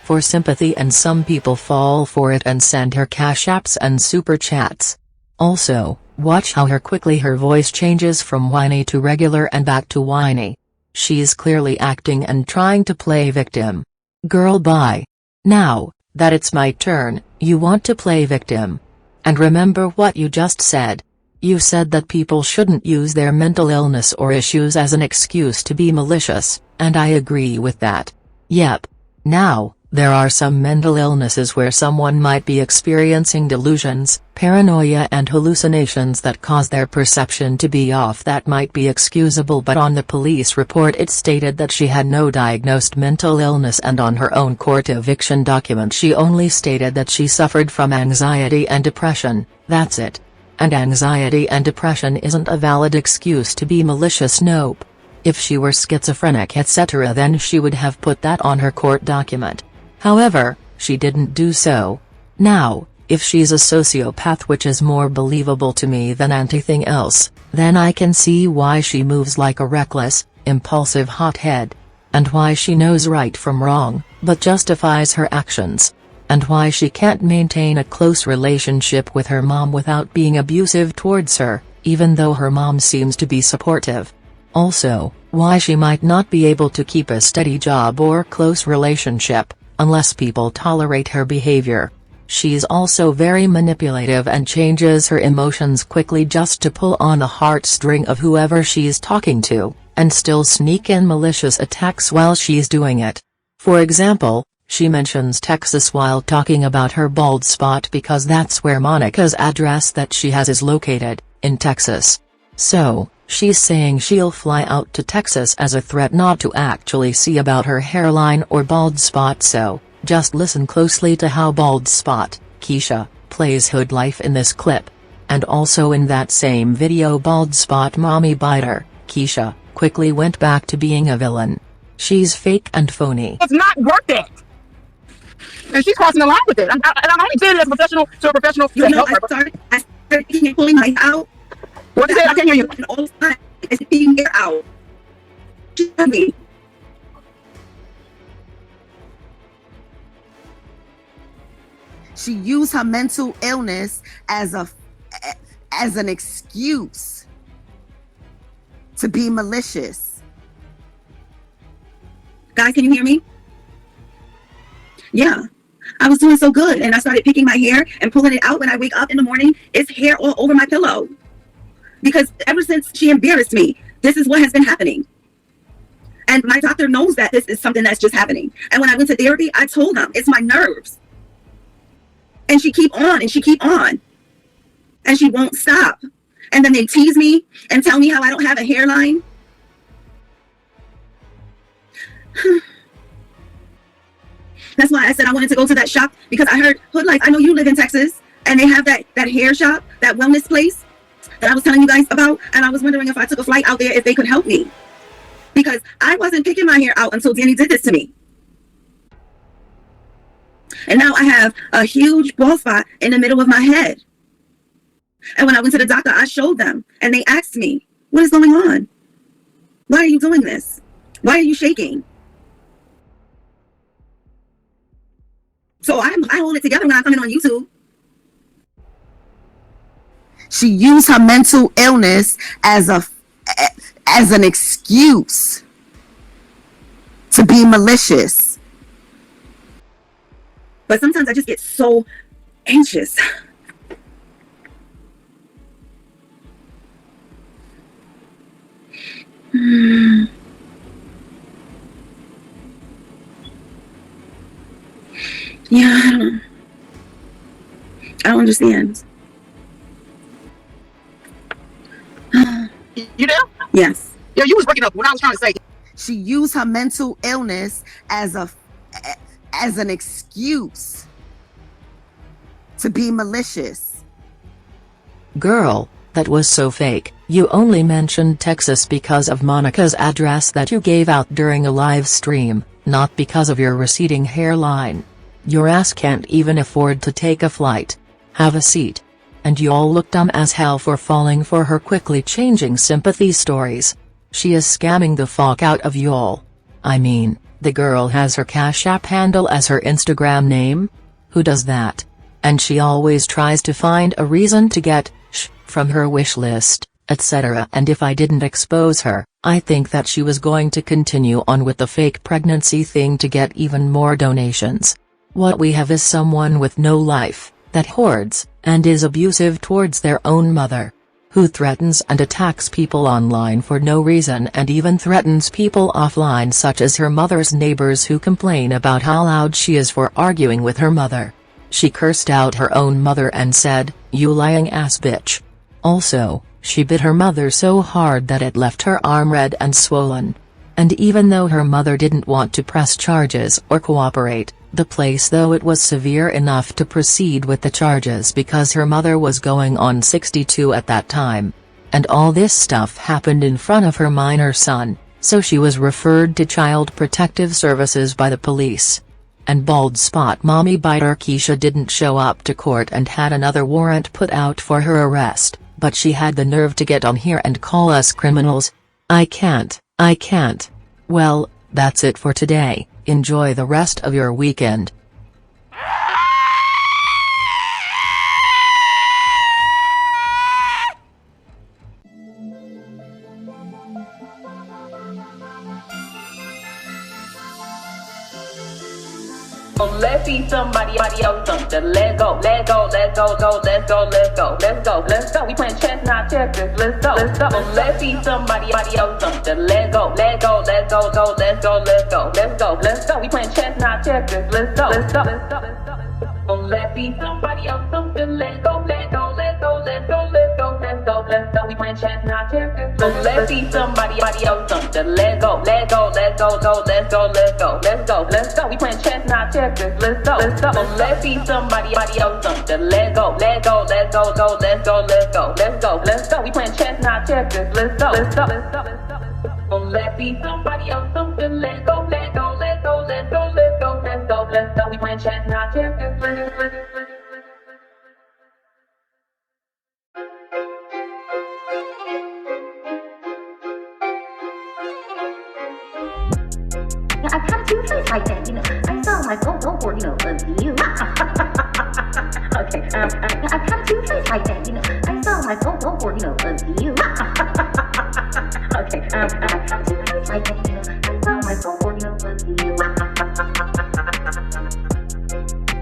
for sympathy, and some people fall for it and send her cash apps and super chats. Also, watch how quickly her voice changes from whiny to regular and back to whiny. She's clearly acting and trying to play victim. Girl, bye. Now that it's my turn, you want to play victim. And remember what you just said. You said that people shouldn't use their mental illness or issues as an excuse to be malicious, and I agree with that. Yep. Now, There are some mental illnesses where someone might be experiencing delusions, paranoia and hallucinations that cause their perception to be off. That might be excusable, but on the police report it stated that she had no diagnosed mental illness, and on her own court eviction document she only stated that she suffered from anxiety and depression. That's it. And anxiety and depression isn't a valid excuse to be malicious. Nope. If she were schizophrenic etc., then she would have put that on her court document. However, she didn't do so. Now, if she's a sociopath, which is more believable to me than anything else, then I can see why she moves like a reckless, impulsive hothead. And why she knows right from wrong, but justifies her actions. And why she can't maintain a close relationship with her mom without being abusive towards her, even though her mom seems to be supportive. Also, why she might not be able to keep a steady job or close relationship, unless people tolerate her behavior. She's also very manipulative and changes her emotions quickly just to pull on the heartstring of whoever she's talking to, and still sneak in malicious attacks while she's doing it. For example, she mentions Texas while talking about her bald spot because that's where Monica's address that she has is located, in Texas. So, she's saying she'll fly out to Texas as a threat not to actually see about her hairline or bald spot. So, just listen closely to how bald spot, Keisha, plays hood life in this clip. And also in that same video, bald spot mommy biter, Keisha, quickly went back to being a villain. She's fake and phony. It's not worth it. And she's crossing the line with it. And I'm only saying it as a professional to a professional. You know, I started pulling my out. What is it? I can't hear you. All the time. It's being hair out. Me. She used her mental illness as an excuse to be malicious. Guys, can you hear me? Yeah. I was doing so good, and I started picking my hair and pulling it out. When I wake up in the morning, it's hair all over my pillow. Because ever since she embarrassed me, this is what has been happening. And my doctor knows that this is something that's just happening. And when I went to therapy, I told them it's my nerves. And she keep on and she keep on. And she won't stop. And then they tease me and tell me how I don't have a hairline. That's why I said I wanted to go to that shop, because I heard Hood Life. I know you live in Texas, and they have that hair shop, that wellness place that I was telling you guys about. And I was wondering if I took a flight out there, if they could help me, because I wasn't picking my hair out until Dani did this to me. And now I have a huge bald spot in the middle of my head. And when I went to the doctor, I showed them, and they asked me, what is going on? Why are you doing this? Why are you shaking? So I hold it together when I come in on YouTube. She used her mental illness as an excuse to be malicious. But sometimes I just get so anxious. Yeah, I don't understand. You do? Yes. Yeah, you was breaking up when I was trying to say. She used her mental illness as an excuse to be malicious. Girl, that was so fake. You only mentioned Texas because of Monica's address that you gave out during a live stream, not because of your receding hairline. Your ass can't even afford to take a flight. Have a seat. And y'all look dumb as hell for falling for her quickly changing sympathy stories. She is scamming the fuck out of y'all. I mean, the girl has her Cash App handle as her Instagram name? Who does that? And she always tries to find a reason to get from her wish list, etc. And if I didn't expose her, I think that she was going to continue on with the fake pregnancy thing to get even more donations. What we have is someone with no life, that hoards, and is abusive towards their own mother. who threatens and attacks people online for no reason and even threatens people offline, such as her mother's neighbors who complain about how loud she is for arguing with her mother. She cursed out her own mother and said, "You lying ass bitch." Also, she bit her mother so hard that it left her arm red and swollen. And even though her mother didn't want to press charges or cooperate, the police though it was severe enough to proceed with the charges because her mother was going on 62 at that time. And all this stuff happened in front of her minor son, so she was referred to Child Protective Services by the police. And bald spot mommy biter Keisha didn't show up to court and had another warrant put out for her arrest, but she had the nerve to get on here and call us criminals. I can't. Well, that's it for today. Enjoy the rest of your weekend. Let's see somebody else something. Let's go. We playing chess, not checkers. Let's go. Let's see somebody else something. Let's go. We playing chess, not checkers. Let's go. Let's see somebody else something. Let's go. We playing chess, not checkers. Let's see somebody else something. Let's go. We playing chess, not checkers. Let's go. Let's see somebody else something. Let's go. We playing chess, not checkers. Let's go. Let's see somebody else something. Let's go. We playing chess, not checkers. I kind of do things like that, I sound like go for, you. Okay, I kind of do things like that, I sound like go for, you. Okay, I kind of do things like that, I sound like go for, you.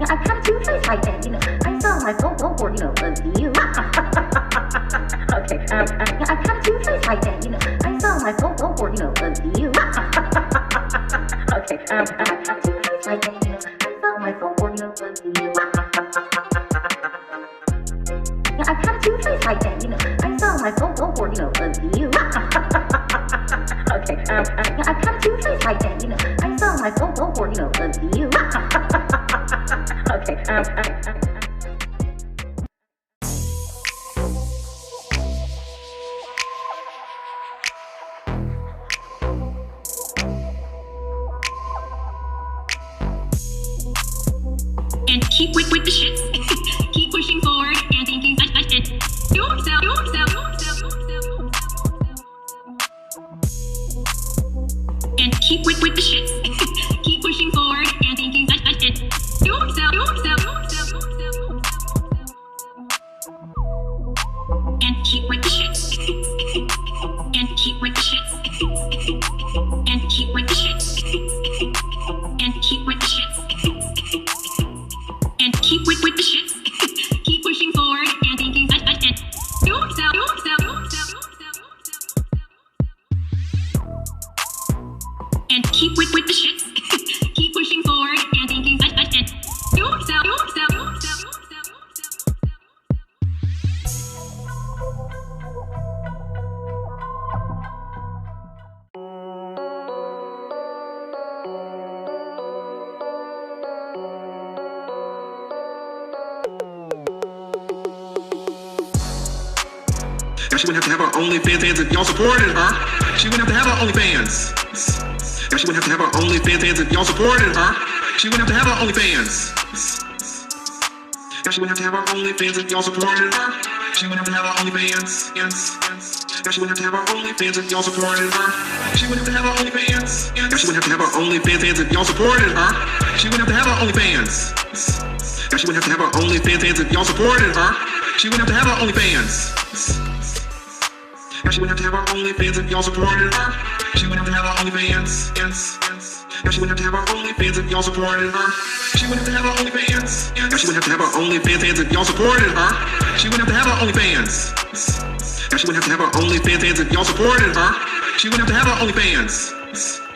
I kind of do things like that, I sound like go for, you. Okay, I kind of do things like that, I sound like go for, you. Okay, I kind of do things like that, I sound like go for, you. I kind of do things like that, I sound like go for, you. Okay, I kind of do things like that, I sound like go for, you. Okay, and keep with the shits. Keep pushing forward and thinking that yourself. And keep with the shits. Keep pushing forward and thinking that yourself. And keep with the shits. And keep with the shits. And keep with the shits. And keep with the shits. And keep with the shits. Keep pushing forward and thinking that yourself. And keep with the shits. Keep pushing forward and thinking that yourself. Now she wouldn't have to have her OnlyFans if y'all supported her. She wouldn't have to have her OnlyFans. Now she wouldn't have to have her OnlyFans if y'all supported her. She wouldn't have to have her OnlyFans. Now she wouldn't have to have her OnlyFans if y'all supported her. She wouldn't have to have her OnlyFans. Now she wouldn't have to have her OnlyFans if y'all supported her. She wouldn't have to have her OnlyFans. Now she wouldn't have to have her OnlyFans if y'all supported her. She wouldn't have to have her OnlyFans. Now she wouldn't have to have her OnlyFans if y'all supported her. She wouldn't have to have her OnlyFans. Now she wouldn't have to have her OnlyFans if y'all supported her. She wouldn't have to have her OnlyFans. Now she wouldn't have to have her OnlyFans if y'all supported her. She wouldn't have to have her OnlyFans. Now she wouldn't have to have her OnlyFans if y'all supported her. She wouldn't have to have her OnlyFans. Now she wouldn't have to have her OnlyFans if y'all supported her. She wouldn't have to have her OnlyFans.